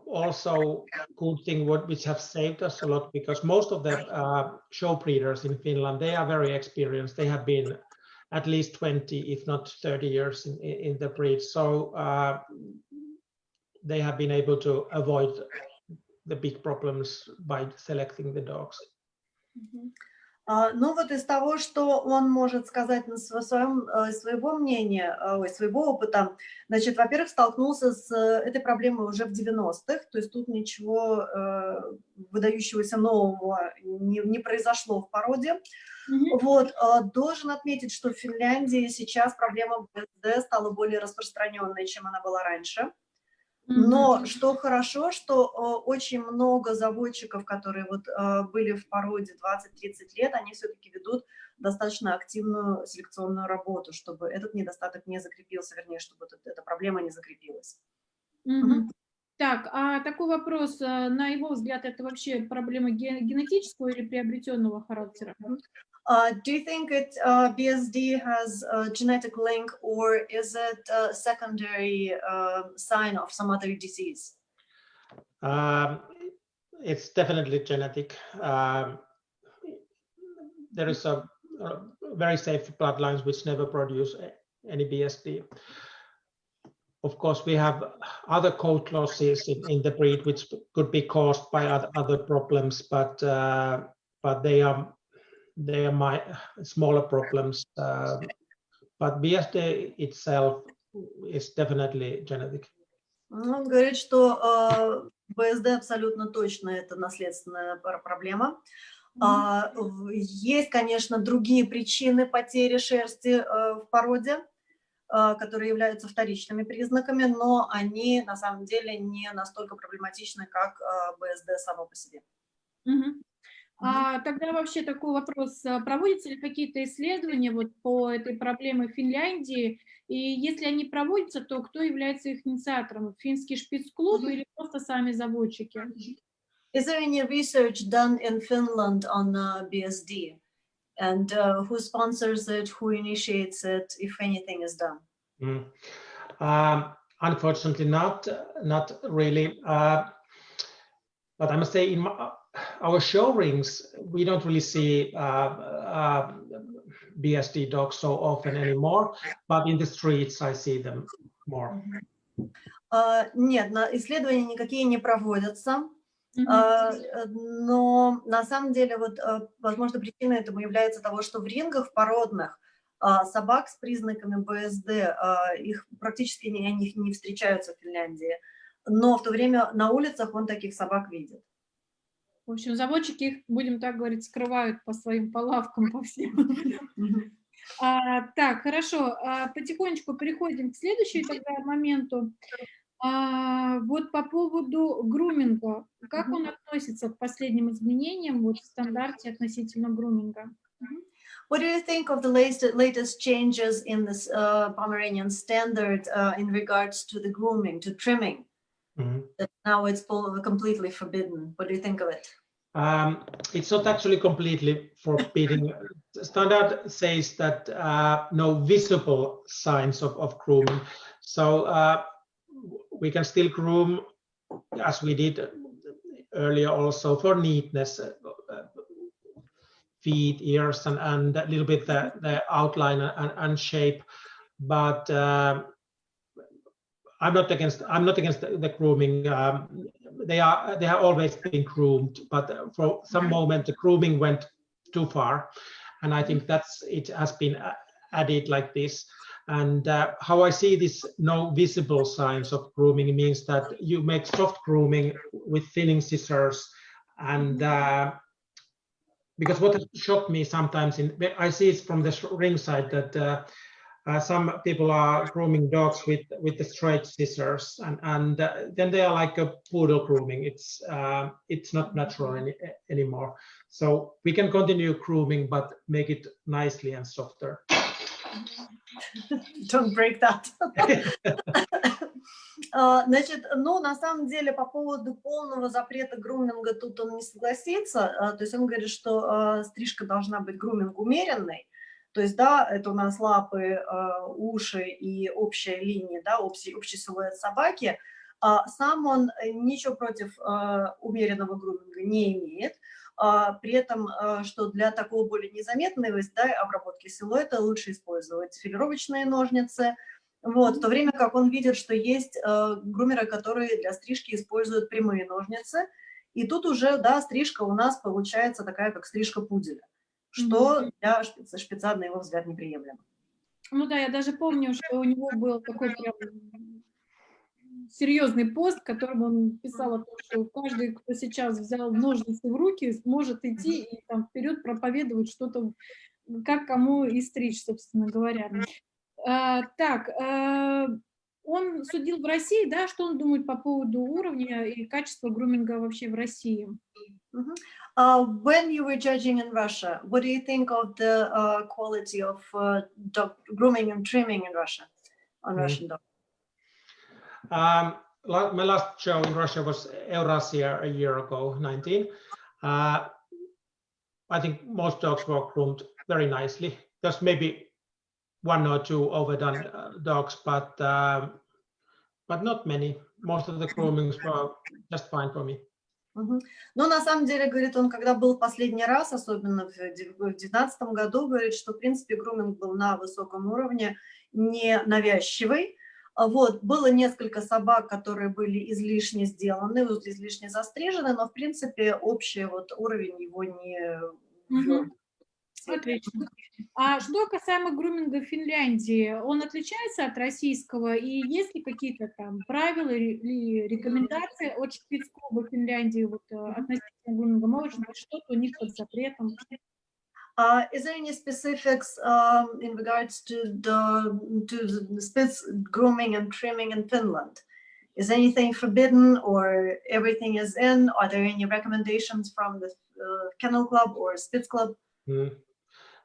also good thing which have saved us a lot, because most of the show breeders in Finland, they are very experienced. They have been at least 20, if not 30 years in the breed. So they have been able to avoid the big problems by selecting the dogs. Ну вот из того, что он может сказать на своего мнения, своего опыта, значит, во-первых, столкнулся с этой проблемой уже в 90-х, то есть тут ничего выдающегося нового не произошло в породе. Вот, должен отметить, что в Финляндии сейчас проблема БСД стала более распространенной, чем она была раньше. Но что хорошо, что очень много заводчиков, которые вот были в породе 20-30 лет, они все-таки ведут достаточно активную селекционную работу, чтобы этот недостаток не закрепился, вернее, чтобы эта проблема не закрепилась. Так, а такой вопрос, на его взгляд, это вообще проблема генетического или приобретенного характера? Do you think BSD has a genetic link, or is it a secondary sign of some other disease? It's definitely genetic. There is a very safe bloodlines which never produce any BSD. Of course, we have other coat losses in the breed which could be caused by other problems, but they are my smaller problems. But BSD itself is definitely genetic. Он говорит, что БСД абсолютно точно это наследственная проблема. Есть, конечно, другие причины потери шерсти в породе, которые являются вторичными признаками, но они на самом деле не настолько проблематичны, как БСД само по себе. Тогда вообще такой вопрос, проводятся ли какие-то исследования вот по этой проблеме в Финляндии, и если они проводятся, то кто является их инициатором? Финский шпицклуб или просто сами заводчики? Is there any research done in Finland on BSD? And who sponsors it, who initiates it, if anything is done? Unfortunately, not really. But I must say, in our show rings, we don't really see BSD dogs so often anymore. But in the streets, I see them more. Нет, исследования никакие не проводятся. Но на самом деле, вот, возможно, причиной этому является того, что в рингах породных собак с признаками БСД, их практически они не встречаются в Финляндии. Но в то время на улицах он таких собак видит. В общем, заводчики их, будем так говорить, скрывают по своим лавкам, по всем. Так, хорошо. Потихонечку переходим к следующему тогда моменту. Вот по поводу груминга. Как он относится к последним изменениям вот в стандарте относительно груминга? What do you think of the latest changes in this Pomeranian standard in regards to the grooming, to trimming? That now it's completely forbidden. What do you think of it? It's not actually completely forbidden. Standard says that no visible signs of grooming. So we can still groom as we did earlier also for neatness, feet, ears, and a little bit the outline and shape. But I'm not against the grooming. They have always been groomed, but for some moment the grooming went too far, and I think it has been added like this. And how I see this no visible signs of grooming means that you make soft grooming with thinning scissors, and because what shocked me sometimes, I see it from the ring side that some people are grooming dogs with the straight scissors, and then they are like a poodle grooming. It's not natural anymore. So we can continue grooming, but make it nicely and softer. Don't break that. Значит, ну, на самом деле, по поводу полного запрета груминга тут он не согласится. То есть он говорит, что стрижка должна быть груминг умеренный. То есть, да, это у нас лапы, уши и общая линия, да, общий силуэт собаки. Сам он ничего против умеренного груминга не имеет. При этом, что для такого более незаметной, да, обработки силуэта лучше использовать филировочные ножницы. Вот, в то время как он видит, что есть грумеры, которые для стрижки используют прямые ножницы. И тут уже, да, стрижка у нас получается такая, как стрижка пуделя, что для шпица, на его взгляд, неприемлемо. Ну да, я даже помню, что у него был такой прям серьезный пост, в котором он писал о том, что каждый, кто сейчас взял ножницы в руки, сможет идти и там вперед проповедовать что-то, как кому и стричь, собственно говоря. Так, он судил в России, да, что он думает по поводу уровня и качества груминга вообще в России? When you were judging in Russia, what do you think of the quality of dog grooming and trimming in Russia, on Russian dogs? My last show in Russia was Eurasia a year ago, 19. I think most dogs were groomed very nicely. There's maybe one or two overdone dogs, but not many. Most of the groomings were just fine for me. Но на самом деле, говорит он, когда был последний раз, особенно в 2019 году, говорит, что в принципе груминг был на высоком уровне, не навязчивый. Вот, было несколько собак, которые были излишне сделаны, излишне застрижены, но в принципе общий вот уровень его не... Отлично. А что касаемо груминга в Финляндии, он отличается от российского? И есть ли какие-то там правила или рекомендации от шпицклуба Финляндии вот, относительно груминга? Может быть, что-то у них под запретом? Is there any specifics in regards to the Spitz grooming and trimming in Finland? Is anything forbidden or everything is in? Are there any recommendations from the Kennel Club or Spitz Club?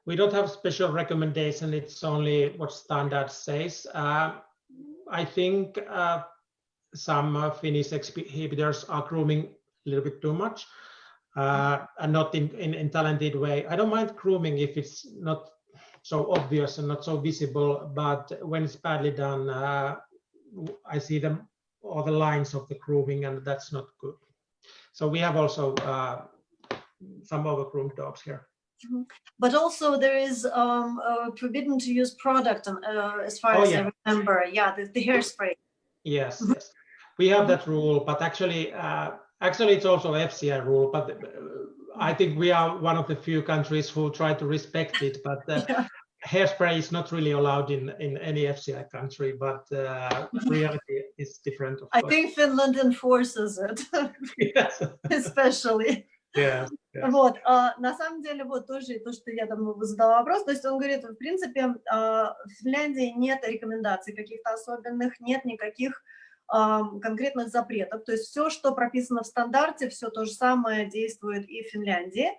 We don't have special recommendation. It's only what standard says. I think some Finnish exhibitors are grooming a little bit too much. And not in talented way. I don't mind grooming if it's not so obvious and not so visible, but when it's badly done, I see all the lines of the grooming, and that's not good. So we have also some overgroomed dogs here. But also there is forbidden to use product, as far as I remember. Yeah, the hairspray. Yes, yes. We have that rule, but actually Actually, it's also FCI rule, but I think we are one of the few countries who try to respect it. But hairspray is not really allowed in any FCI country, but reality is different. I think Finland enforces it, Yes. especially. Yes, yes. Вот, на самом деле, вот тоже то, что я там задала вопрос, то есть он говорит, в принципе, в Финляндии нет рекомендаций каких-то особенных, нет никаких конкретных запретов, то есть все, что прописано в стандарте, все то же самое действует и в Финляндии.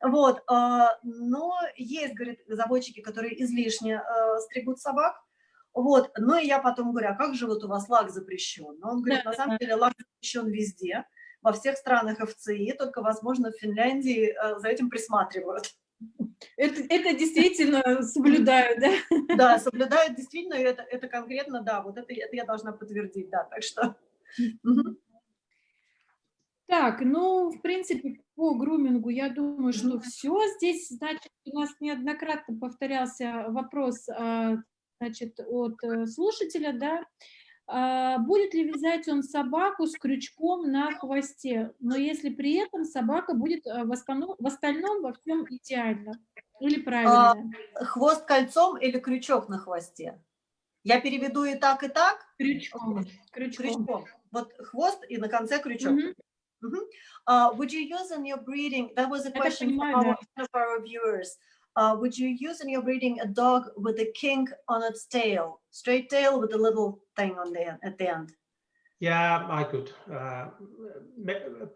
Вот, но есть, говорит, заводчики, которые излишне стригут собак. Вот, ну и я потом говорю, а как же вот у вас лак запрещен? Он говорит, на самом деле лак запрещен везде, во всех странах ФЦИ, только, возможно, в Финляндии за этим присматривают. Это действительно соблюдают, да? Да, соблюдают действительно, это конкретно, да, вот это я должна подтвердить, да, так что... Так, ну, в принципе, по грумингу, я думаю, что все. Здесь, значит, у нас неоднократно повторялся вопрос, значит, от слушателя, да, будет ли вязать он собаку с крючком на хвосте, но если при этом собака будет в остальном во всем идеально или правильно? Хвост кольцом или крючок на хвосте? Я переведу и так, и так? Крючком. Вот хвост и на конце крючок. Would you use in your breeding, that was a question from one of our viewers, would you use in your breeding a dog with a kink on its tail, straight tail with a little thing on at the end? Yeah, I could.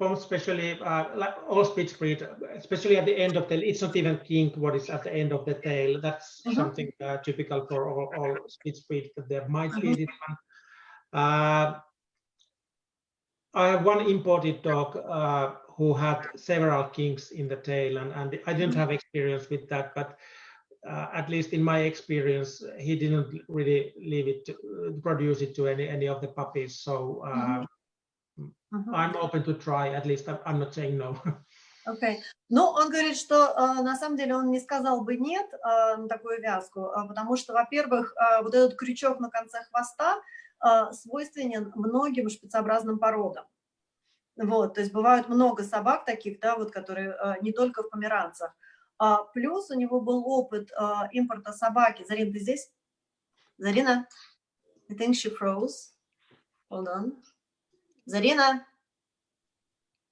Especially like all Spitz breed, especially at the end of the tail, it's not even kink what is at the end of the tail. That's something typical for all Spitz breed, that there might be this one. I have one imported dog who had several kinks in the tail, and I didn't have experience with that, but at least in my experience, he didn't really leave it to produce it to any of the puppies. So I'm open to try. At least I'm not saying no. Okay. Ну, он говорит, что на самом деле он не сказал бы нет на такую вязку, потому что, во-первых, вот этот крючок на конце хвоста свойственен многим шпицообразным породам. Вот, то есть бывают много собак таких, да, вот, которые не только в померанцах. Плюс у него был опыт импорта собаки. Зарина, ты здесь? Зарина? I think she froze. Hold on. Зарина?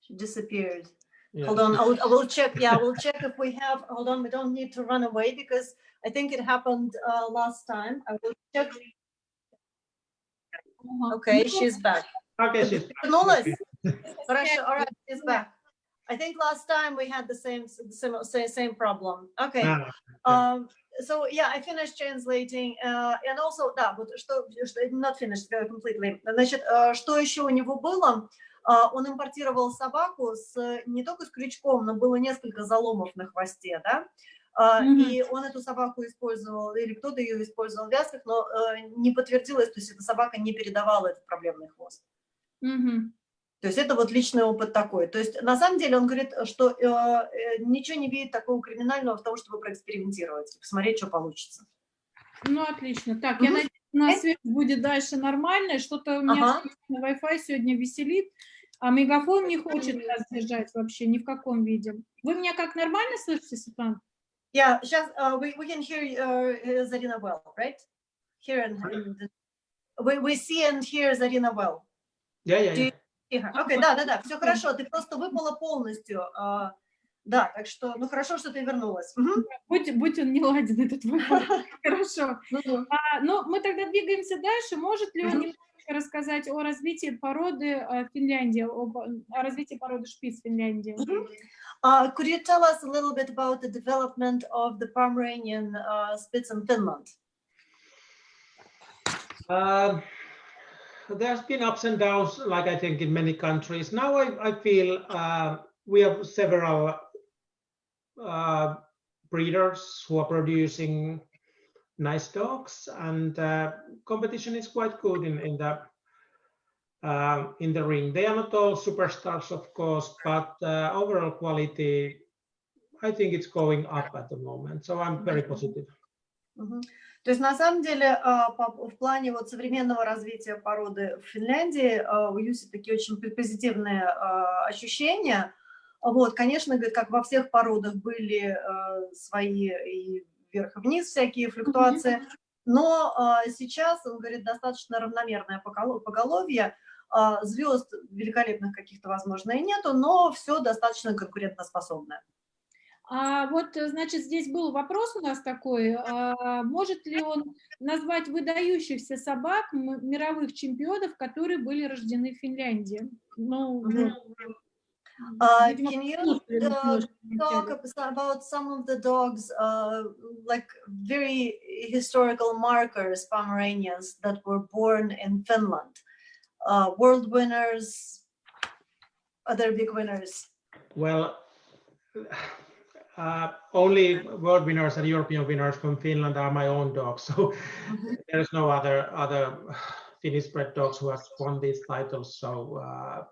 She disappeared. Yeah. Hold on, I will check. Yeah, we'll check if we have. Hold on, we don't need to run away because I think it happened last time. I will check. Okay, she's back. Okay, she's back. Хорошо, all right, she's back. I think last time we had the same problem. Okay. So yeah, I finished translating, and also, да, вот что not finished completely. Значит, что еще у него было? Он импортировал собаку не только с крючком, но было несколько заломов на хвосте, да? И он эту собаку использовал, или кто-то ее использовал в вязках, но не подтвердилось, то есть эта собака не передавала этот проблемный хвост. То есть это вот личный опыт такой. То есть на самом деле он говорит, что ничего не видит такого криминального в том, чтобы проэкспериментировать, посмотреть, что получится. Ну, отлично. Так, я надеюсь, у нас связь будет дальше нормальная. Что-то у меня на Wi-Fi сегодня веселит, а мегафон не хочет нас держать вообще ни в каком виде. Вы меня как нормально слышите, Светлана? Yeah, сейчас we can hear Zarina well, right? Here and we see and hear Zarina well. Yeah. Окей, да, все хорошо, ты просто выпала полностью. Да, так что, ну хорошо, что ты вернулась. Будь он не ладен, этот вопрос. Хорошо. Ну, мы тогда двигаемся дальше. Может ли он немножко рассказать о развитии породы Финляндии, о развитии породы шпиц в Финляндии? Could you tell us a little bit about the development of the Pomeranian Spitz in Finland? There's been ups and downs, like I think in many countries. Now I feel we have several breeders who are producing nice dogs, and competition is quite good in the ring. They are not all superstars, of course, but overall quality, I think it's going up at the moment. So I'm very positive. То То есть на самом деле в плане вот современного развития породы в Финляндии у Юси такие очень позитивные ощущения. Вот, конечно, говорит, как во всех породах были свои и вверх и вниз всякие флюктуации, но сейчас, он говорит, достаточно равномерное поголовье, звезд великолепных каких-то, возможно, и нету, но все достаточно конкурентоспособное. Вот, значит, здесь был вопрос у нас такой, может ли он назвать выдающихся собак мировых чемпионов, которые были рождены в Финляндии? Ну, Can you talk about some of the dogs, like very historical markers, Pomeranians, that were born in Finland? World winners, other big winners? Well, only world winners and European winners from Finland are my own dogs. So there is no other Finnish bred dogs who have won these titles. So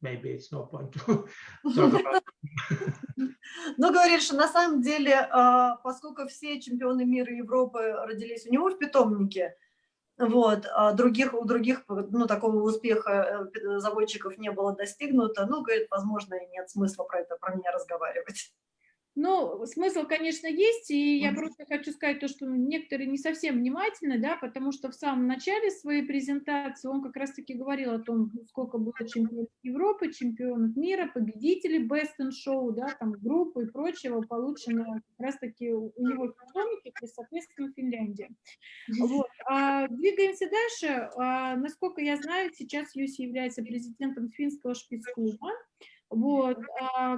maybe it's no point to talk about. Ну, говорит, что на самом деле, поскольку все чемпионы мира и Европы родились у него в питомнике, вот, у других, ну, такого успеха заводчиков не было достигнуто, ну, говорит, возможно, и нет смысла про меня разговаривать. Ну, смысл, конечно, есть, и я просто хочу сказать то, что некоторые не совсем внимательны, да, потому что в самом начале своей презентации он как раз-таки говорил о том, сколько было чемпионов Европы, чемпионов мира, победителей Best in Show, да, там, группы и прочего, получено как раз-таки у него в питомнике, то есть, соответственно, в Финляндии. Вот. Двигаемся дальше. Насколько я знаю, сейчас Юси является президентом финского шпицклуба. Вот.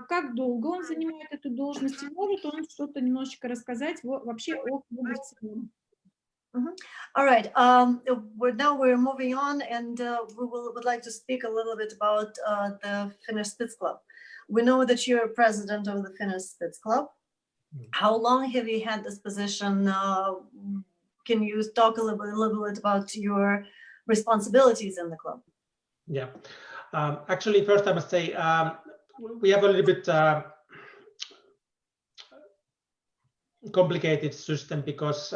Как долго он занимает эту должность? И может он что-то немножечко рассказать вообще о клубе в целом? All right. Now we're moving on, and we would like to speak a little bit about the Finnish Spitz Club. We know that you're president of the Finnish Spitz Club. How long have you had this position? Can you talk a little bit about your responsibilities in the club? Yeah. Actually, first I must say we have a little bit complicated system because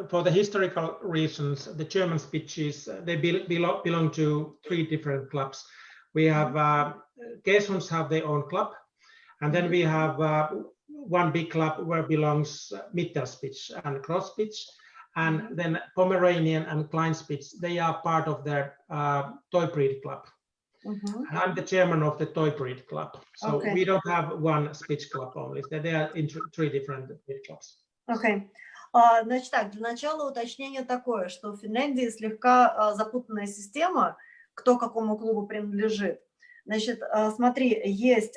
for the historical reasons, the German Spitches, they belong to 3 different clubs. We have Gesons have their own club, and then we have one big club where belongs Mittelspitz and Crosspitz, and then Pomeranian and Kleinspitz, they are part of the toy breed club. I'm the chairman of the toy breed club, so we don't have one Spitz club only. They are in 3 different breed clubs. Okay. Значит так, для начала уточнение такое, что в Финляндии слегка запутанная система, кто какому клубу принадлежит. Значит, смотри, есть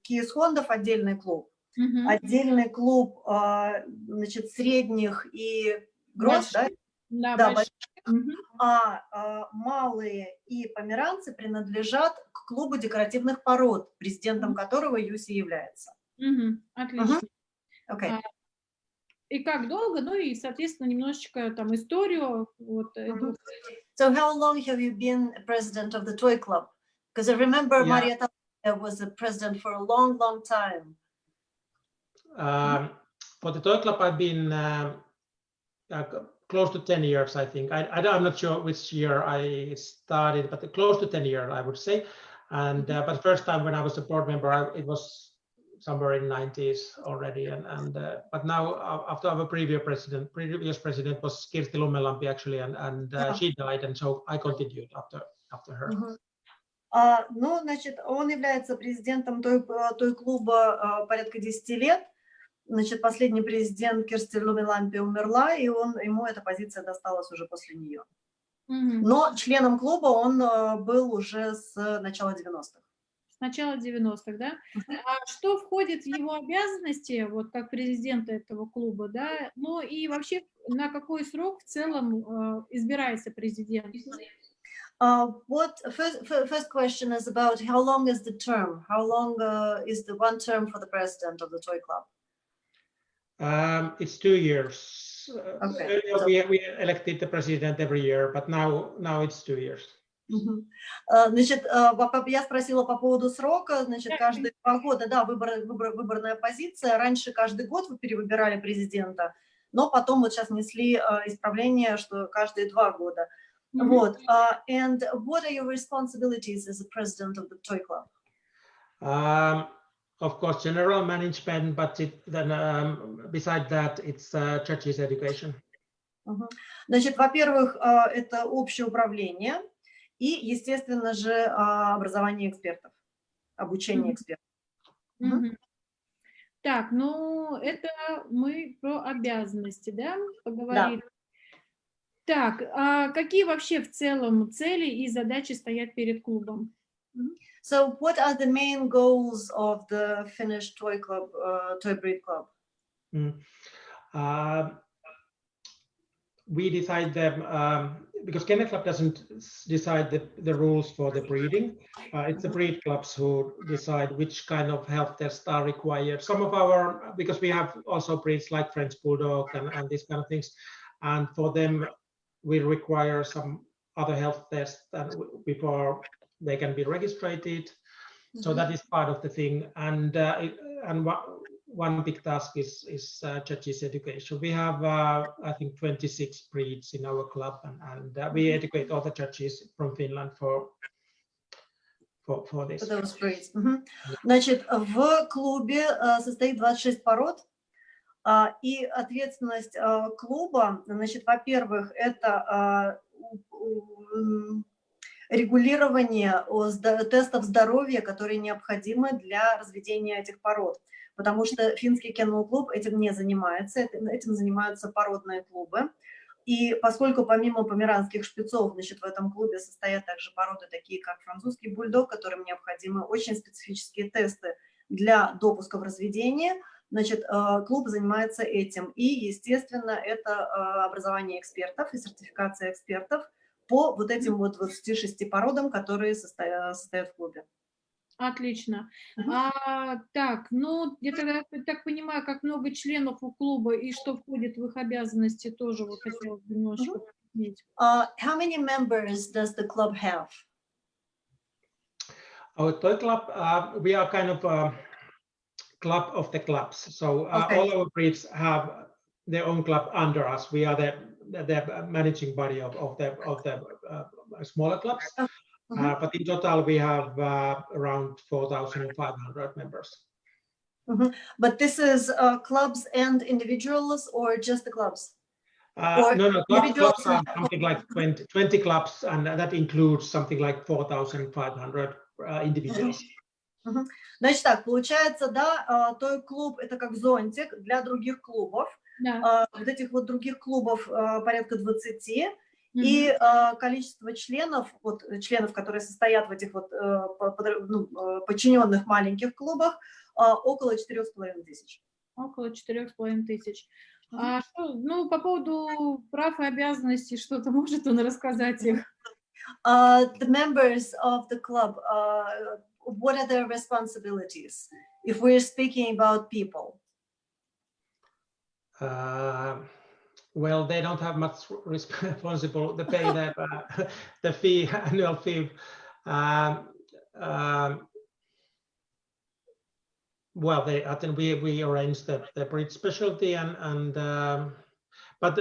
Киесхондов отдельный клуб, отдельный клуб, значит, средних и гроз, да? Да, малые и померанцы принадлежат к клубу декоративных пород, президентом которого Юси является. Отлично. Okay. И как долго, ну и, соответственно, немножечко там историю. Вот, So how long have you been president of the toy club? Because I remember Marietta was the president for a long, long time. For the toy club, I've been close to 10 years, I think. I'm not sure which year I started, but close to 10 years, I would say. And but first time when I was a board member, it was somewhere in the 90s already. But now after our previous president was Kirsti Lummelampi actually, and she died, and so I continued after her. Ну, значит, он является президентом той клуба порядка 10 лет. Значит, последний президент Кирсти Lummelampi умерла, и ему эта позиция досталась уже после нее. Но членом клуба он был уже с начала 90-х. С начала 90-х, да? А что входит в его обязанности, вот как президента этого клуба, да? Ну и вообще на какой срок в целом избирается президент? What first question is about how long is the term? How long is the one term for the president of the toy club? It's 2 years. Okay. We elected the president every year, but now it's 2 years. Значит, я спросила по поводу срока. Значит, каждые 2 года, да, выборная позиция. Раньше каждый год вы перевыбирали президента. но потом вот сейчас внесли исправление, что каждые 2 года. Вот. And what are your responsibilities as a president of the toy club? Of course, general management, but beside that, it's judges education. Значит, во-первых, это общее управление и, естественно же, образование экспертов, обучение экспертов. Так, ну это мы про обязанности, да, поговорили. Да. Так, а какие вообще в целом цели и задачи стоят перед клубом? So, what are the main goals of the Finnish toy club, toy breed club? We decide them because Kennel Club doesn't decide the rules for the breeding. It's the breed clubs who decide which kind of health tests are required. Some of our, because we have also breeds like French Bulldog and these kind of things, and for them we require some other health tests before they can be registered. So that is part of the thing, and one big task is judges education. We have I think 26 breeds in our club, and we educate all the judges from Finland for this. For those breeds. Значит, в клубе состоит 26 пород, и ответственность клуба, значит, во-первых, это регулирование тестов здоровья, которые необходимы для разведения этих пород. Потому что финский кеннел-клуб этим не занимается, этим занимаются породные клубы. И поскольку помимо померанских шпицов, значит, в этом клубе состоят также породы, такие как французский бульдог, которым необходимы очень специфические тесты для допуска в разведение, значит, клуб занимается этим. И, естественно, это образование экспертов и сертификация экспертов по вот этим вот 26 породам, которые состоят в клубе. Отлично. Так, ну, я тогда так понимаю, как много членов у клуба и что входит в их обязанности, тоже вот хотела бы немножко объяснить. How many members does the club have? Our toy club, we are kind of a club of the clubs. So all our breeds have their own club under us. We are the managing body of the smaller clubs. But in total, we have around 4,500 members. But this is clubs and individuals, or just the clubs? No, clubs are something like 20 clubs, and that includes something like 4,500 individuals. Значит так, получается, да, той клуб это как зонтик для других клубов. Вот этих вот других клубов порядка 20. И количество членов, вот, членов, которые состоят в этих вот подчиненных маленьких клубах, около 4,5 тысяч. Около 4,5 тысяч. Ну, по поводу прав и обязанностей, что-то может он рассказать их? The members of the club, what are their responsibilities, if we're speaking about people? Well, they don't have much responsible. They pay the fee, annual fee. Well, I think we arrange the breed specialty, but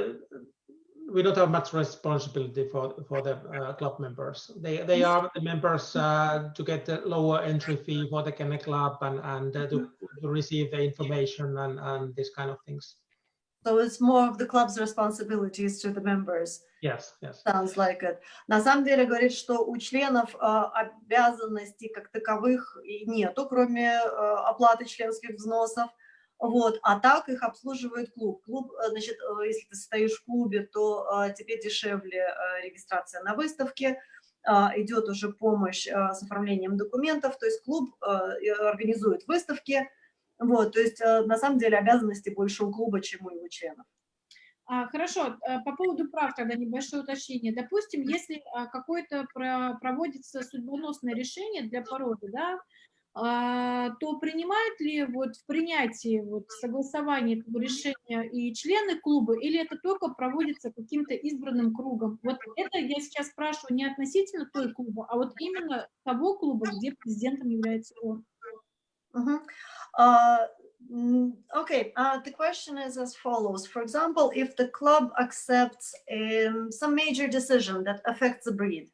we don't have much responsibility for the club members. They are the members to get the lower entry fee for the kennel club and to receive the information and these kind of things. So it's more of the club's responsibilities to the members. Yes. Sounds like it. На самом деле говорит, что у членов обязанностей как таковых нету, кроме оплаты членских взносов. Вот. А так их обслуживает клуб. Клуб, значит, если ты состоишь в клубе, то тебе дешевле регистрация на выставке, идет уже помощь с оформлением документов, то есть клуб организует выставки. Вот, то есть на самом деле обязанности больше у клуба, чем у его членов. Хорошо, по поводу прав тогда небольшое уточнение. Допустим, если какое-то проводится судьбоносное решение для породы, да, то принимают ли вот в принятии, вот в согласовании этого решения и члены клуба, или это только проводится каким-то избранным кругом? Вот это я сейчас спрашиваю не относительно той клуба, а вот именно того клуба, где президентом является он. Okay, the question is as follows. For example, if the club accepts some major decision that affects the breed,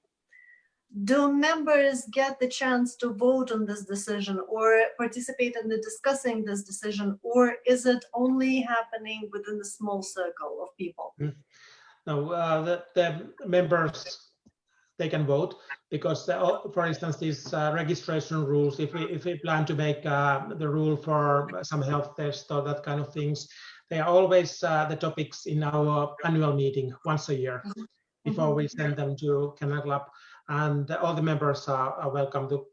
do members get the chance to vote on this decision or participate in the discussing this decision, or is it only happening within a small circle of people? No, the members, they can vote because, for instance, these registration rules, if we plan to make the rule for some health test or that kind of things, they are always the topics in our annual meeting once a year before we send them to Kennel Club, and all the members are welcome to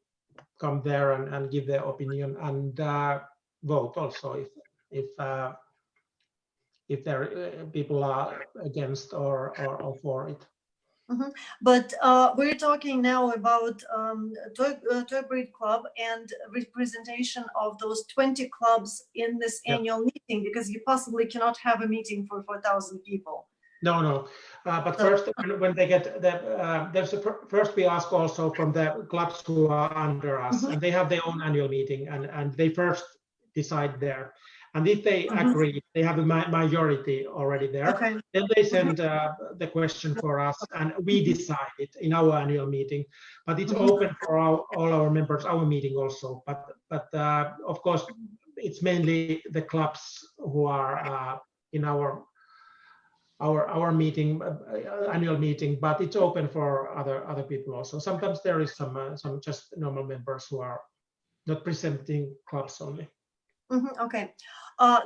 come there and give their opinion and vote also if there people are against or for it. But we're talking now about Toy Breed Club and representation of those 20 clubs in this annual meeting, because you possibly cannot have a meeting for 4,000 people. No. But so, first, when they get the, first we ask also from the clubs who are under us, and they have their own annual meeting, and they first decide there. And if they agree, they have a majority already there, then they send the question for us, and we decide it in our annual meeting. But it's open for all our members, our meeting also. But of course, it's mainly the clubs who are in our meeting, annual meeting, but it's open for other people also. Sometimes there is some just normal members who are not presenting clubs only. Окей.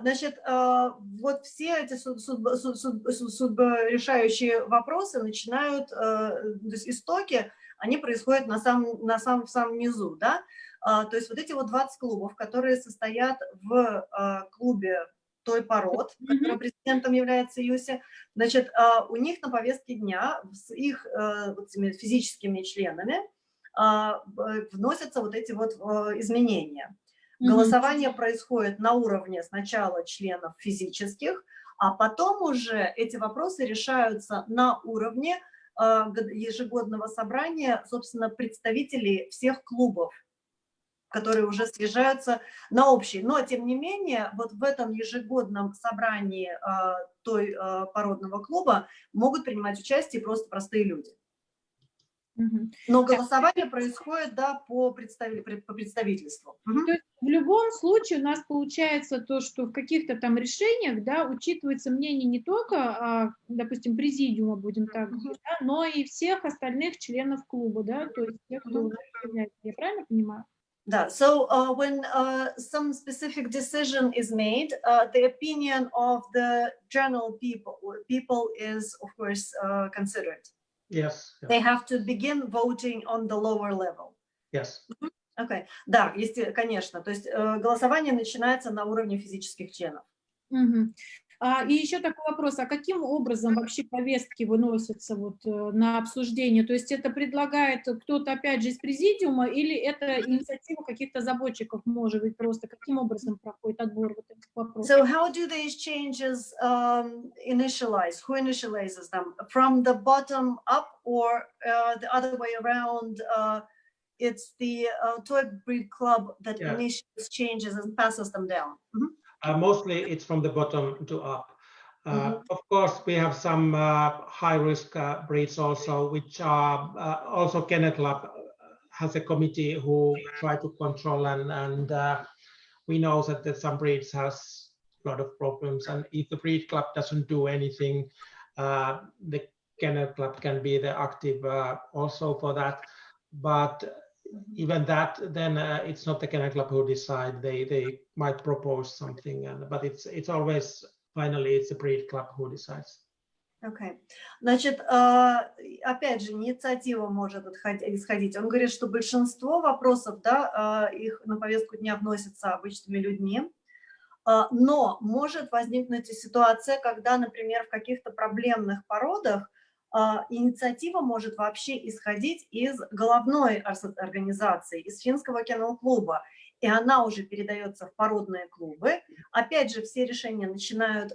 Значит, вот все эти судьборешающие вопросы начинают, то есть истоки, они происходят в самом низу, да? То есть вот эти вот 20 клубов, которые состоят в клубе той пород, который президентом является Юси, значит, у них на повестке дня с их вот этими физическими членами вносятся вот эти вот изменения. Голосование происходит на уровне сначала членов физических, а потом уже эти вопросы решаются на уровне ежегодного собрания, собственно, представителей всех клубов, которые уже съезжаются на общий. Но, тем не менее, вот в этом ежегодном собрании той породного клуба могут принимать участие просто простые люди. Но голосование происходит, да, по представительству. То есть в любом случае у нас получается то, что в каких-то там решениях, да, учитывается мнение не только, допустим, президиума, будем так говорить, да, но и всех остальных членов клуба, да, то есть тех, кто у нас является. Я правильно понимаю? Да, so when some specific decision is made, the opinion of the general people is, of course, considered. Yes. They have to begin voting on the lower level. Yes. Okay. Да, конечно. То есть голосование начинается на уровне физических членов. И еще такой вопрос, а каким образом вообще повестки выносятся вот на обсуждение? То есть это предлагает кто-то, опять же, из президиума, или это инициатива каких-то заботчиков, может быть, просто? Каким образом проходит отбор вот этих вопросов? So how do these changes initialize? Who initializes them? From the bottom up, or the other way around? It's the Toy Breed Club that initiates changes and passes them down. Mostly it's from the bottom to up. Of course, we have some high-risk breeds also, which are also Kennel Club has a committee who try to control, and we know that some breeds has a lot of problems, and if the breed club doesn't do anything, the Kennel Club can be the active also for that. But even that, then it's not the Kennel Club who decide. They might propose something, but it's always finally it's the breed club who decides. Okay. Значит, опять же, инициатива может исходить. Он говорит, что большинство вопросов, да, их на повестку дня вносятся обычными людьми, но может возникнуть и ситуация, когда, например, в каких-то проблемных породах инициатива может вообще исходить из головной организации, из финского кеннел-клуба, и она уже передается в породные клубы. Опять же, все решения начинают,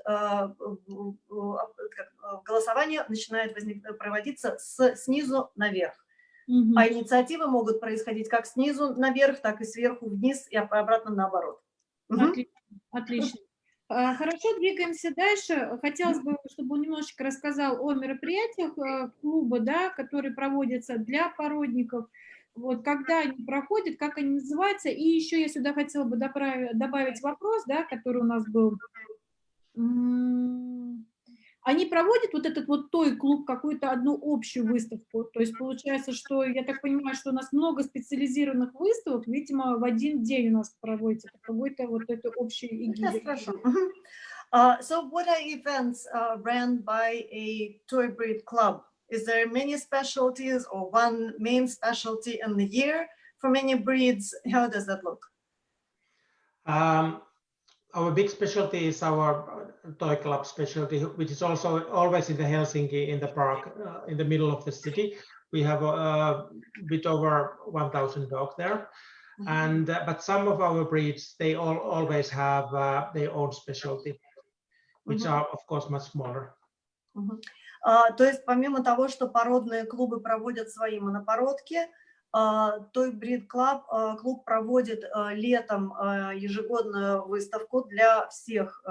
голосование начинает проводиться снизу наверх. А инициативы могут происходить как снизу наверх, так и сверху вниз, и обратно наоборот. Отлично. Хорошо, двигаемся дальше. Хотелось бы, чтобы он немножечко рассказал о мероприятиях клуба, да, которые проводятся для породников. Вот, когда они проходят, как они называются. И еще я сюда хотела бы добавить вопрос, да, который у нас был. Они проводят вот этот вот той-клуб, какую-то одну общую выставку. То есть получается, что, я так понимаю, что у нас много специализированных выставок, видимо, в один день у нас проводится какой-то вот это общий эгида. So what are events ran by a toy breed club? Is there many specialties or one main specialty in the year for many breeds? How does that look? Our big specialty is our toy club specialty, which is also always in the Helsinki, in the park, in the middle of the city. We have a bit over 1,000 dogs there. And but some of our breeds, they always have their own specialty, which are, of course, much smaller. То есть помимо того, что породные клубы проводят свои монопородки, Toy Breed Club, клуб проводит летом ежегодную выставку для всех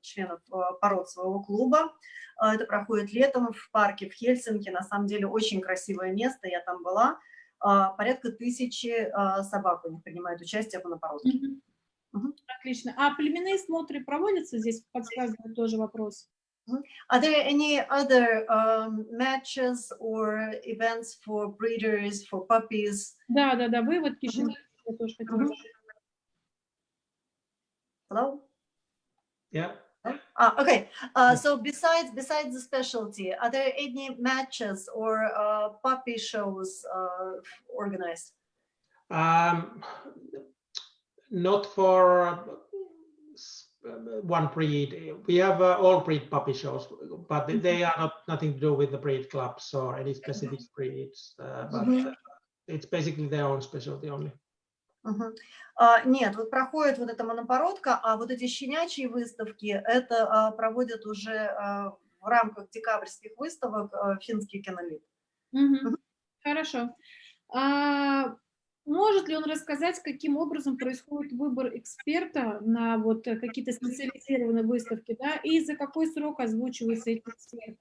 членов пород своего клуба. Это проходит летом в парке в Хельсинки. На самом деле очень красивое место, я там была. Порядка 1000 собак у них принимают участие в монопородке. Отлично. А племенные смотры проводятся? Здесь подсказывает тоже вопрос. Are there any other matches or events for breeders, for puppies? Да, выводки щенки. Я тоже хотела. Hello? Yeah. Okay. So besides the specialty, are there any matches or puppy shows organized? Not for one breed. We have all breed puppy shows, but they are nothing to do with the breed clubs or any specific breeds. But it's basically their own specialty only. Нет, вот проходит вот эта монопородка, а вот эти щенячьи выставки, это проводят уже в рамках декабрьских выставок финский кинолит. Хорошо. Может ли он рассказать, каким образом происходит выбор эксперта на вот какие-то специализированные выставки, да, и за какой срок озвучиваются эти эксперты?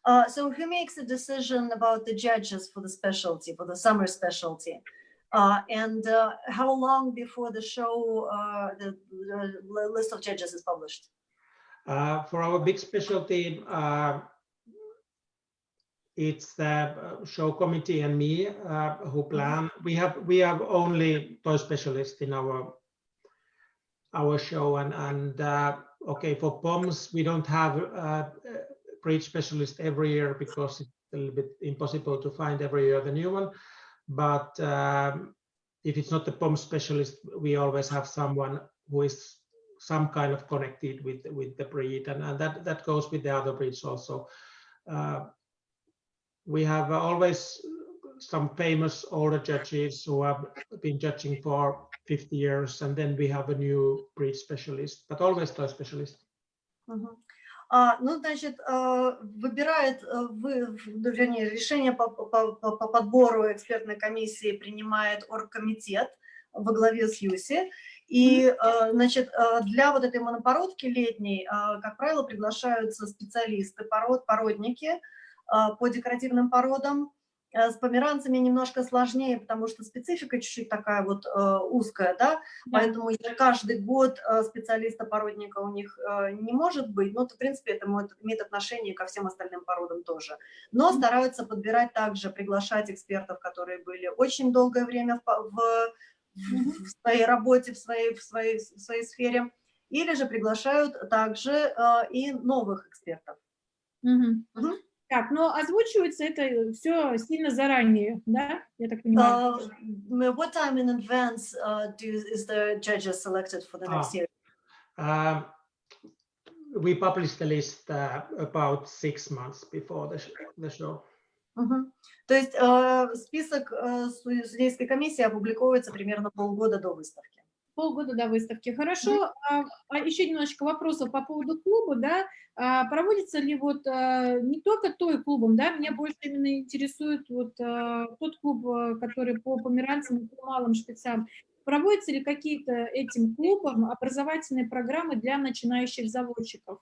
So who makes a decision about the judges for the specialty, for the summer specialty? And how long before the show the list of judges is published? For our big specialty, it's the show committee and me who plan. We have only toy specialists in our show, and okay, for POMs we don't have breed specialist every year because it's a little bit impossible to find every year the new one. But if it's not the POM specialist, we always have someone who is some kind of connected with the breed, and that goes with the other breeds also. We have always some famous older judges who have been judging for 50 years, and then we have a new breed specialist, but always toy specialist. Ну, значит, выбирает, вернее, решение по подбору экспертной комиссии принимает оргкомитет во главе с Юси. И, значит, для вот этой монопородки летней, как правило, приглашаются специалисты, породники по декоративным породам. С померанцами немножко сложнее, потому что специфика чуть-чуть такая вот узкая, да, поэтому каждый год специалиста-породника у них не может быть, но, в принципе, это имеет отношение ко всем остальным породам тоже. Но стараются подбирать также, приглашать экспертов, которые были очень долгое время в своей работе, в своей сфере, или же приглашают также и новых экспертов. Так, но озвучивается это все сильно заранее, да? Я так понимаю. What time in advance is the judges selected for the next year? We publish the list about 6 months before the show. То есть список судейской комиссии опубликовывается примерно полгода до выставки. Полгода до выставки. Хорошо. Еще немножечко вопросов по поводу клуба, да? Проводится ли вот не только той клубом, да? Меня больше именно интересует вот тот клуб, который по померанцам и по малым шпицам. проводятся ли какие-то этим клубом образовательные программы для начинающих заводчиков?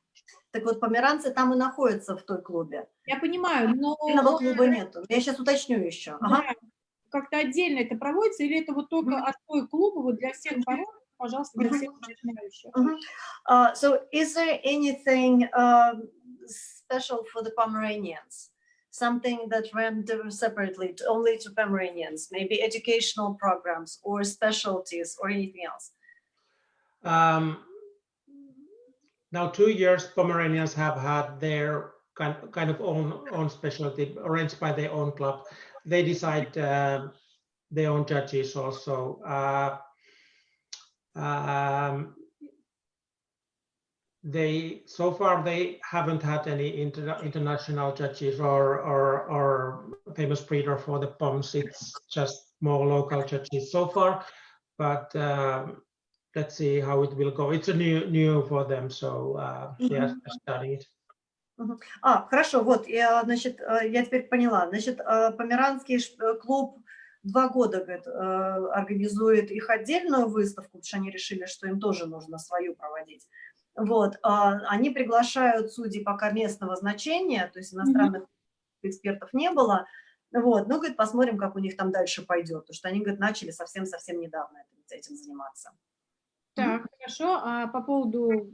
Так вот, померанцы там и находятся в той клубе. Я понимаю, но Отдельного клуба нету. Я сейчас уточню еще. да, как-то отдельно это проводится, или это вот только от той клуба вот для всех пород, пожалуйста, для всех начинающих? So is there anything special for the Pomeranians? Something that ran separately only to Pomeranians, maybe educational programs or specialties or anything else? Now 2 years Pomeranians have had their kind of own specialty arranged by their own club. They decide their own judges also. They so far they haven't had any international judges or famous breeder for the POMs. It's just more local judges so far, but let's see how it will go. It's a new for them, so they are studying it. Хорошо, вот, значит, я теперь поняла. Значит, Померанский клуб 2 года, говорит, организует их отдельную выставку, потому что они решили, что им тоже нужно свою проводить. Вот, они приглашают судей пока местного значения, то есть иностранных экспертов не было. Вот, ну, говорит, посмотрим, как у них там дальше пойдет, потому что они, говорит, начали совсем недавно этим заниматься. Так, хорошо. А по поводу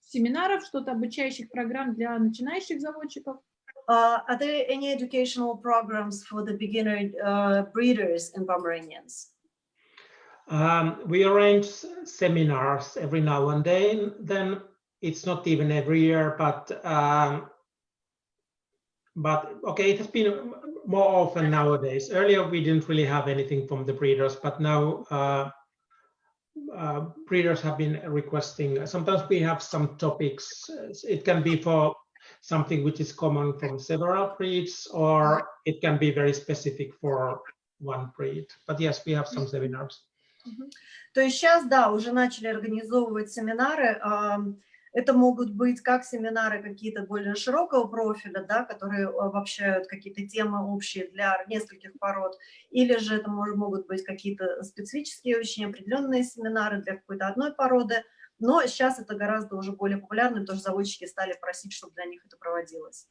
семинаров, что-то обучающих программ для начинающих заводчиков? Are there any educational programs for the beginner breeders in Pomeranians? We arrange seminars every now and then. It's not even every year, but okay, it has been more often nowadays. Earlier we didn't really have anything from the breeders, but now breeders have been requesting. Sometimes we have some topics. It can be for something which is common from several breeds, or it can be very specific for one breed. But yes, we have some seminars. То есть сейчас, да, уже начали организовывать семинары. Это могут быть как семинары какие-то более широкого профиля, да, которые обобщают какие-то темы общие для нескольких пород, или же это могут быть какие-то специфические, очень определенные семинары для какой-то одной породы. Но сейчас это гораздо уже более популярно, потому что заводчики стали просить, чтобы для них это проводилось.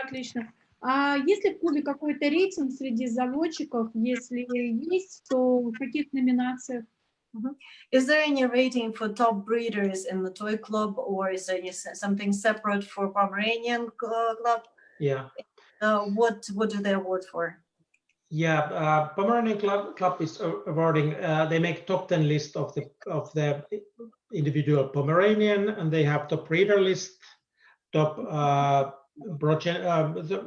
Отлично. А есть ли в клубе какой-то рейтинг среди заводчиков? Если есть, то в каких номинациях? Is there any rating for top breeders in the toy club, or is there something separate for Pomeranian club? Yeah. What do they award for? Yeah, Pomeranian club is awarding. They make top 10 list of the individual Pomeranian, and they have top breeder list, top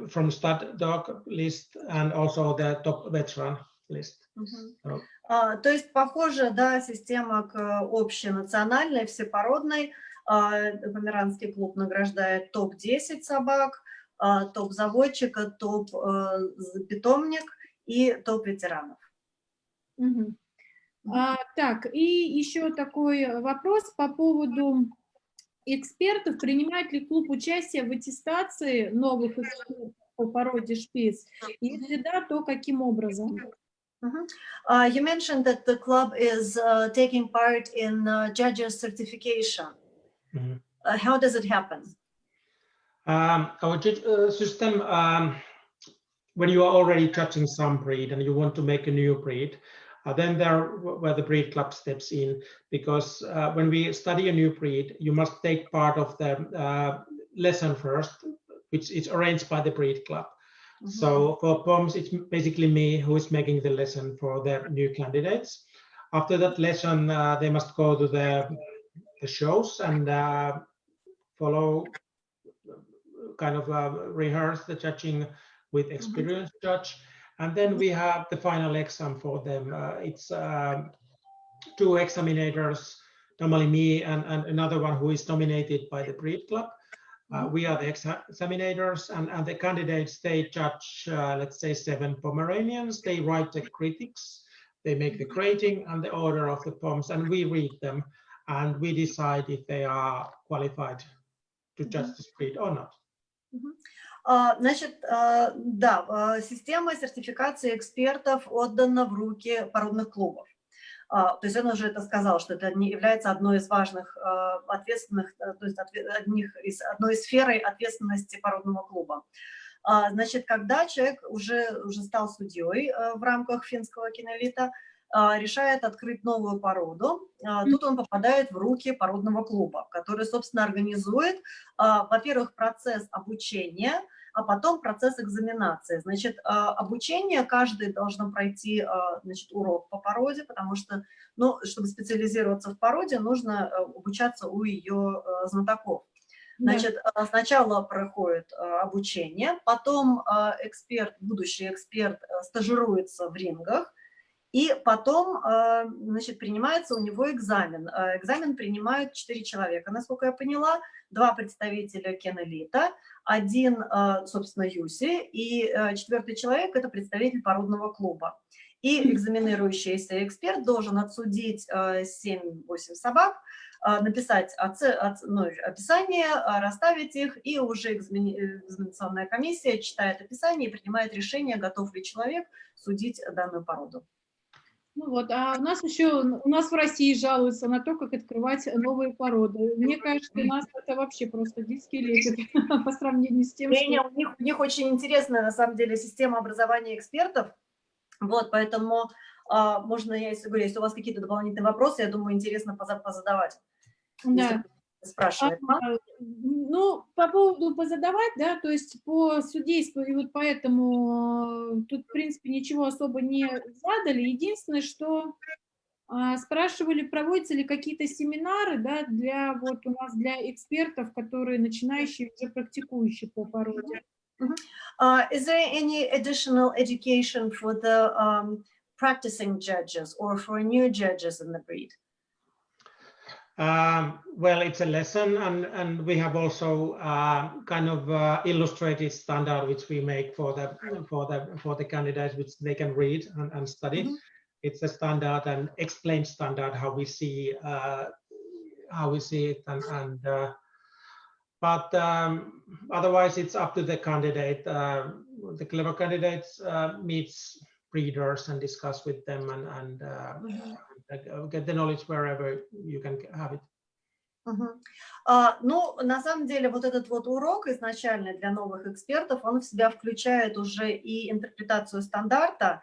from stud dog list, and also the top veteran list. То есть похоже, да, система к общенациональной, всепородной. Померанский клуб награждает топ-10 собак, топ-заводчика, топ-питомник и топ-ветеранов. Так, и еще такой вопрос по поводу экспертов. Принимает ли клуб участие в аттестации новых экспертов по породе шпиц? Если да, то каким образом? You mentioned that the club is taking part in judges certification. How does it happen? Our system, when you are already judging some breed and you want to make a new breed, then where the breed club steps in, because when we study a new breed, you must take part of the lesson first, which is arranged by the breed club. So for POMs, it's basically me who is making the lesson for the new candidates. After that lesson, they must go to the shows and follow, kind of rehearse the judging with experienced judge. And then we have the final exam for them. It's 2 examinators, normally me and another one who is nominated by the breed club. We are the examinators, and the candidates, they judge, let's say 7 Pomeranians. They write the critics, they make the grading and the order of the POMs, and we read them, and we decide if they are qualified to judge this breed or not. Значит, да, система сертификации экспертов отдана в руки породных клубов. То есть он уже это сказал, что это не является одной из важных ответственных, то есть одной из сферой ответственности породного клуба. Значит, когда человек уже стал судьей в рамках финского киноэлита, решает открыть новую породу, тут он попадает в руки породного клуба, который, собственно, организует, во-первых, процесс обучения, а потом процесс экзаменации. Значит, обучение каждый должен пройти, значит, урок по породе, потому что, ну, чтобы специализироваться в породе, нужно обучаться у ее знатоков. Значит, сначала проходит обучение, потом будущий эксперт стажируется в рингах, и потом, значит, принимается у него экзамен. Экзамен принимают 4 человека, насколько я поняла, 2 представителя киноэлита, 1, собственно, Юси, и 4-й человек – это представитель породного клуба. И экзаменирующийся эксперт должен отсудить 7-8 собак, написать описание, расставить их, и уже экзаменационная комиссия читает описание и принимает решение, готов ли человек судить данную породу. Ну вот, а у нас в России жалуются на то, как открывать новые породы. Мне кажется, у нас это вообще просто детский лепет по сравнению с тем, что... У них очень интересная, на самом деле, система образования экспертов. Вот, поэтому можно, если у вас какие-то дополнительные вопросы, я думаю, интересно позадавать. Да. Спрашивает. Ну, по поводу позадавать, да, то есть по судейству, и вот поэтому тут, в принципе, ничего особо не задали. Единственное, что спрашивали, проводятся ли какие-то семинары, да, для вот у нас для экспертов, которые начинающие, уже практикующие по породе. Is there any additional education for the practicing judges or for new judges in the breed? Well, it's a lesson, and we have also kind of illustrated standard which we make for the candidates, which they can read and study. Mm-hmm. It's a standard and explained standard how we see it, but otherwise it's up to the candidate. The clever candidates meets breeders and discuss with them and get the knowledge wherever you can have it. Ну, на самом деле, вот этот вот урок изначально для новых экспертов, он в себя включает уже и интерпретацию стандарта,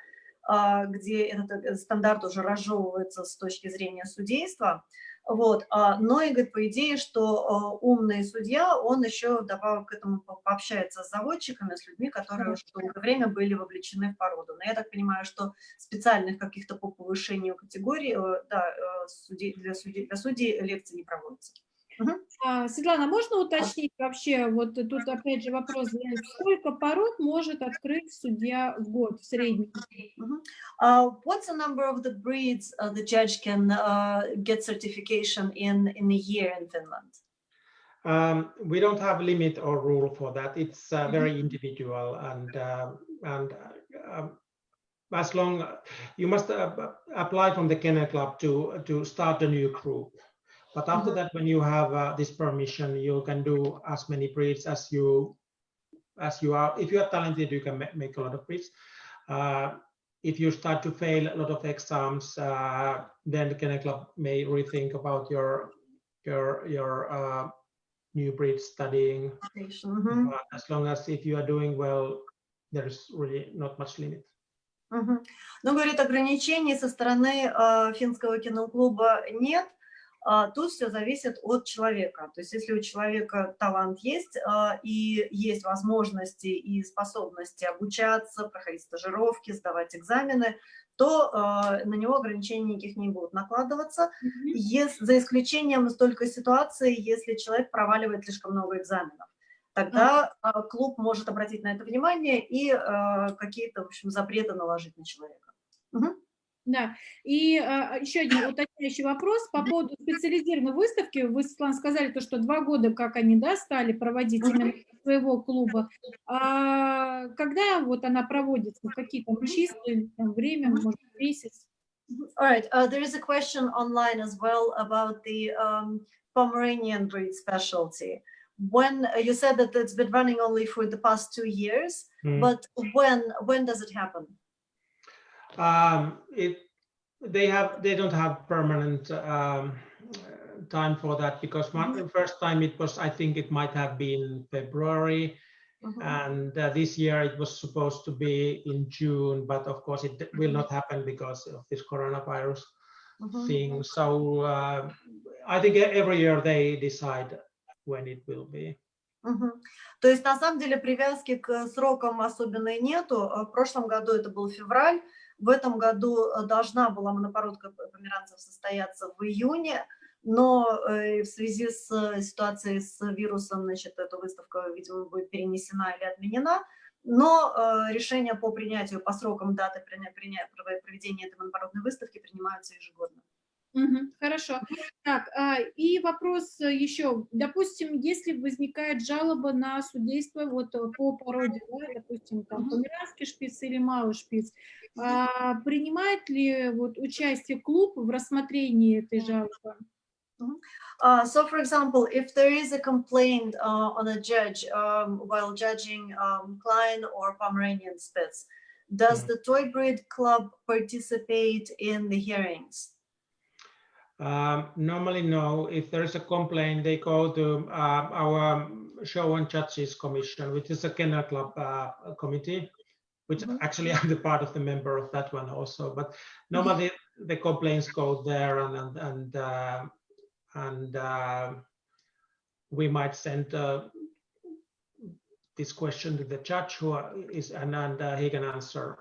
где этот стандарт уже разжевывается с точки зрения судейства. Вот. Но и говорит, по идее, что умный судья, он еще добавок к этому пообщается с заводчиками, с людьми, которые уже долгое время были вовлечены в породу. Но я так понимаю, что специальных каких-то по повышению категорий для судей лекций не проводятся. Светлана, можно уточнить вообще, вот тут опять же вопрос, сколько пород может открыть судья в год в среднем? What's the number of the breeds the judge can get certification in a year in Finland? We don't have limit or rule for that. It's very individual, and as long you must apply from the Kennel Club to start a new group. But after that, when you have this permission, you can do as many breeds as you are. If you are talented, you can make a lot of breeds. If you start to fail a lot of exams, then the Kennel Club may rethink about your new breed studying. But as long as if you are doing well, there's really not much limit. Ну, говорит, ограничений со стороны финского киноклуба нет. Тут все зависит от человека. То есть если у человека талант есть, и есть возможности и способности обучаться, проходить стажировки, сдавать экзамены, то на него ограничений никаких не будут накладываться, за исключением только ситуации, если человек проваливает слишком много экзаменов. Тогда клуб может обратить на это внимание и какие-то, в общем, запреты наложить на человека. Да, и еще один уточняющий вопрос по поводу специализированной выставки. Вы, Светлана, сказали, то, что 2 года, как они, да, стали проводить именно своего клуба. Когда вот она проводится? Какие там числа, там, время, может, месяц? All right, there is a question online as well about the Pomeranian breed specialty. When you said that it's been running only for the past 2 years, but when does it happen? they don't have permanent time for that, because the first time it was, I think it might have been February, and this year it was supposed to be in June, but of course it will not happen because of this coronavirus thing. So I think every year they decide when it will be. То есть на самом деле привязки к срокам особенной нету. В прошлом году это был февраль, в этом году должна была монопородка померанцев состояться в июне, но в связи с ситуацией с вирусом, значит, эта выставка, видимо, будет перенесена или отменена, но решения по принятию по срокам даты проведения этой монопородной выставки принимаются ежегодно. Хорошо. Так, и вопрос еще. Допустим, если возникает жалоба на судейство вот по породе, да, допустим, там померанский шпиц или малый шпиц, принимает ли вот участие клуб в рассмотрении этой жалобы? So, for example, if there is a complaint on a judge while judging Klein or Pomeranian Spitz, does the Toy Breed Club participate in the hearings? Normally, no. If there is a complaint, they go to our Show and Judges Commission, which is a Kennel Club committee, which actually I'm the part of the member of that one also. But normally the complaints go there, and we might send this question to the judge, who is, and he can answer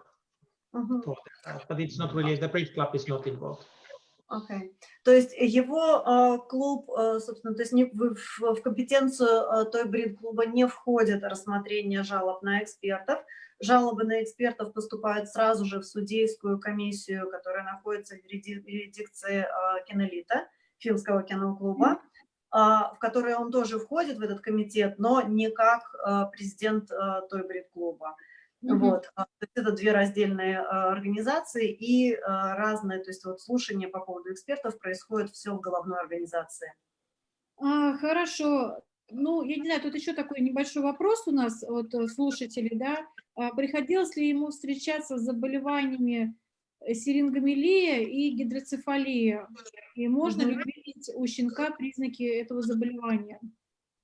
for that. But it's not really, the Breed Club is not involved. Okay. То есть его клуб, собственно, то есть в компетенцию Toy Breed клуба не входит рассмотрение жалоб на экспертов. Жалобы на экспертов поступают сразу же в судейскую комиссию, которая находится в юрисдикции Кеннелита, Финского кеннел-клуба, в который он тоже входит, в этот комитет, но не как президент Toy Breed клуба. Вот. То есть это две раздельные организации и разные, то есть вот слушания по поводу экспертов происходит все в головной организации. Хорошо. Ну, я не знаю, тут еще такой небольшой вопрос у нас от слушателей, да. Приходилось ли ему встречаться с заболеваниями сирингомелия и гидроцефалия? И можно ли увидеть у щенка признаки этого заболевания?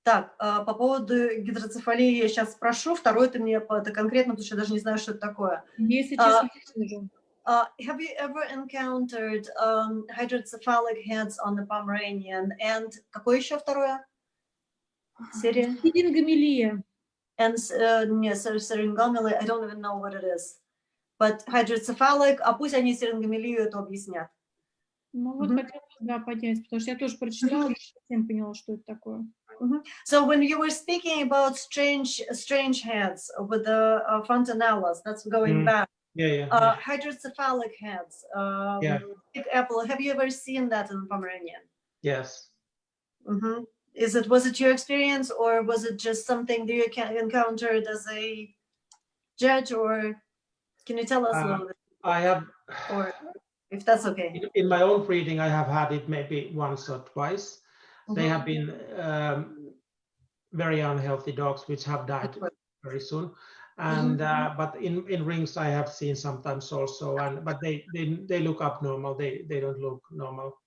Так, по поводу гидроцефалии я сейчас спрошу, второе ты мне это конкретно, потому что я даже не знаю, что это такое. Если честно, не Have you ever encountered hydrocephalic heads on the Pomeranian? And какое еще второе? Серия? Сирингомелия. And syringomyelia, I don't even know what it is. But hydrocephalic, а пусть они сирингомелию это объяснят. Ну вот хотела да, поднять, потому что я тоже прочитала, не совсем поняла, что это такое. So when you were speaking about strange heads with the fontanellas, that's going back. Hydrocephalic heads, big apple. Have you ever seen that in Pomeranian? Yes. Was it your experience, or was it just something that you encountered as a judge, or can you tell us a little bit? I have, or if that's okay. In my own breeding, I have had it maybe once or twice. They have been very unhealthy dogs which have died very soon, and but in rings I have seen sometimes also, but they look abnormal. They don't look normal.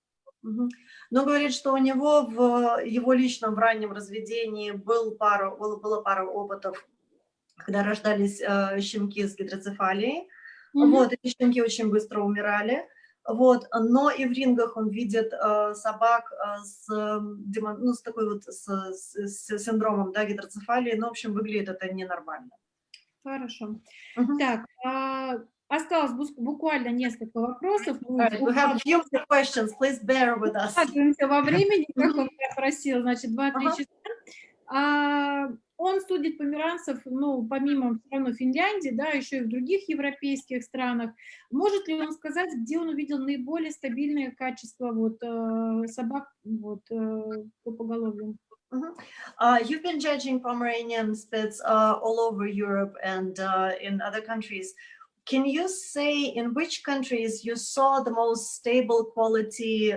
Но говорит, что у него в его личном в раннем разведении была пара опытов, когда рождались щенки с гидроцефалией. Вот, эти щенки очень быстро умирали. Вот, но и в рингах он видит собак с такой вот с синдромом, да, гидроцефалии. Ну, в общем, выглядит это ненормально. Хорошо. Так, осталось буквально несколько вопросов. We have few more questions. Please bear with us. Во времени, как он меня просил, значит, 2-3 часа. Он судит померанцев, ну, помимо все равно Финляндии, да, еще и в других европейских странах. Может ли он сказать, где он увидел наиболее стабильное качество вот, собак вот, по поголовью? You've been judging Pomeranian Spitz all over Europe and in other countries. Can you say in which countries you saw the most stable quality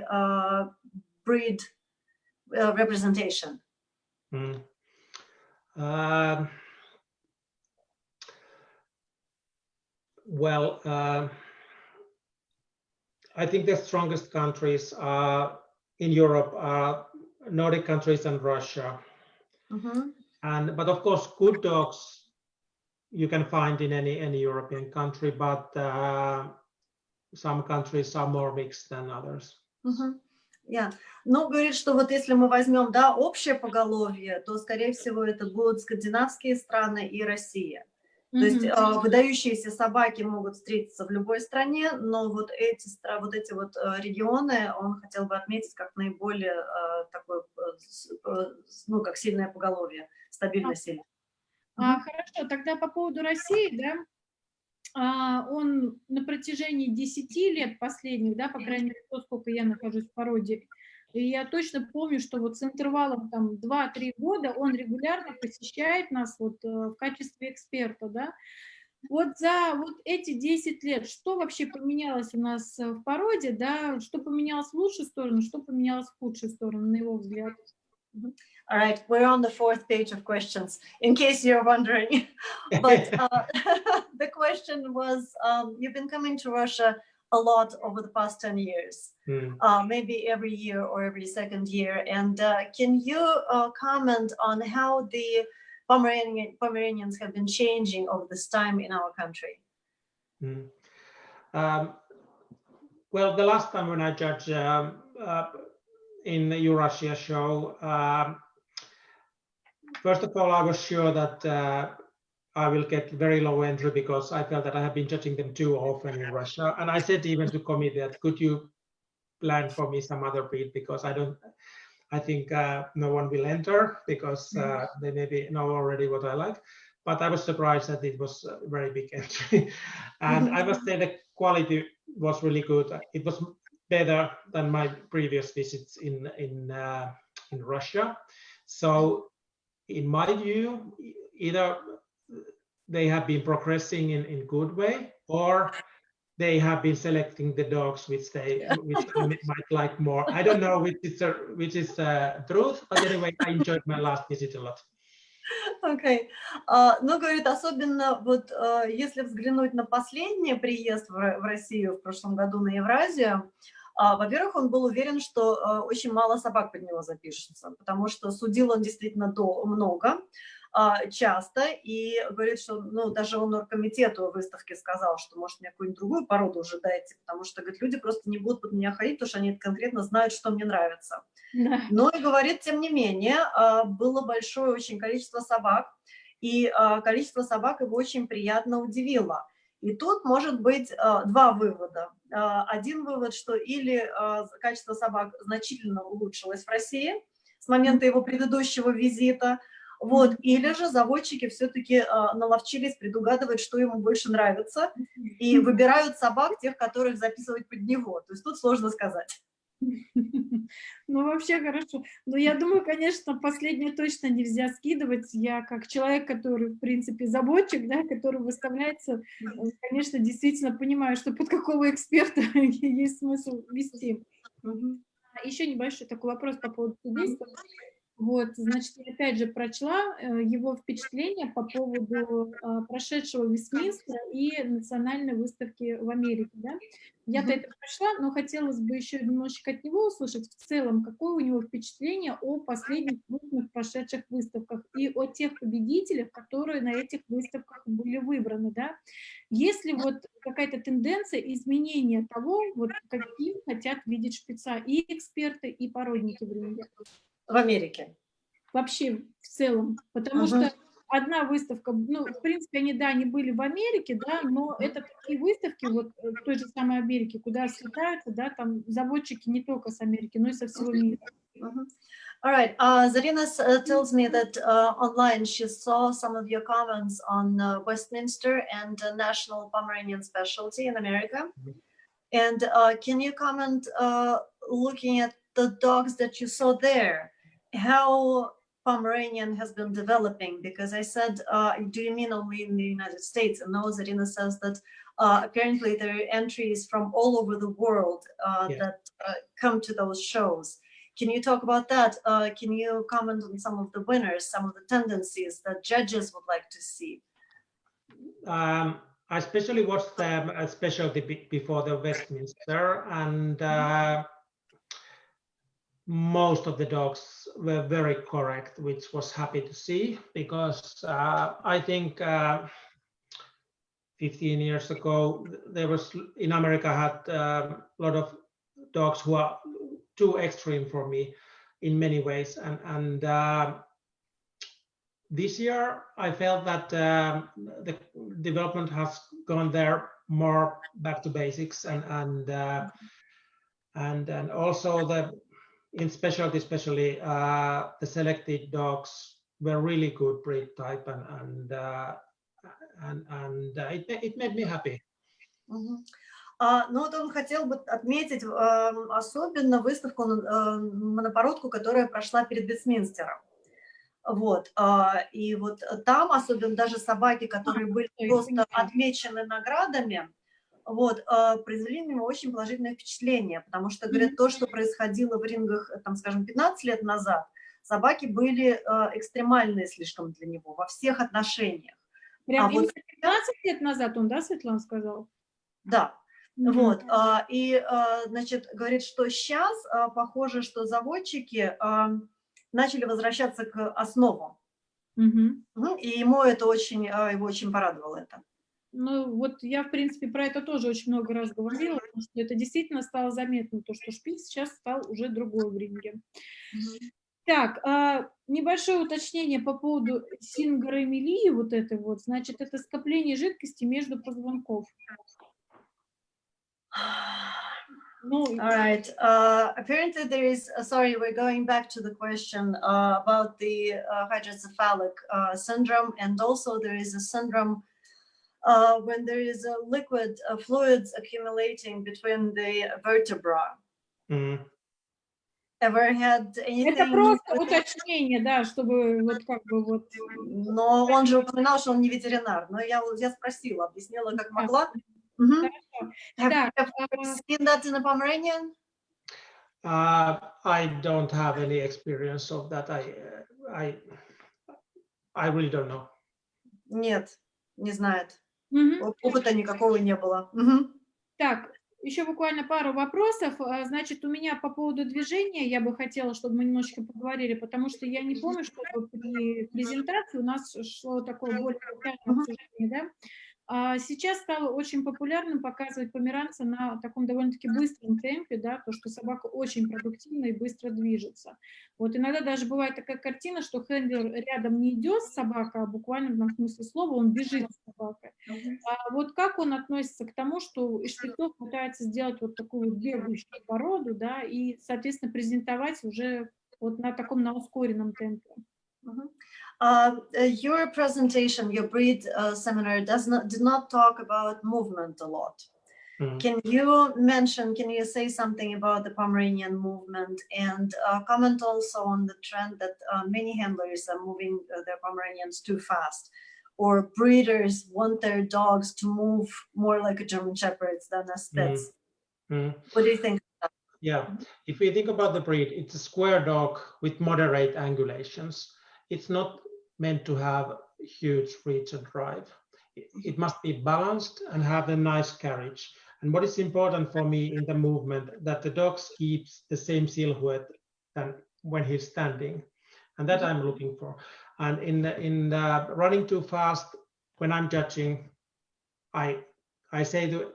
breed representation? Well, I think the strongest countries in Europe are Nordic countries and Russia. But of course, good dogs you can find in any European country, but some countries are more mixed than others. Yeah. Ну, говорит, что вот если мы возьмем, да, общее поголовье, то, скорее всего, это будут скандинавские страны и Россия. То есть выдающиеся собаки могут встретиться в любой стране, но вот эти регионы он хотел бы отметить как наиболее такое, ну, как сильное поголовье, стабильно сильное. Хорошо, тогда по поводу России, да, он на протяжении 10 лет последних, да, по крайней мере, то, сколько я нахожусь в породе, и я точно помню, что вот с интервалом там 2-3 года он регулярно посещает нас вот в качестве эксперта, да. Вот за вот эти 10 лет, что вообще поменялось у нас в породе, да, что поменялось в лучшую сторону, что поменялось в худшую сторону, на его взгляд? All right, we're on the 4th page of questions, in case you're wondering. But the question was, you've been coming to Russia a lot over the past 10 years, maybe every year or every second year. And can you comment on how the Pomeranians have been changing over this time in our country? Well, the last time when I judged in the Eurasia show, first of all, I was sure that I will get very low entry because I felt that I have been judging them too often in Russia. And I said even to committee that could you plan for me some other breed, because I think no one will enter because they maybe know already what I like. But I was surprised that it was a very big entry. And I must say the quality was really good. It was better than my previous visits in Russia. So in my view, either they have been progressing in good way, or they have been selecting the dogs which I might like more. I don't know which is truth, but anyway, I enjoyed my last visit a lot. Окей. Ну, говорит, особенно вот если взглянуть на последний приезд в Россию в прошлом году на Евразию, во-первых, он был уверен, что очень мало собак под него запишется, потому что судил он действительно много, часто, и говорит, что, ну, даже он оргкомитету выставки сказал, что, может, мне какую-нибудь другую породу уже дайте, потому что, говорит, люди просто не будут под меня ходить, потому что они конкретно знают, что мне нравится. Но и говорит, тем не менее, было большое очень количество собак, и количество собак его очень приятно удивило. И тут может быть два вывода. Один вывод, что или качество собак значительно улучшилось в России с момента его предыдущего визита, вот, или же заводчики все-таки наловчились предугадывать, что ему больше нравится, и выбирают собак, тех, которых записывать под него. То есть тут сложно сказать. Ну, вообще хорошо. Но я думаю, конечно, последнее точно нельзя скидывать. Я как человек, который, в принципе, заводчик, да, который выставляется, конечно, действительно понимаю, что под какого эксперта есть смысл вести. Еще небольшой такой вопрос по поводу судейства. Вот, значит, я опять же прочла его впечатления по поводу прошедшего Вестминстера и национальной выставки в Америке, да. Я-то это прочла, но хотелось бы еще немножечко от него услышать в целом, какое у него впечатление о последних крупных прошедших выставках и о тех победителях, которые на этих выставках были выбраны, да. Есть ли вот какая-то тенденция изменения того, вот каким хотят видеть шпица и эксперты, и породники в ринге? В Америке. Вообще в целом, потому что одна выставка, ну, в принципе, они были в Америке, да, но это такие выставки, вот в той же самой Америке, куда слетаются, да, там заводчики не только с Америки, но и со всего мира. All right, Zarina tells me that online she saw some of your comments on Westminster and National Pomeranian Specialty in America. And can you comment, looking at the dogs that you saw there, how Pomeranian has been developing? Because I said, do you mean only in the United States? And no, Zarina says that apparently there are entries from all over the world that come to those shows. Can you talk about that? Can you comment on some of the winners, some of the tendencies that judges would like to see? I especially watched them a specialty before the Westminster, and most of the dogs were very correct, which was happy to see, because I think 15 years ago there was in America had a lot of dogs who are too extreme for me in many ways, and this year I felt that the development has gone there more back to basics, and also in specialty, especially the selected dogs were really good breed type, and it made me happy. Ну вот он хотел бы отметить особенно выставку монопородку, которая прошла перед Вестминстером. Вот, и вот там особенно даже собаки, которые были просто отмечены наградами, вот, произвели на него очень положительное впечатление, потому что, говорят, то, что происходило в рингах, там, скажем, 15 лет назад, собаки были экстремальные слишком для него во всех отношениях. Прям вот 15 лет назад он, да, Светлана сказал? Да. Вот, и, значит, говорит, что сейчас похоже, что заводчики начали возвращаться к основам. И ему это очень, его очень порадовало это. Ну, вот я, в принципе, про это тоже очень много раз говорила, потому что это действительно стало заметно, то, что шпиц сейчас стал уже другой в ринге. Так, небольшое уточнение по поводу сингоремилии, вот это вот, значит, это скопление жидкости между позвонков. All right. Apparently there is, sorry, we're going back to the question about the hydrocephalic syndrome, and also there is a syndrome when there is a liquid fluids accumulating between the vertebra. Ever had anything? Это просто уточнение, да, чтобы вот как бы вот. Но он же упоминал, что он не ветеринар, но я спросила, объяснила, как могла. Have you seen that in a Pomeranian? I don't have any experience of that. I really don't know. Нет, не знает. Опыта никакого не было. Так, еще буквально пару вопросов. Значит, у меня по поводу движения я бы хотела, чтобы мы немножечко поговорили, потому что я не помню, что при презентации у нас шло такое более детальное обсуждение, да? Сейчас стало очень популярным показывать померанца на таком довольно-таки быстром темпе, да, то, что собака очень продуктивна и быстро движется. Вот иногда даже бывает такая картина, что хендлер рядом не идет с собакой, а буквально в смысле слова он бежит с собакой. Вот как он относится к тому, что Шпицов пытается сделать вот такую вот бегающую породу, да, и, соответственно, презентовать уже вот на таком, на ускоренном темпе? Your presentation, your breed seminar did not talk about movement a lot. Can you say something about the Pomeranian movement, and comment also on the trend that many handlers are moving their Pomeranians too fast, or breeders want their dogs to move more like a German Shepherds than a Spitz? What do you think? Yeah, if we think about the breed, it's a square dog with moderate angulations. It's not meant to have huge reach and drive. It must be balanced and have a nice carriage. And what is important for me in the movement, that the dog keeps the same silhouette than when he's standing, and that I'm looking for. And in running too fast, when I'm judging, I say to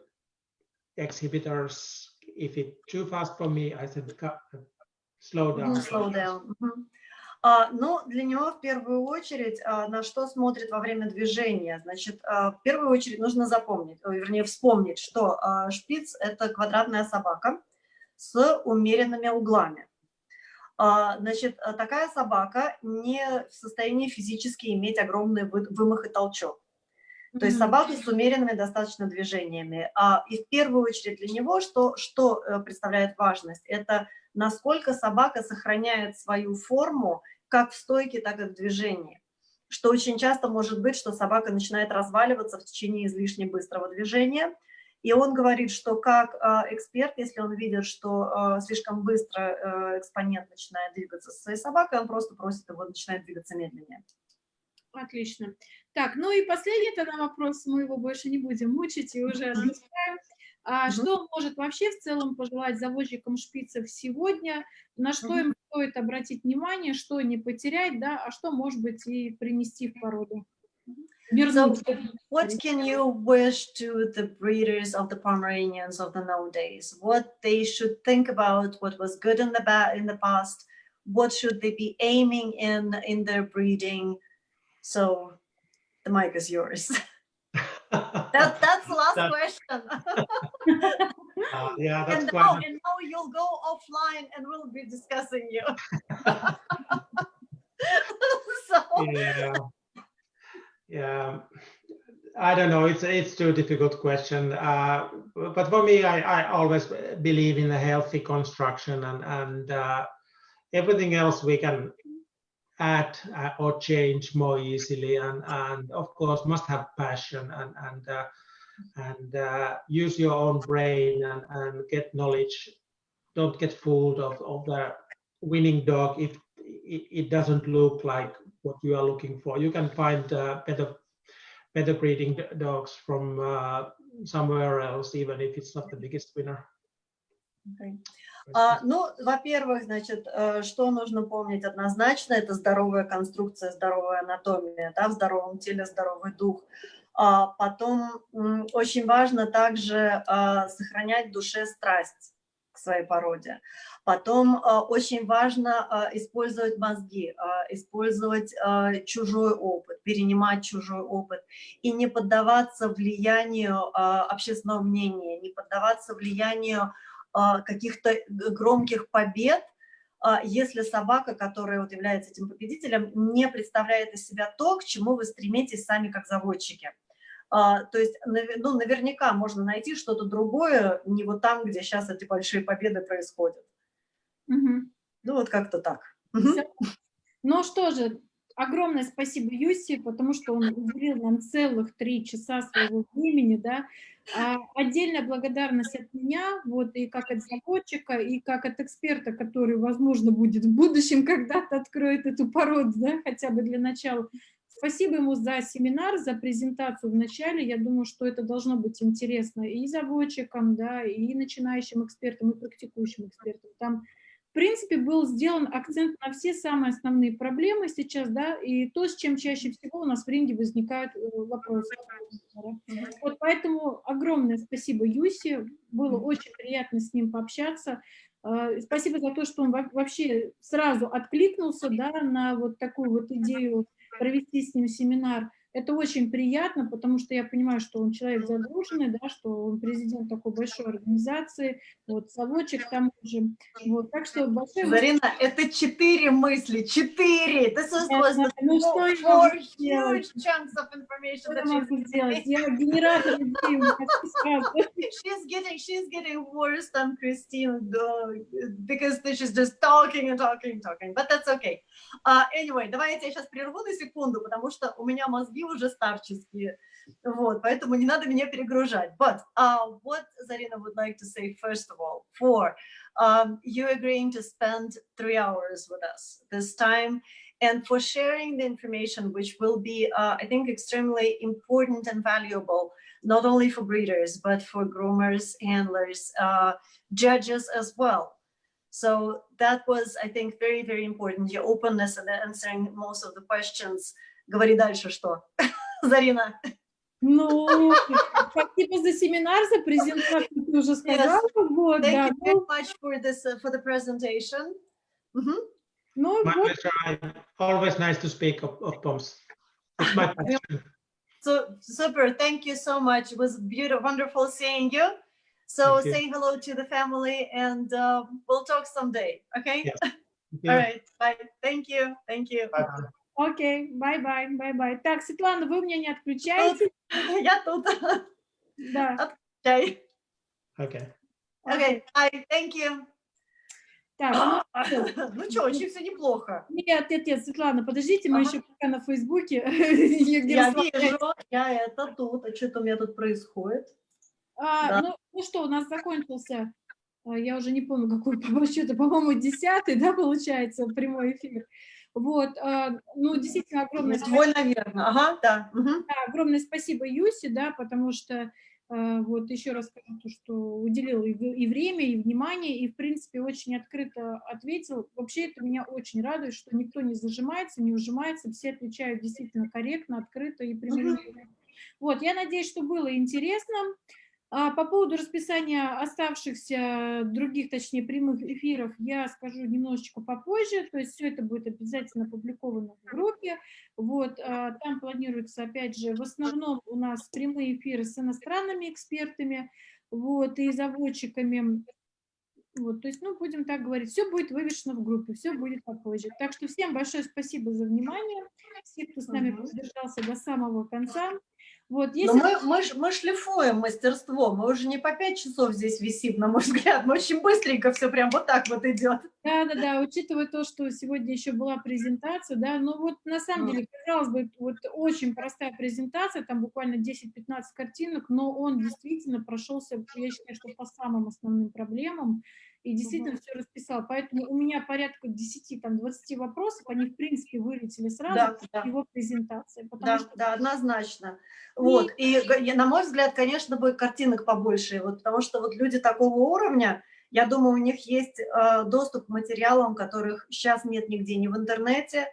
exhibitors, if it's too fast for me, I said slow down. Slow down. Но для него в первую очередь, на что смотрит во время движения, значит, в первую очередь нужно запомнить, вернее вспомнить, что шпиц – это квадратная собака с умеренными углами. Значит, такая собака не в состоянии физически иметь огромный вымах и толчок. То есть собака с умеренными достаточно движениями. И в первую очередь для него что представляет важность? Это насколько собака сохраняет свою форму как в стойке, так и в движении. Что очень часто может быть, что собака начинает разваливаться в течение излишне быстрого движения. И он говорит, что как эксперт, если он видит, что слишком быстро экспонент начинает двигаться со своей собакой, он просто просит его, начинает двигаться медленнее. Отлично. Так, ну и последний тогда вопрос, мы его больше не будем мучить и уже отпускаем. Что может вообще в целом пожелать заводчикам шпицев сегодня, на что им стоит обратить внимание, что не потерять, да, а что, может быть, и принести в породу? So what can you wish to the breeders of the Pomeranians of the nowadays? What they should think about, what was good in the past, what should they be aiming in their breeding? So the mic is yours. That's the last question. Yeah, that's and quite. And now you'll go offline and we'll be discussing you. So. Yeah. I don't know. It's too difficult question. But for me, I always believe in a healthy construction, and everything else we can add or change more easily. And of course, must have passion and use your own brain and get knowledge. Don't get fooled of the winning dog if it doesn't look like what you are looking for. You can find better breeding dogs from somewhere else, even if it's not the biggest winner. Okay. Ну, во-первых, значит, что нужно помнить однозначно, это здоровая конструкция, здоровая анатомия, да, в здоровом теле здоровый дух. Потом очень важно также сохранять в душе страсть к своей породе. Потом очень важно использовать мозги, использовать чужой опыт, перенимать чужой опыт и не поддаваться влиянию общественного мнения, не поддаваться влиянию каких-то громких побед, если собака, которая вот является этим победителем, не представляет из себя то, к чему вы стремитесь сами как заводчики. То есть, ну, наверняка можно найти что-то другое, не вот там, где сейчас эти большие победы происходят. Ну, вот как-то так. Ну что же, огромное спасибо Юсси, потому что он уделил нам целых 3 часа своего времени, да. Отдельная благодарность от меня, вот, и как от заводчика, и как от эксперта, который, возможно, будет в будущем когда-то откроет эту породу, да, хотя бы для начала. Спасибо ему за семинар, за презентацию в начале. Я думаю, что это должно быть интересно и заводчикам, да, и начинающим экспертам, и практикующим экспертам. Там, в принципе, был сделан акцент на все самые основные проблемы сейчас, да, и то, с чем чаще всего у нас в ринге возникают вопросы. Вот поэтому огромное спасибо Юсси, было очень приятно с ним пообщаться. Спасибо за то, что он вообще сразу откликнулся, да, на вот такую вот идею провести с ним семинар. Это очень приятно, потому что я понимаю, что он человек загруженный, да, что он президент такой большой организации, вот, заводчик там уже. Вот, так что большое... Зарина, это 4 мысли, 4! This was the ну, что four huge chunks of information that я могу сделать? Я генератор идей, she's getting worse than Christine, because she's just talking and talking, but that's okay. Anyway, давай я тебя сейчас прерву на секунду, потому что у меня мозги уже старческие, вот, поэтому не надо меня перегружать. But what Zarina would like to say first of all, for you agreeing to spend 3 hours with us this time, and for sharing the information, which will be, I think, extremely important and valuable, not only for breeders, but for groomers, handlers, judges as well. So that was, I think, very, very important, your openness and answering most of the questions. Говори дальше, что? Зарина. Ну, спасибо за семинар, за презентацию, ты уже сказала. Yes. Вот, Thank да, you very much for this, for the presentation. Ну, My вот. pleasure. Always nice to speak of POMs. It's my passion. So super, thank you so much. It was beautiful, wonderful seeing you. So say hello to the family, and we'll talk someday. Okay. Yes. All right. Bye. Thank you. Thank you. Bye-bye. Окей, бай-бай, бай-бай. Так, Светлана, вы меня не отключаете? Я тут. Да. Отключай. Okay. Okay. Bye. Thank you. Так, ну что, очень все неплохо. Нет, Светлана, подождите, мы еще пока на Фейсбуке. Я вижу, я это тут. А что-то у меня тут происходит. Ну что, у нас закончился, я уже не помню, какой по счету, по-моему, 10-й, да, получается, прямой эфир. Вот, ну, действительно, огромное Твой, наверное. Ага, да. да, огромное спасибо Юсе, да, потому что, вот еще раз скажу, то, что уделил и время, и внимание, и, в принципе, очень открыто ответил. Вообще это меня очень радует, что никто не зажимается, не ужимается, все отвечают действительно корректно, открыто и примирительно. Вот, я надеюсь, что было интересно. По поводу расписания оставшихся других, точнее, прямых эфиров, я скажу немножечко попозже, то есть все это будет обязательно опубликовано в группе. Вот, там планируется, опять же, в основном у нас прямые эфиры с иностранными экспертами, вот, и заводчиками. Вот, то есть, ну, будем так говорить, все будет вывешено в группе, все будет попозже. Так что всем большое спасибо за внимание, все, кто с нами продержался до самого конца. Вот, Но если... мы шлифуем мастерство, мы уже не по 5 часов здесь висим, на мой взгляд, мы очень быстренько все прям вот так вот идет. Да, учитывая то, что сегодня еще была презентация, да, ну вот на самом деле, казалось бы, вот очень простая презентация, там буквально 10-15 картинок, но он действительно прошелся, я считаю, что по самым основным проблемам, и действительно все расписал. Поэтому у меня порядка 10-20 вопросов, они, в принципе, вылетели сразу в его презентации. Потому что... Да, однозначно. Вот. И, на мой взгляд, конечно, бы картинок побольше, вот, потому что вот люди такого уровня, я думаю, у них есть доступ к материалам, которых сейчас нет нигде, ни в интернете,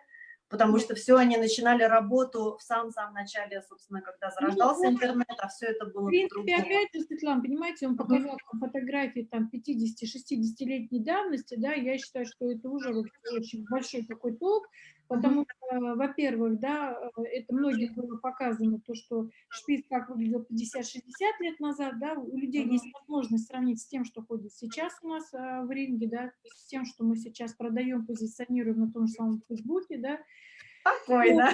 потому что все они начинали работу в самом начале, собственно, когда зарождался интернет, а все это было в принципе, по-другому. опять же, Светлана, понимаете, он показал фотографии там 50-60-летней давности, да, я считаю, что это уже очень большой такой толк, потому что, во-первых, да, это многим было показано, то, что шпиц как выглядел 50-60 лет назад, да, у людей есть возможность сравнить с тем, что ходит сейчас у нас в ринге, да, с тем, что мы сейчас продаем, позиционируем на том же самом Фейсбуке, да. Спокойно.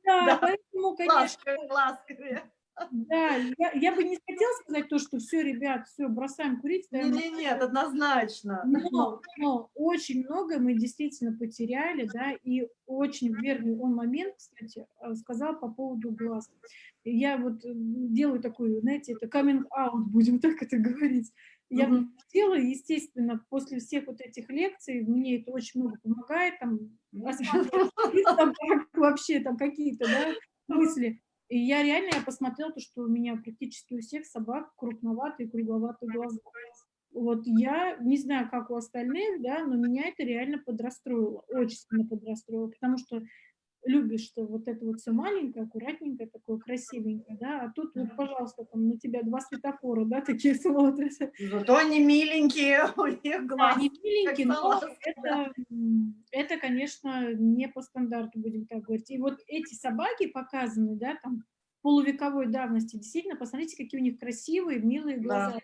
Да, поэтому, конечно... Ласковее. Да, я бы не хотела сказать то, что все, ребят, все, бросаем курить. Нет, однозначно. Но очень много мы действительно потеряли, да, и очень верный он момент, кстати, сказал по поводу глаз. И я вот делаю такую, знаете, это coming out, будем так это говорить. Я делаю, естественно, после всех вот этих лекций, мне это очень много помогает, там, осматривать, вообще там какие-то, да, мысли. И я посмотрела, то, что у меня практически у всех собак крупноватые, кругловатые глаза. Вот я не знаю, как у остальных, да, но меня это реально подрастроило, очень сильно подрастроило, потому что любишь, что вот это вот все маленькое, аккуратненькое, такое красивенькое, да, а тут вот, пожалуйста, там на тебя 2 светофора, да, такие смотрят. Зато они миленькие, у них глаз. Они миленькие, но это, конечно, не по стандарту, будем так говорить. И вот эти собаки показаны, да, там, полувековой давности, действительно, посмотрите, какие у них красивые, милые глаза.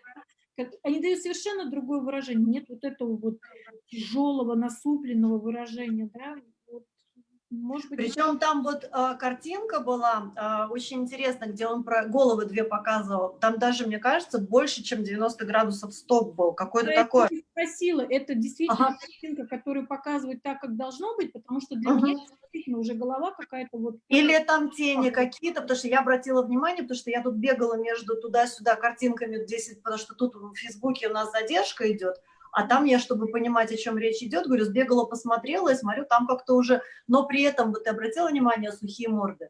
Они дают совершенно другое выражение. Нет вот этого вот тяжелого, насупленного выражения, да. Вот, может быть, Причем там вот картинка была очень интересная, где он про головы 2 показывал. Там даже, мне кажется, больше, чем 90 градусов стоп был. Какой-то такой. Я спросила, это действительно картинка, которую показывают так, как должно быть, потому что для меня действительно уже голова какая-то вот... Или там тени какие-то, потому что я обратила внимание, потому что я тут бегала между туда-сюда картинками 10, потому что тут в Фейсбуке у нас задержка идет, а там я, чтобы понимать, о чем речь идет, говорю, сбегала, посмотрела и смотрю, там как-то уже, но при этом, вот ты обратила внимание, сухие морды?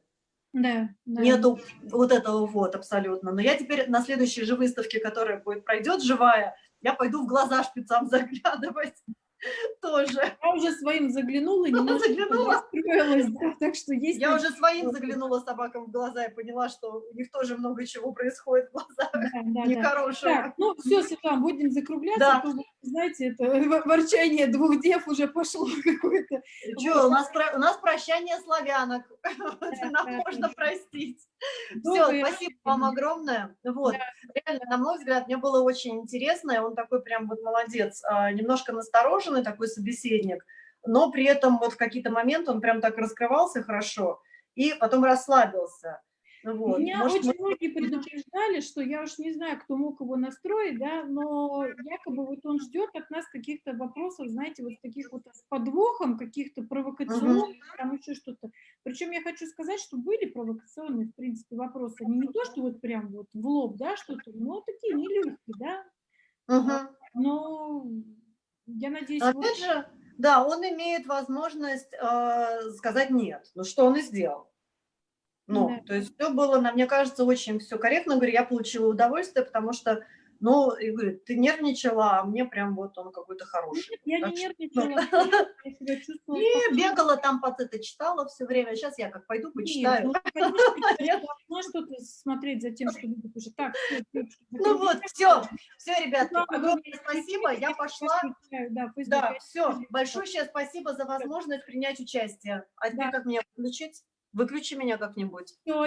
Да. Нету вот этого вот абсолютно. Но я теперь на следующей же выставке, которая пройдет живая, я пойду в глаза шпицам заглядывать тоже. Я уже своим заглянула, немножко расстроилась, да, так что есть... Я уже своим заглянула собакам в глаза и поняла, что у них тоже много чего происходит в глазах, нехорошего. Так, ну все, Светлана, будем закругляться, а то, знаете, это ворчание 2 дев уже пошло какое-то. Что, у нас прощание славянок, нам можно простить. Все, спасибо вам огромное. Вот, реально, на мой взгляд, мне было очень интересно, и он такой прям вот молодец, немножко настороженный такой собеседник, но при этом вот в какие-то моменты он прям так раскрывался хорошо и потом расслабился. Вот. Меня очень многие предупреждали, что я уж не знаю, кто мог его настроить, да, но якобы вот он ждет от нас каких-то вопросов, знаете, вот таких вот с подвохом, каких-то провокационных, там еще что-то. Причем я хочу сказать, что были провокационные, в принципе, вопросы. Не то, что вот прям вот в лоб, да, что-то, но такие нелегкие, да. Но я надеюсь... Опять же, Да, он имеет возможность сказать нет. Ну, что он и сделал. Ну, Да. то есть все было, мне кажется, очень все корректно. Говорю, я получила удовольствие, потому что, ну, и говорю, ты нервничала, а мне прям вот он какой-то хороший. Нет, я не Так что, нервничала, я себя чувствовала и спокойно. бегала там под это, читала все время. Сейчас я как пойду Нет, почитаю. ну, конечно, я Нет? должна что-то смотреть за тем, что видит уже. Так, всё, девушки, Ну вот, закругляемся. все, ребятки, Светлана, вы огромное меня спасибо, исключите, я пошла. отвечаю, да, в Facebook Да, я все, отвечаю. большое спасибо за возможность принять участие. А теперь Да. как меня выключить? Выключи меня как-нибудь. Всё,